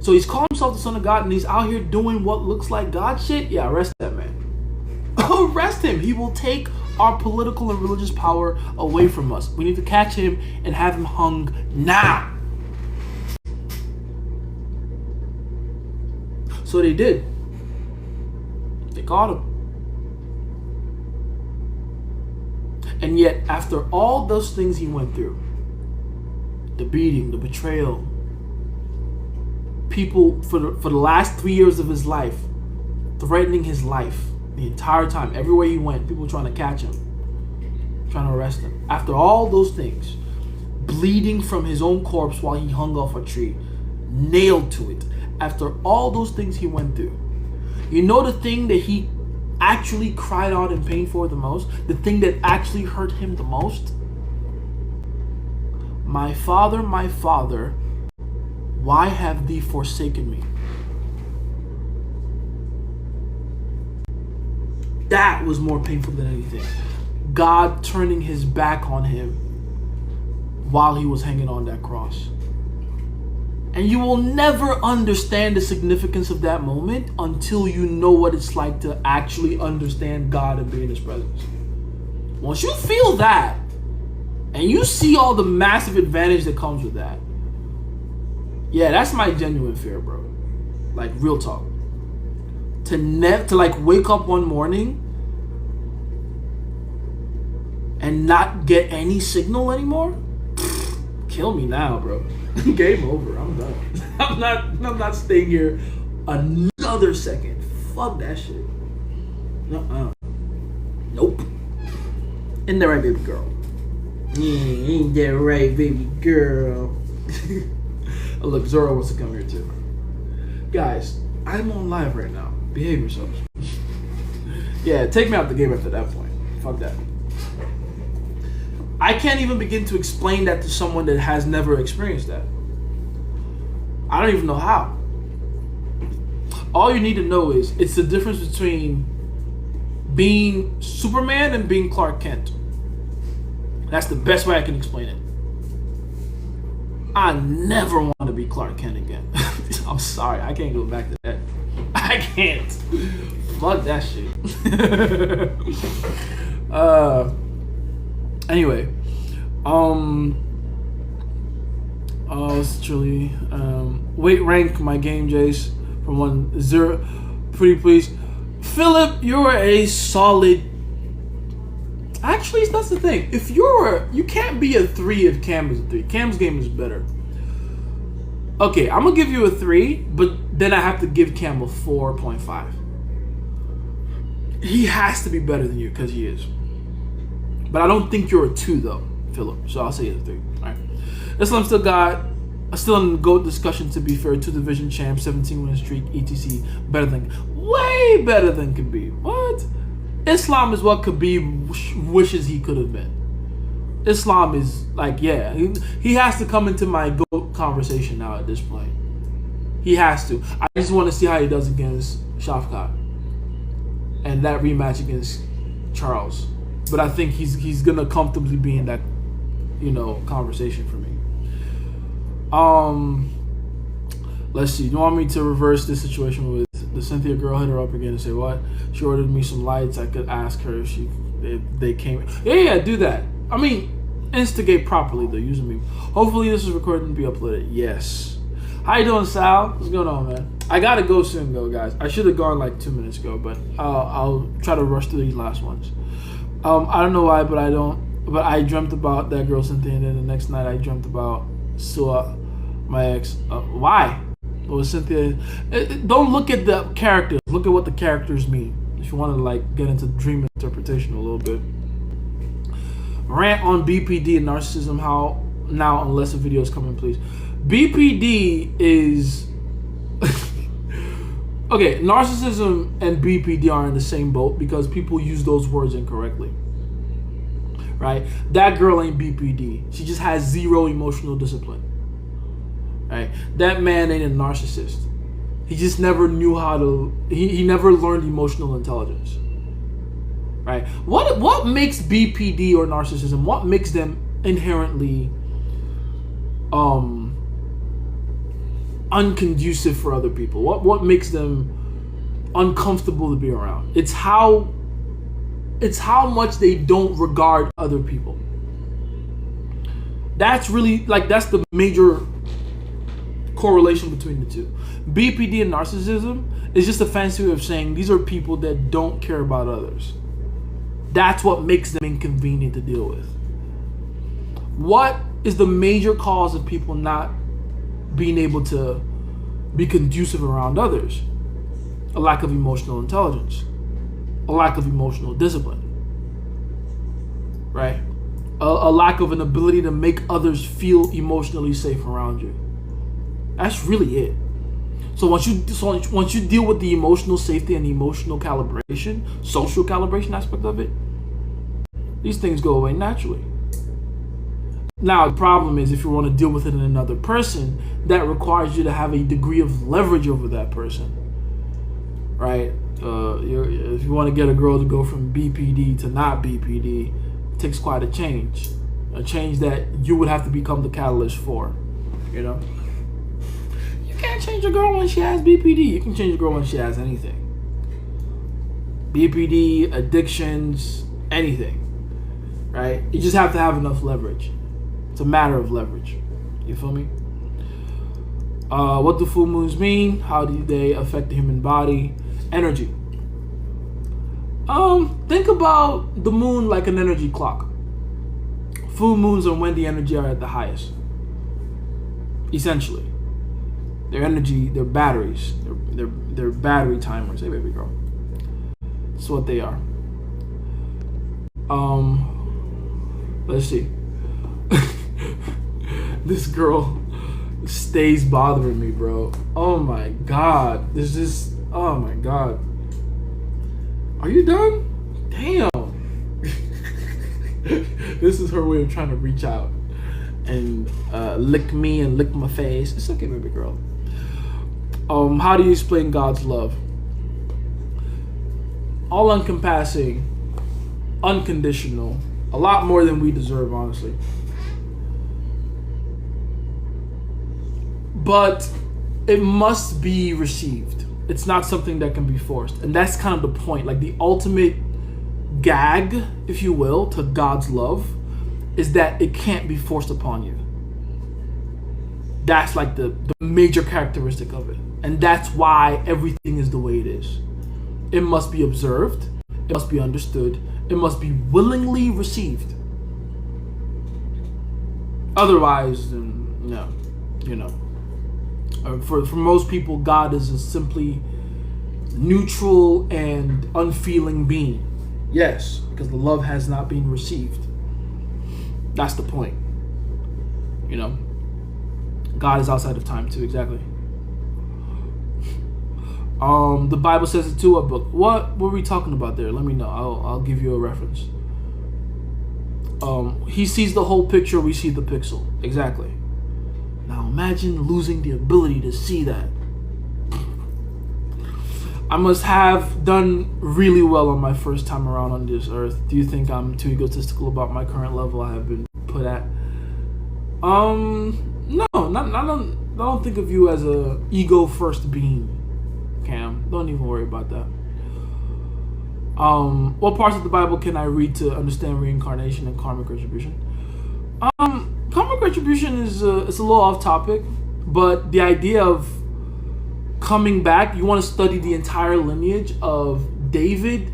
So he's called himself the Son of God and he's out here doing what looks like God shit? Yeah, arrest that man. Arrest him. He will take our political and religious power away from us. We need to catch him and have him hung now. So they did. They caught him. And yet, after all those things he went through, the beating, the betrayal, people for the last 3 years of his life, threatening his life the entire time, everywhere he went, people trying to catch him, trying to arrest him. After all those things, bleeding from his own corpse while he hung off a tree, nailed to it. After all those things he went through, you know the thing that he actually cried out in pain for the most, the thing that actually hurt him the most? My Father, why have thee forsaken me? That was more painful than anything. God turning his back on him while he was hanging on that cross. And you will never understand the significance of that moment until you know what it's like to actually understand God and be in his presence. Once you feel that, and you see all the massive advantage that comes with that, yeah, that's my genuine fear, bro. Like, real talk. To like wake up one morning and not get any signal anymore? Kill me now, bro. Game over. I'm done. I'm not staying here another second. Fuck that shit. Nope. Ain't that right, baby girl? Yeah, ain't that right, baby girl? Oh, look, Zoro wants to come here too. Guys, I'm on live right now. Behave yourselves. Yeah, take me out the game after that point. Fuck that. I can't even begin to explain that to someone that has never experienced that. I don't even know how. All you need to know is it's the difference between being Superman and being Clark Kent. That's the best way I can explain it. I never want to be Clark Kent again. I'm sorry, I can't go back to that. I can't. Fuck that shit. Anyway, it's truly weight rank my game, Jace, from 1-0. Pretty please, Philip, you're a solid. Actually, that's the thing. If you can't be a 3 if Cam is a 3. Cam's game is better. Okay, I'm gonna give you a 3, but then I have to give Cam a 4.5. He has to be better than you because he is. But I don't think you're a 2 though, Philip. So I'll say it's a 3. All right. Islam still in the GOAT discussion. To be fair, 2 division champ, 17 win streak, etc. Way better than Khabib. What? Islam is what Khabib wishes he could have been. Islam is like, yeah, he has to come into my GOAT conversation now at this point. He has to. I just want to see how he does against Shafkat and that rematch against Charles. But I think he's gonna comfortably be in that, conversation for me. Let's see. Do you want me to reverse this situation with the Cynthia girl? Hit her up again and say what? She ordered me some lights. I could ask her if they came. Yeah, do that. I mean, instigate properly though. Using me. Hopefully this is recorded and be uploaded. Yes. How you doing, Sal? What's going on, man? I gotta go soon, though, guys. I should have gone like 2 minutes ago, but I'll try to rush through these last ones. I don't know why, but I don't. But I dreamt about that girl Cynthia, and then the next night I dreamt about Sua, my ex. Why? Well, Cynthia. Don't look at the characters. Look at what the characters mean. If you want to like get into dream interpretation a little bit. Rant on BPD and narcissism. How now? Unless a video is coming, please. BPD is okay. Narcissism and BPD are in the same boat because people use those words incorrectly. Right? That girl ain't BPD. She just has zero emotional discipline. Right? That man ain't a narcissist. He just never knew how to. He never learned emotional intelligence. Right? What makes BPD or narcissism? What makes them inherently unconducive for other people? What makes them uncomfortable to be around? It's how much they don't regard other people. That's really that's the major correlation between the two. BPD and narcissism is just a fancy way of saying these are people that don't care about others. That's what makes them inconvenient to deal with. What is the major cause of people not being able to be conducive around others? A lack of emotional intelligence. A lack of emotional discipline. Right? A lack of an ability to make others feel emotionally safe around you. That's really it. So once you deal with the emotional safety and the emotional calibration, social calibration aspect of it, these things go away naturally. Now the problem is if you want to deal with it in another person, that requires you to have a degree of leverage over that person. Right? If you want to get a girl to go from BPD to not BPD, it takes quite a change that you would have to become the catalyst for. You know, you can't change a girl when she has BPD. You can change a girl when she has anything. BPD, addictions, anything. Right? You just have to have enough leverage. It's a matter of leverage. You feel me? What do full moons mean? How do they affect the human body? Energy. Think about the moon like an energy clock. Full moons are when the energy are at the highest. Essentially. Their energy, their batteries, their battery timers. Hey baby girl. That's what they are. Let's see. This girl stays bothering me, bro. Oh my god. Oh my god. Are you done? Damn. This is her way of trying to reach out and lick me and lick my face. It's okay, baby girl. How do you explain God's love? All encompassing, unconditional, a lot more than we deserve, honestly. But it must be received. It's not something that can be forced. And that's kind of the point. Like the ultimate gag, if you will, to God's love is that it can't be forced upon you. That's like the major characteristic of it. And that's why everything is the way it is. It must be observed. It must be understood. It must be willingly received. Otherwise, no. You know. For most people, God is a simply neutral and unfeeling being. Yes, because the love has not been received. That's the point. You know, God is outside of time too. Exactly. The Bible says it too. A book. What were we talking about there? Let me know. I'll give you a reference. He sees the whole picture. We see the pixel. Exactly. Now imagine losing the ability to see that. I must have done really well on my first time around on this earth. Do you think I'm too egotistical about my current level I have been put at? No, I don't think of you as a ego first being, Cam. Don't even worry about that. What parts of the Bible can I read to understand reincarnation and karmic retribution? Karmic retribution is it's a little off topic, But the idea of coming back, you want to study the entire lineage of David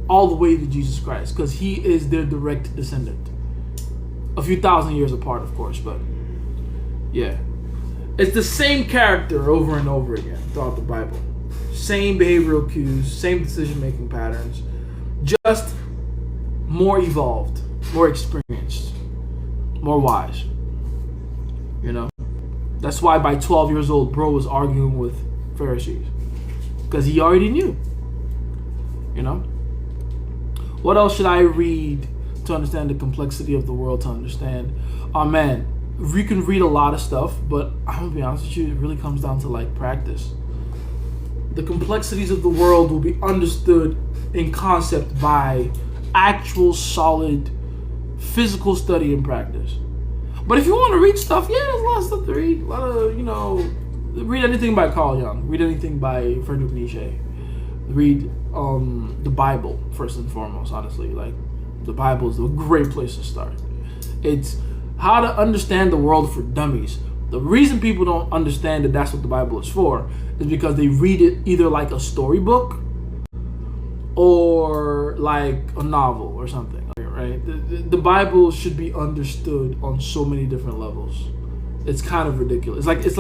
all the way to Jesus Christ, because he is their direct descendant. A few thousand years apart, of course, but yeah. It's the same character over and over again throughout the Bible. Same behavioral cues, same decision-making patterns, just more evolved, more experienced, more wise. You know? That's why by 12 years old, bro was arguing with Pharisees. Because he already knew. You know? What else should I read to understand the complexity of the world, to understand? Oh man, we can read a lot of stuff, but I'm gonna be honest with you, it really comes down to like practice. The complexities of the world will be understood in concept by actual solid physical study and practice. But if you want to read stuff, yeah, there's a lot of stuff to read. A lot of, read anything by Carl Jung. Read anything by Friedrich Nietzsche. Read the Bible, first and foremost, honestly. Like, the Bible is a great place to start. It's how to understand the world for dummies. The reason people don't understand that that's what the Bible is for is because they read it either like a storybook or like a novel or something. Right? The Bible should be understood on so many different levels. It's kind of ridiculous. It's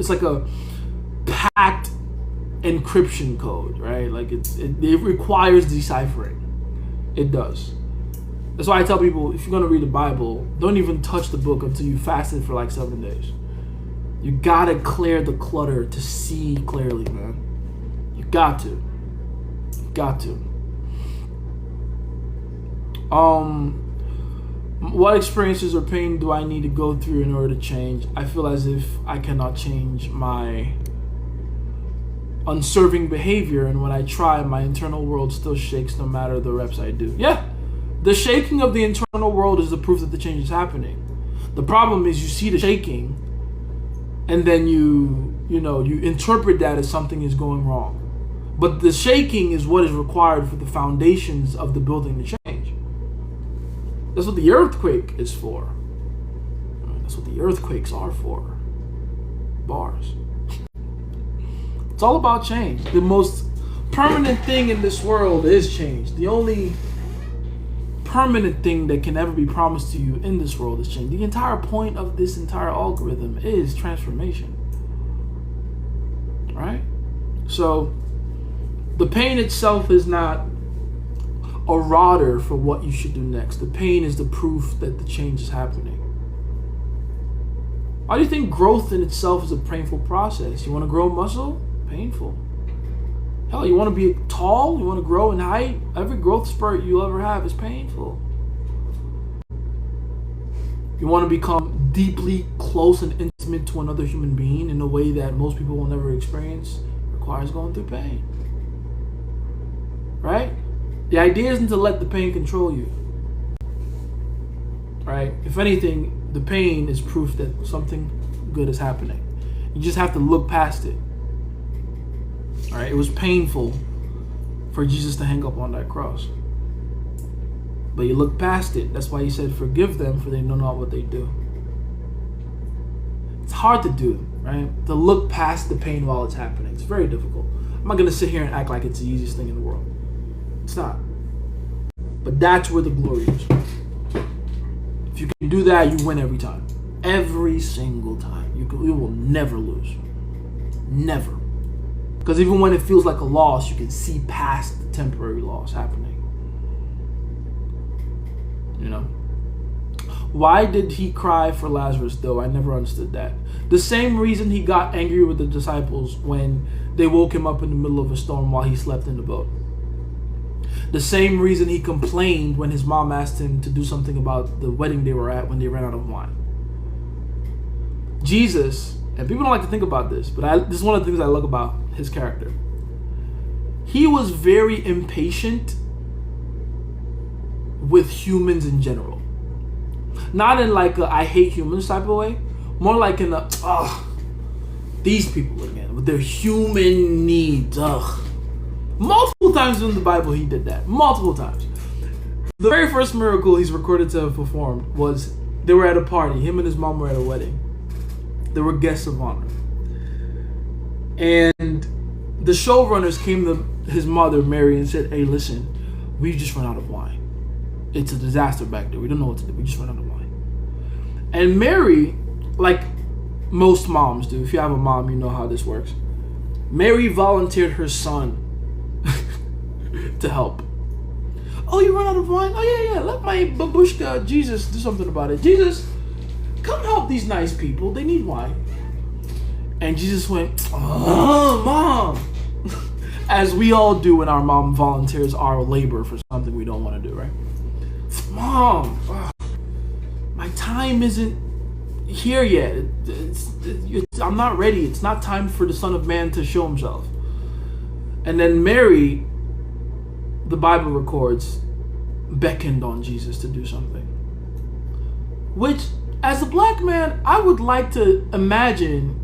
like a packed encryption code, right? Like it requires deciphering. It does. That's why I tell people, if you're gonna read the Bible, don't even touch the book until you fasted for like 7 days. You gotta clear the clutter to see clearly, man. You got to. You got to. What experiences or pain do I need to go through in order to change? I feel as if I cannot change my unserving behavior, and when I try, my internal world still shakes no matter the reps I do. Yeah, the shaking of the internal world is the proof that the change is happening. The problem is you see the shaking, and then you interpret that as something is going wrong. But the shaking is what is required for the foundations of the building to change. That's what the earthquake is for. That's what the earthquakes are for. Bars. It's all about change. The most permanent thing in this world is change. The only permanent thing that can ever be promised to you in this world is change. The entire point of this entire algorithm is transformation. Right? So, the pain itself is not a rodder for what you should do next. The pain is the proof that the change is happening. Why do you think growth in itself is a painful process? You want to grow muscle? Painful. Hell, you want to be tall? You want to grow in height? Every growth spurt you'll ever have is painful. You want to become deeply close and intimate to another human being in a way that most people will never experience? It requires going through pain. Right? The idea isn't to let the pain control you. Right? If anything, the pain is proof that something good is happening. You just have to look past it. Alright? It was painful for Jesus to hang up on that cross. But you look past it. That's why he said, forgive them, for they know not what they do. It's hard to do, right? To look past the pain while it's happening. It's very difficult. I'm not going to sit here and act like it's the easiest thing in the world. It's not. But that's where the glory is. If you can do that, you win every time. Every single time. You will never lose. Never. Because even when it feels like a loss, you can see past the temporary loss happening. You know? Why did he cry for Lazarus, though? I never understood that. The same reason he got angry with the disciples when they woke him up in the middle of a storm while he slept in the boat. The same reason he complained when his mom asked him to do something about the wedding they were at when they ran out of wine. Jesus, and people don't like to think about this, but this is one of the things I love about his character. He was very impatient with humans in general. Not in like a I hate humans type of way. More like in a, these people again, with their human needs, Multiple times in the Bible he did that. Multiple times. The very first miracle he's recorded to have performed was they were at a party. Him and his mom were at a wedding. They were guests of honor. And the showrunners came to his mother, Mary, and said, hey, listen, we've just run out of wine. It's a disaster back there. We don't know what to do. We just run out of wine. And Mary, like most moms do, if you have a mom, you know how this works. Mary volunteered her son to help. Oh, you run out of wine? Oh, yeah. Let my babushka, Jesus, do something about it. Jesus, come help these nice people. They need wine. And Jesus went, oh, Mom. As we all do when our mom volunteers our labor for something we don't want to do, right? Mom, my time isn't here yet. I'm not ready. It's not time for the Son of Man to show himself. And then Mary, the Bible records, beckoned on Jesus to do something. Which, as a black man, I would like to imagine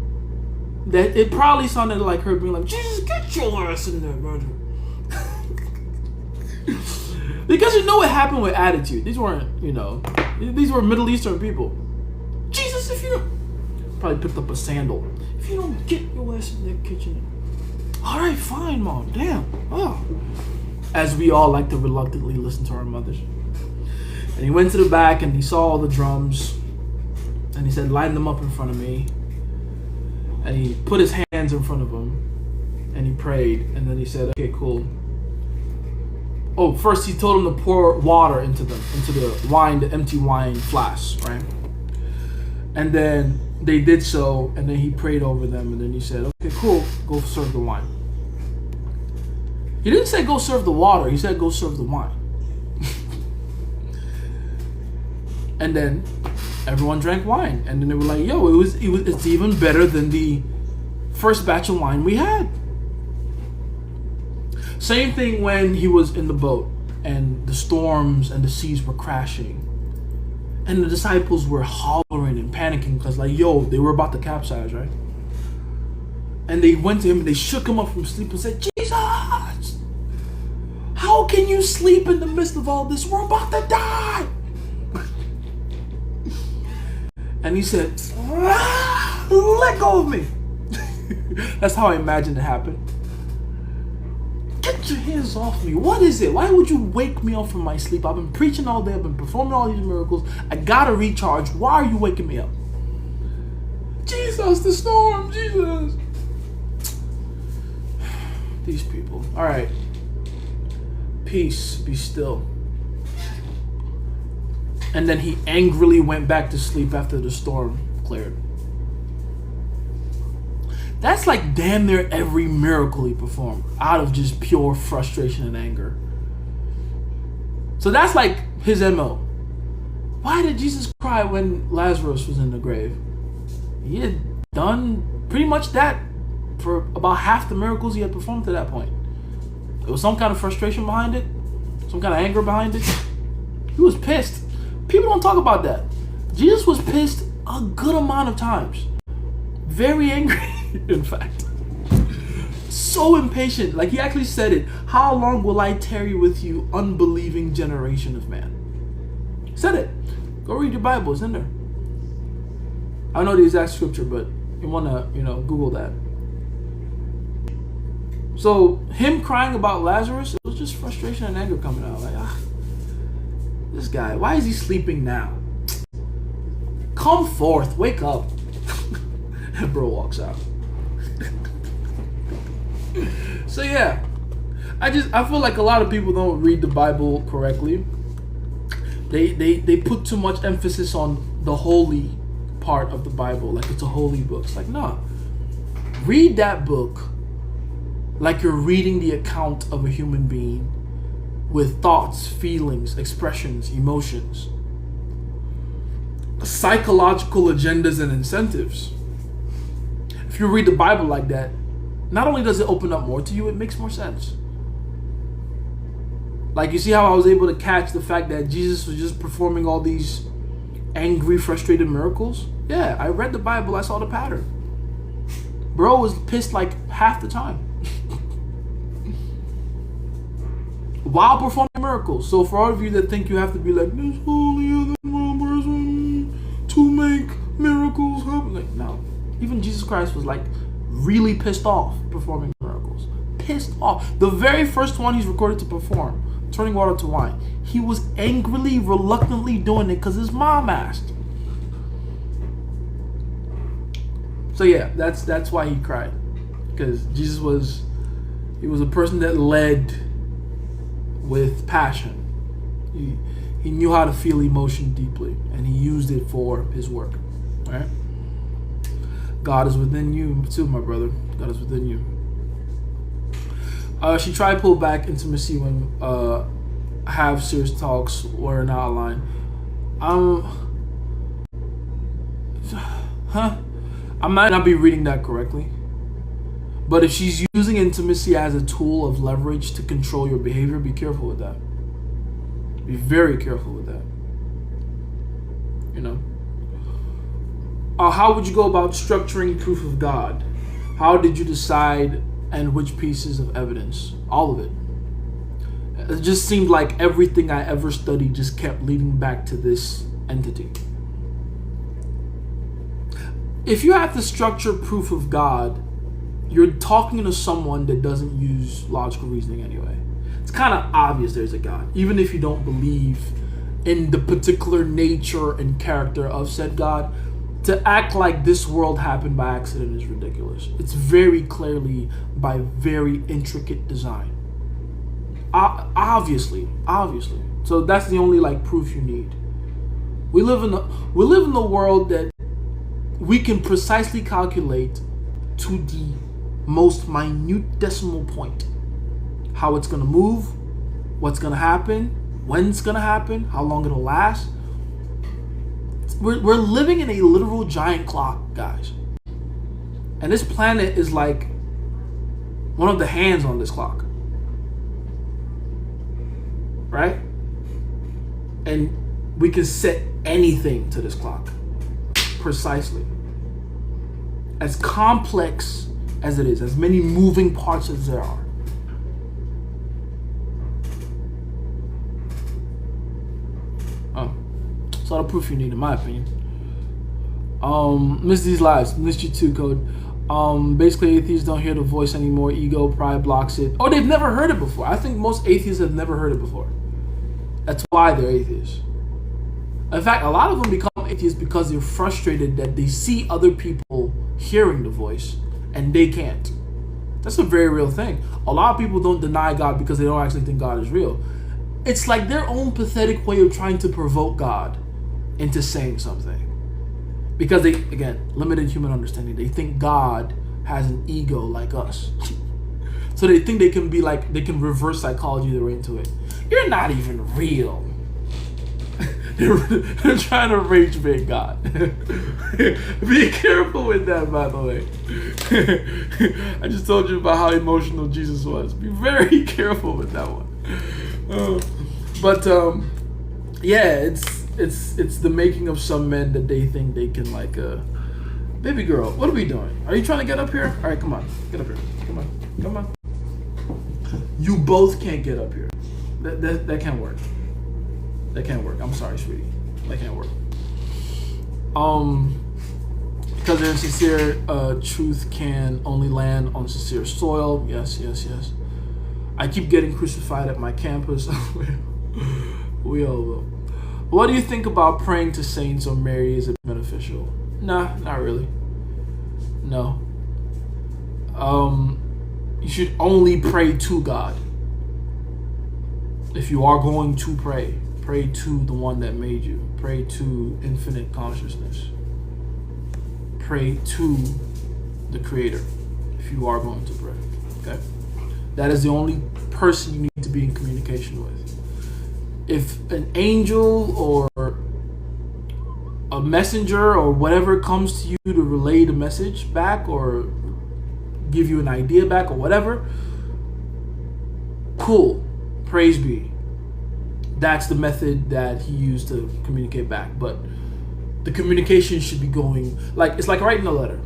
that it probably sounded like her being like, Jesus, get your ass in there, brother. Because you know what happened with attitude. These weren't, these were Middle Eastern people. Jesus, if you probably picked up a sandal. If you don't get your ass in that kitchen. All right, fine, Mom. Damn. Oh. As we all like to reluctantly listen to our mothers. And he went to the back and he saw all the drums. And he said, line them up in front of me. And he put his hands in front of him. And he prayed. And then he said, okay, cool. Oh, first he told them to pour water into the wine, the empty wine flasks, right? And then they did so, and then he prayed over them, and then he said, okay, cool, go serve the wine. He didn't say go serve the water, he said go serve the wine. And then everyone drank wine, and then they were like, yo, it's even better than the first batch of wine we had. Same thing when he was in the boat and the storms and the seas were crashing. And the disciples were hollering and panicking because they were about to capsize, right? And they went to him and they shook him up from sleep and said, Jesus, how can you sleep in the midst of all this? We're about to die. And he said, let go of me. That's how I imagined it happened. Get your hands off me. What is it? Why would you wake me up from my sleep? I've been preaching all day. I've been performing all these miracles. I gotta recharge. Why are you waking me up? Jesus, the storm, Jesus. These people. All right. Peace, be still. And then he angrily went back to sleep after the storm cleared. That's like damn near every miracle he performed out of just pure frustration and anger. So that's like his MO. Why did Jesus cry when Lazarus was in the grave? He had done pretty much that for about half the miracles he had performed to that point. There was some kind of frustration behind it, some kind of anger behind it. He was pissed. People don't talk about that. Jesus was pissed a good amount of times. Very angry. In fact, so impatient. Like he actually said it. How long will I tarry with you, unbelieving generation of man? He said it. Go read your Bible. It's in there. I don't know the exact scripture, but you want to, Google that. So him crying about Lazarus, it was just frustration and anger coming out. Like, this guy, why is he sleeping now? Come forth, wake up. And bro walks out. So yeah, I feel like a lot of people don't read the Bible correctly. They put too much emphasis on the holy part of the Bible, like it's a holy book. It's like, nah, read that book like you're reading the account of a human being with thoughts, feelings, expressions, emotions, psychological agendas and incentives. If you read the Bible like that, not only does it open up more to you, it makes more sense. Like, you see how I was able to catch the fact that Jesus was just performing all these angry, frustrated miracles? Yeah, I read the Bible, I saw the pattern. Bro was pissed like half the time. While performing miracles. So for all of you that think you have to be like, this holier than one person to make miracles happen. Like, no. Even Jesus Christ was like really pissed off performing miracles. Pissed off. The very first one he's recorded to perform, turning water to wine, he was angrily, reluctantly doing it because his mom asked. So yeah, that's why he cried. Because Jesus was a person that led with passion. He knew how to feel emotion deeply, and he used it for his work. Right? God is within you too, my brother. God is within you. She tried to pull back intimacy when have serious talks were not aligned. I might not be reading that correctly. But if she's using intimacy as a tool of leverage to control your behavior, be careful with that. Be very careful with that. You know? How would you go about structuring proof of God? How did you decide, and which pieces of evidence? All of it. It just seemed like everything I ever studied just kept leading back to this entity. If you have to structure proof of God, you're talking to someone that doesn't use logical reasoning anyway. It's kind of obvious there's a God, even if you don't believe in the particular nature and character of said God. To act like this world happened by accident is ridiculous. It's very clearly by very intricate design. Obviously. So that's the only like proof you need. We live in the world that we can precisely calculate to the most minute decimal point how it's going to move, what's going to happen, when it's going to happen, how long it'll last. We're living in a literal giant clock, guys. And this planet is like one of the hands on this clock. Right? And we can set anything to this clock. Precisely. As complex as it is, as many moving parts as there are. That's all the proof you need, in my opinion. Miss these lives, missed you too, Code. Basically, atheists don't hear the voice anymore. Ego, pride blocks it. Oh, they've never heard it before. I think most atheists have never heard it before. That's why they're atheists. In fact, a lot of them become atheists because they're frustrated that they see other people hearing the voice and they can't. That's a very real thing. A lot of people don't deny God because they don't actually think God is real. It's like their own pathetic way of trying to provoke God into saying something. Because they, again, limited human understanding. They think God has an ego like us. So they think they can be like, they can reverse psychology their way into it. You're not even real. They're trying to rage bait God. Be careful with that, by the way. I just told you about how emotional Jesus was. Be very careful with that one. Yeah, it's the making of some men that they think they can like. Baby girl, what are we doing? Are you trying to get up here? All right, come on, get up here. Come on. You both can't get up here. That can't work. That can't work. I'm sorry, sweetie. That can't work. Because their sincere truth can only land on sincere soil. Yes. I keep getting crucified at my campus. We all will. What do you think about praying to saints or Mary? Is it beneficial? Nah, not really. No. You should only pray to God. If you are going to pray to the one that made you. Pray to infinite consciousness. Pray to the Creator if you are going to pray. Okay? That is the only person you need to be in communication with. If an angel or a messenger or whatever comes to you to relay the message back or give you an idea back or whatever, cool. Praise be. That's the method that he used to communicate back. But the communication should be going, like, it's like writing a letter.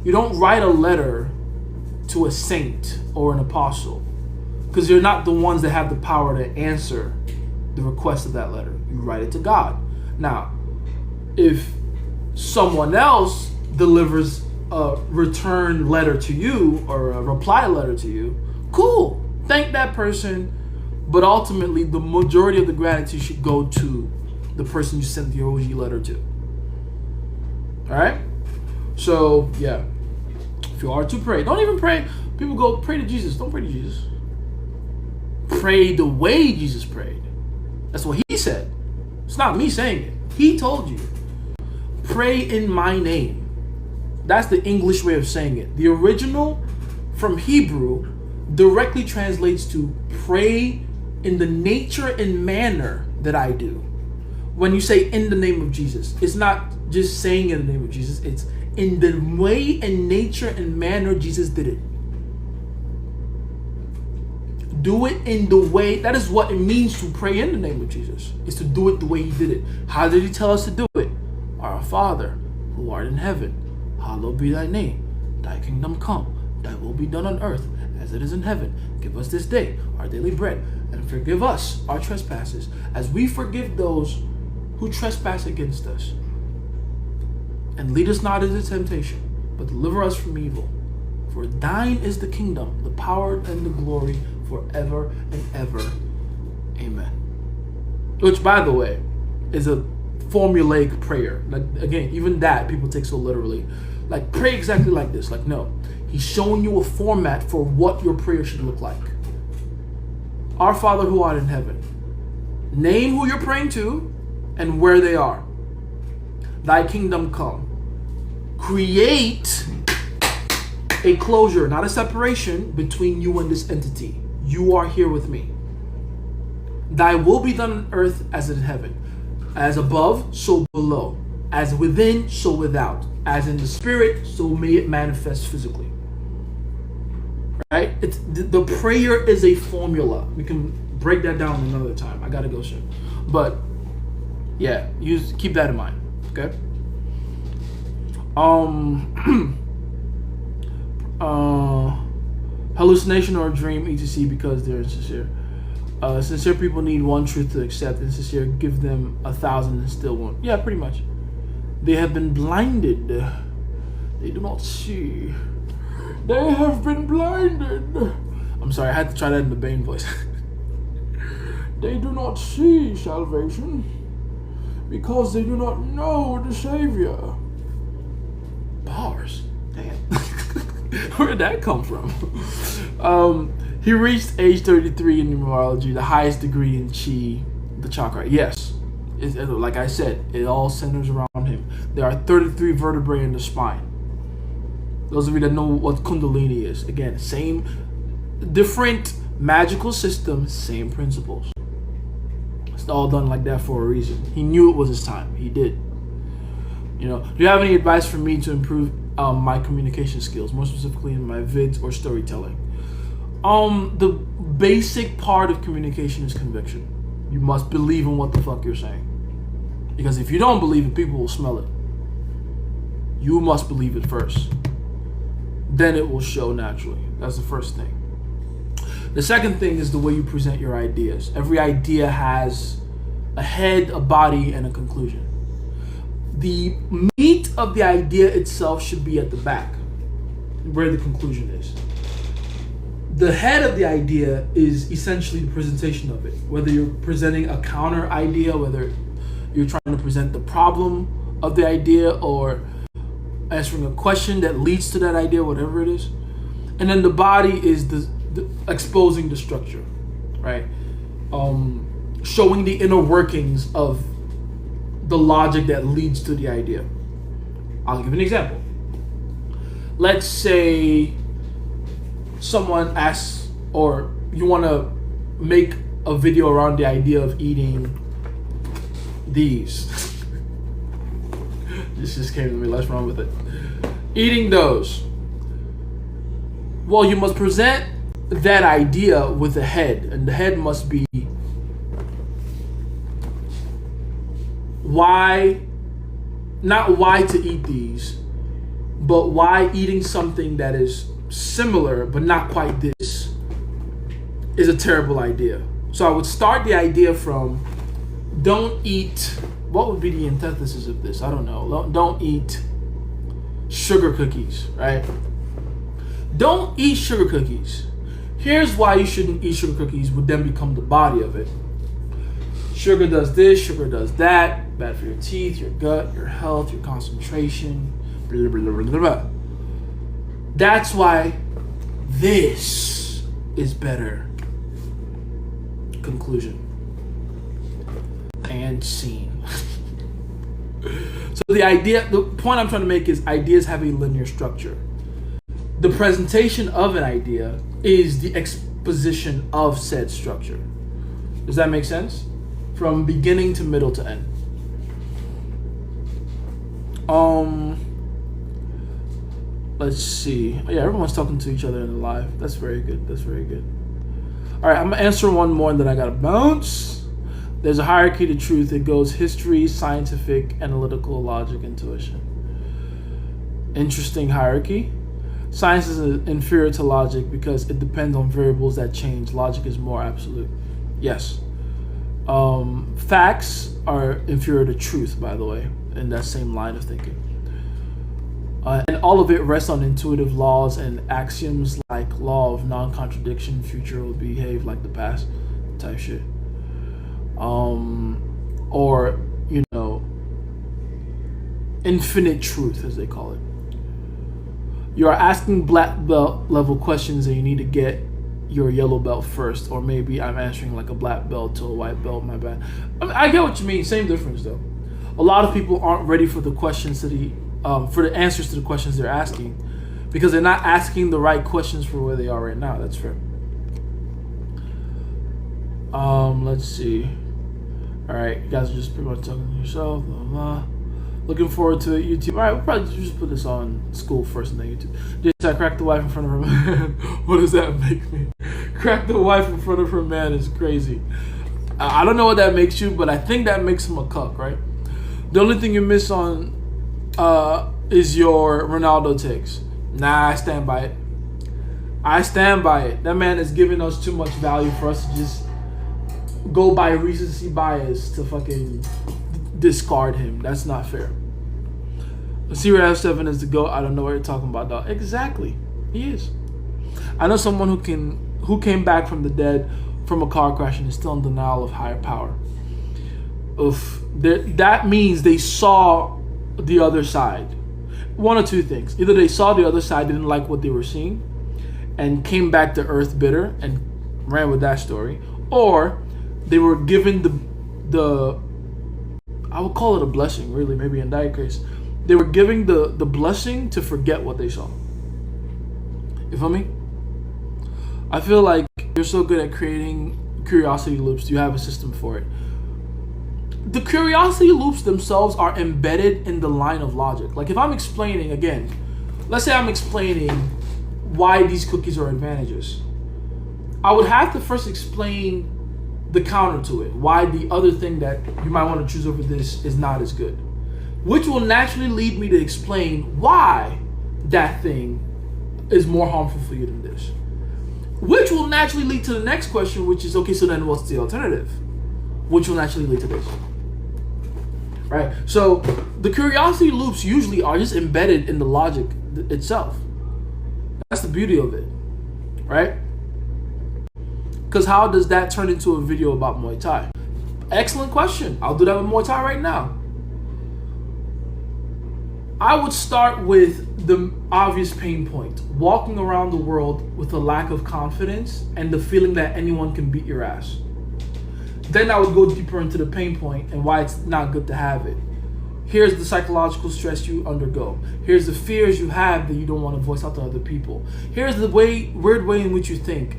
You don't write a letter to a saint or an apostle because they're not the ones that have the power to answer the request of that letter. You write it to God. Now, if someone else delivers a return letter to you or a reply letter to you, cool. Thank that person, but ultimately the majority of the gratitude should go to the person you sent the OG letter to. All right? So, yeah. If you are to pray, don't even pray. People go, pray to Jesus. Don't pray to Jesus. Pray the way Jesus prayed. That's what he said. It's not me saying it. He told you. Pray in my name. That's the English way of saying it. The original from Hebrew directly translates to pray in the nature and manner that I do. When you say in the name of Jesus, it's not just saying in the name of Jesus. It's in the way and nature and manner Jesus did it. Do it in the way, that is what it means to pray in the name of Jesus, is to do it the way he did it. How did he tell us to do it? Our Father, who art in heaven, hallowed be thy name. Thy kingdom come, thy will be done on earth as it is in heaven. Give us this day our daily bread, and forgive us our trespasses, as we forgive those who trespass against us. And lead us not into temptation, but deliver us from evil. For thine is the kingdom, the power, and the glory forever and ever. Amen. Which, by the way, is a formulaic prayer. Like, again, even that people take so literally. Like, pray exactly like this. Like, no. He's showing you a format for what your prayer should look like. Our Father who art in heaven. Name who you're praying to and where they are. Thy kingdom come. Create a closure, not a separation, between you and this entity. You are here with me. Thy will be done on earth as in heaven. As above, so below. As within, so without. As in the spirit, so may it manifest physically. Right? It's the prayer is a formula. We can break that down another time. I gotta go soon. But yeah, keep that in mind. Okay? Hallucination or a dream, etc., because they're insincere. Sincere people need one truth to accept, and sincere give them 1,000 and still won't. Yeah, pretty much. They have been blinded. They do not see. They have been blinded. I'm sorry, I had to try that in the Bane voice. They do not see salvation because they do not know the Savior. Bars. Damn. Where'd that come from? He reached age 33 in numerology, the highest degree in Chi, the chakra. Yes. Like I said, it all centers around him. There are 33 vertebrae in the spine. Those of you that know what Kundalini is, again, same, different magical system, same principles. It's all done like that for a reason. He knew it was his time. He did. You know, do you have any advice for me to improve my communication skills, more specifically in my vids or storytelling? The basic part of communication is conviction. You must believe in what the fuck you're saying. Because if you don't believe it, people will smell it. You must believe it first. Then it will show naturally. That's the first thing. The second thing is the way you present your ideas. Every idea has a head, a body, and a conclusion. The meat of the idea itself should be at the back, where the conclusion is. The head of the idea is essentially the presentation of it. Whether you're presenting a counter idea, whether you're trying to present the problem of the idea, or answering a question that leads to that idea, whatever it is. And then the body is the exposing the structure, right? Showing the inner workings of the logic that leads to the idea. I'll give an example. Let's say someone asks, or you want to make a video around the idea of eating these. This just came to me, let's run with it. Eating those. Well, you must present that idea with a head, and the head must be why, not why to eat these, but why eating something that is similar but not quite this is a terrible idea. So I would start the idea from don't eat, what would be the antithesis of this? I don't know. Don't eat sugar cookies, right? Don't eat sugar cookies. Here's why you shouldn't eat sugar cookies, would then become the body of it. Sugar does this, sugar does that, bad for your teeth, your gut, your health, your concentration, blah, blah, blah, blah, blah. That's why this is better. Conclusion. And scene. So the point I'm trying to make is ideas have a linear structure. The presentation of an idea is the exposition of said structure. Does that make sense? From beginning to middle to end. Let's see. Oh, yeah, everyone's talking to each other in the live. That's very good. That's very good. All right, I'm gonna answer one more and then I gotta bounce. There's a hierarchy to truth. It goes history, scientific, analytical, logic, intuition. Interesting hierarchy. Science is inferior to logic because it depends on variables that change. Logic is more absolute. Yes. Facts are inferior to truth, by the way, in that same line of thinking. And all of it rests on intuitive laws and axioms like law of non-contradiction, future will behave like the past type shit. Or, infinite truth, as they call it. You are asking black belt level questions and you need to get your yellow belt first, or maybe I'm answering like a black belt to a white belt, my bad. I get what you mean, same difference though. A lot of people aren't ready for the questions for the answers to the questions they're asking because they're not asking the right questions for where they are right now. That's fair. Let's see. All right, you guys are just pretty much talking to yourself. Blah, blah. Looking forward to it. YouTube. All right, we'll probably just put this on school first and then YouTube. Just I cracked the wife in front of her man. What does that make me? Crack the wife in front of her man is crazy. I don't know what that makes you, but I think that makes him a cuck, right? The only thing you miss on is your Ronaldo takes. Nah, I stand by it. I stand by it. That man is giving us too much value for us to just go by recency bias to fucking discard him. That's not fair. CR7 is the GOAT. I don't know what you're talking about, dog. Exactly. He is. I know someone who came back from the dead from a car crash and is still in denial of higher power. Oof. That means they saw the other side. One or two things. Either they saw the other side, didn't like what they were seeing, and came back to Earth bitter and ran with that story, or they were given the I would call it a blessing, really, maybe in that case. They were giving the blessing to forget what they saw. You feel me? I feel like you're so good at creating curiosity loops, you have a system for it. The curiosity loops themselves are embedded in the line of logic. Like if I'm explaining, again, let's say I'm explaining why these cookies are advantageous. I would have to first explain the counter to it, why the other thing that you might want to choose over this is not as good, which will naturally lead me to explain why that thing is more harmful for you than this, which will naturally lead to the next question, which is, okay, so then what's the alternative, which will naturally lead to this, right? So the curiosity loops usually are just embedded in the logic itself. That's the beauty of it, right? Because how does that turn into a video about Muay Thai? Excellent question. I'll do that with Muay Thai right now. I would start with the obvious pain point. Walking around the world with a lack of confidence and the feeling that anyone can beat your ass. Then I would go deeper into the pain point and why it's not good to have it. Here's the psychological stress you undergo. Here's the fears you have that you don't want to voice out to other people. Here's the weird way in which you think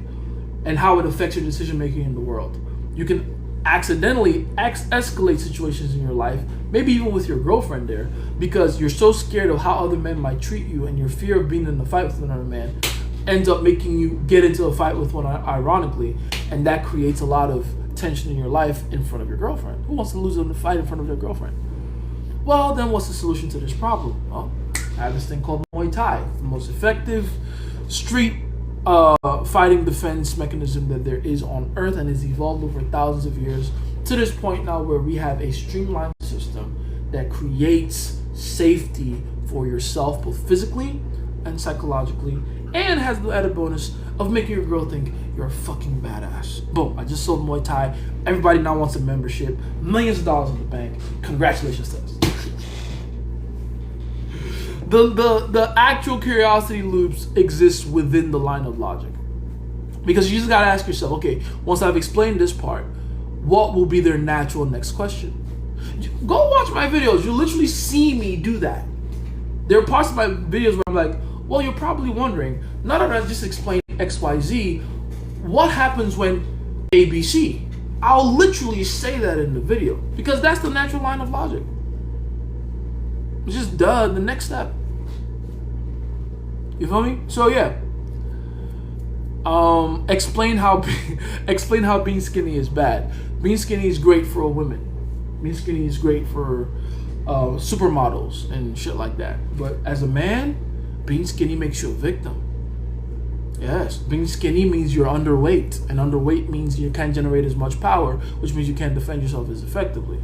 and how it affects your decision making in the world. You can accidentally escalate situations in your life, maybe even with your girlfriend there, because you're so scared of how other men might treat you, and your fear of being in a fight with another man ends up making you get into a fight with one ironically, and that creates a lot of tension in your life in front of your girlfriend. Who wants to lose in a fight in front of their girlfriend? Well, then what's the solution to this problem? Well, I have this thing called Muay Thai, the most effective street fighting defense mechanism that there is on Earth, and has evolved over thousands of years to this point now where we have a streamlined system that creates safety for yourself, both physically and psychologically, and has the added bonus of making your girl think you're a fucking badass. Boom, I just sold Muay Thai. Everybody now wants a membership. Millions of dollars in the bank. Congratulations to us. The actual curiosity loops exist within the line of logic. Because you just gotta ask yourself, okay, once I've explained this part, what will be their natural next question? Go watch my videos. You'll literally see me do that. There are parts of my videos where I'm like, well, you're probably wondering, not that I just explained XYZ, what happens when ABC? I'll literally say that in the video because that's the natural line of logic. It's just the next step. You feel me? So yeah. Explain how being skinny is bad. Being skinny is great for a woman. Being skinny is great for supermodels and shit like that. But as a man, being skinny makes you a victim. Yes, being skinny means you're underweight, and underweight means you can't generate as much power, which means you can't defend yourself as effectively.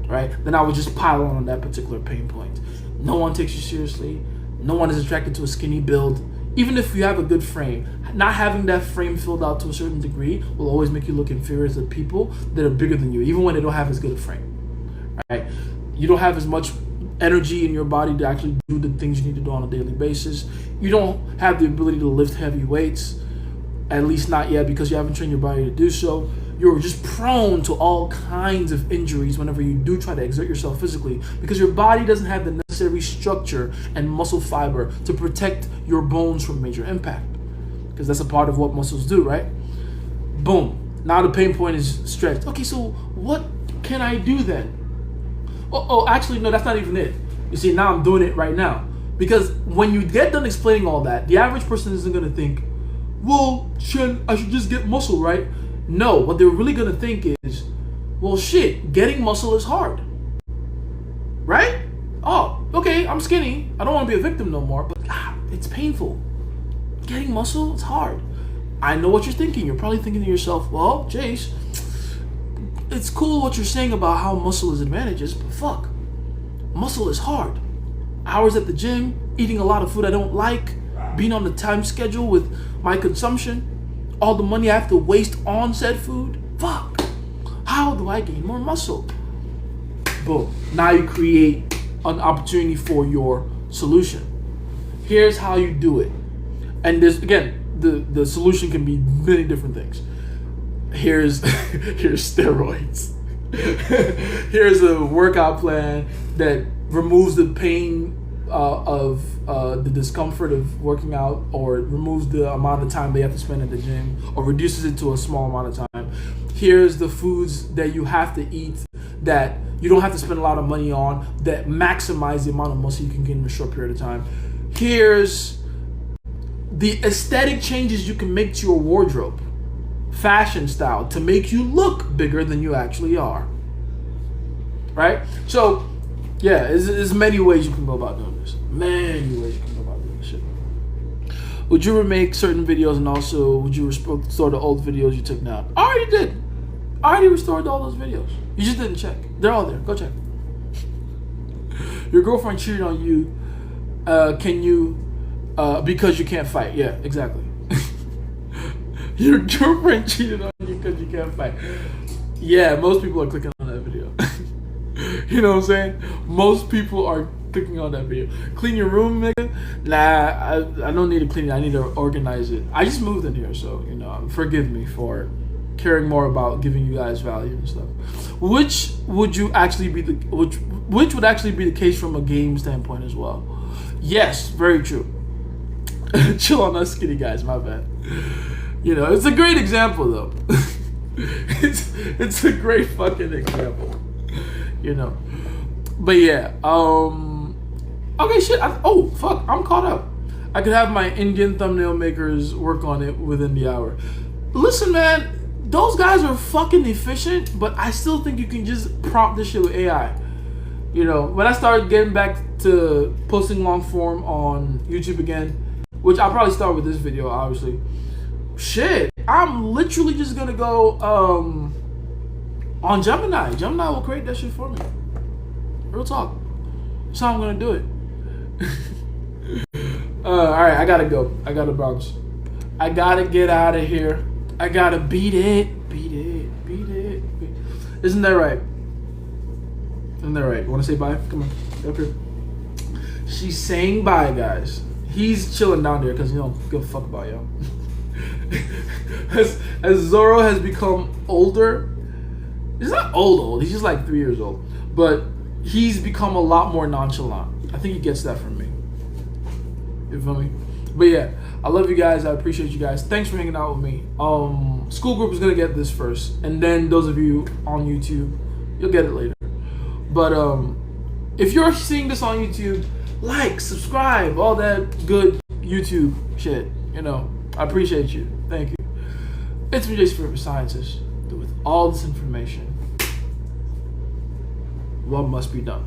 Right? Then I would just pile on that particular pain point. No one takes you seriously. No one is attracted to a skinny build. Even if you have a good frame, not having that frame filled out to a certain degree will always make you look inferior to people that are bigger than you, even when they don't have as good a frame. Right? You don't have as much energy in your body to actually do the things you need to do on a daily basis. You don't have the ability to lift heavy weights, at least not yet, because you haven't trained your body to do so. You're just prone to all kinds of injuries whenever you do try to exert yourself physically, because your body doesn't have the necessary structure and muscle fiber to protect your bones from major impact, because that's a part of what muscles do, right? Boom. Now the pain point is stretched. Okay, so what can I do then? Oh, actually, no, that's not even it. You see, now I'm doing it right now. Because when you get done explaining all that, the average person isn't going to think, well, Shen, I should just get muscle, right? No, what they're really going to think is, well, shit, getting muscle is hard. Right? Oh, okay, I'm skinny. I don't want to be a victim no more, but it's painful. Getting muscle, it's hard. I know what you're thinking. You're probably thinking to yourself, well, Jace, it's cool what you're saying about how muscle is advantages, but fuck, muscle is hard. Hours at the gym, eating a lot of food I don't like, being on the time schedule with my consumption, all the money I have to waste on said food. Fuck, how do I gain more muscle? Boom, now you create an opportunity for your solution. Here's how you do it. And this, again, the solution can be many different things. Here's steroids. Here's a workout plan that removes the pain of the discomfort of working out, or removes the amount of time they have to spend at the gym, or reduces it to a small amount of time. Here's the foods that you have to eat that you don't have to spend a lot of money on, that maximize the amount of muscle you can get in a short period of time. Here's the aesthetic changes you can make to your wardrobe, fashion style, to make you look bigger than you actually are. Right? So, yeah, there's many ways you can go about doing this. Many ways you can go about doing this shit. Would you remake certain videos, and also would you restore the old videos you took down? I already did. I already restored all those videos. You just didn't check. They're all there. Go check. Your girlfriend cheated on you. Can you, because you can't fight? Yeah, exactly. Your girlfriend cheated on you because you can't fight. Yeah, most people are clicking on that video. You know what I'm saying? Most people are clicking on that video. Clean your room, nigga? Nah, I don't need to clean it. I need to organize it. I just moved in here, so, you know, forgive me for caring more about giving you guys value and stuff. Which would actually be the case from a game standpoint as well? Yes, very true. Chill on us skinny guys, my bad. You know, it's a great example though. it's a great fucking example. You know. But yeah, okay, shit. Fuck, I'm caught up. I could have my Indian thumbnail makers work on it within the hour. Listen, man, those guys are fucking efficient, but I still think you can just prompt this shit with AI. You know, when I started getting back to posting long form on YouTube again, which I'll probably start with this video, obviously. Shit, I'm literally just gonna go on Gemini. Gemini will create that shit for me. Real talk. That's how I'm gonna do it. Alright, I gotta go. I gotta bounce. I gotta get out of here. I gotta beat it. Beat it. Beat it. Beat it. Isn't that right? Isn't that right? Wanna say bye? Come on. Get up here. She's saying bye, guys. He's chilling down there because he don't give a fuck about y'all. As Zoro has become older, he's not old. He's just like 3 years old. But he's become a lot more nonchalant. I think he gets that from me. You feel me? But yeah, I love you guys. I appreciate you guys. Thanks for hanging out with me. School group is gonna get this first, and then those of you on YouTube, you'll get it later. But if you're seeing this on YouTube, like, subscribe, all that good YouTube shit. You know, I appreciate you. Thank you. It's me, Jason Favorite Scientist. With all this information, what must be done?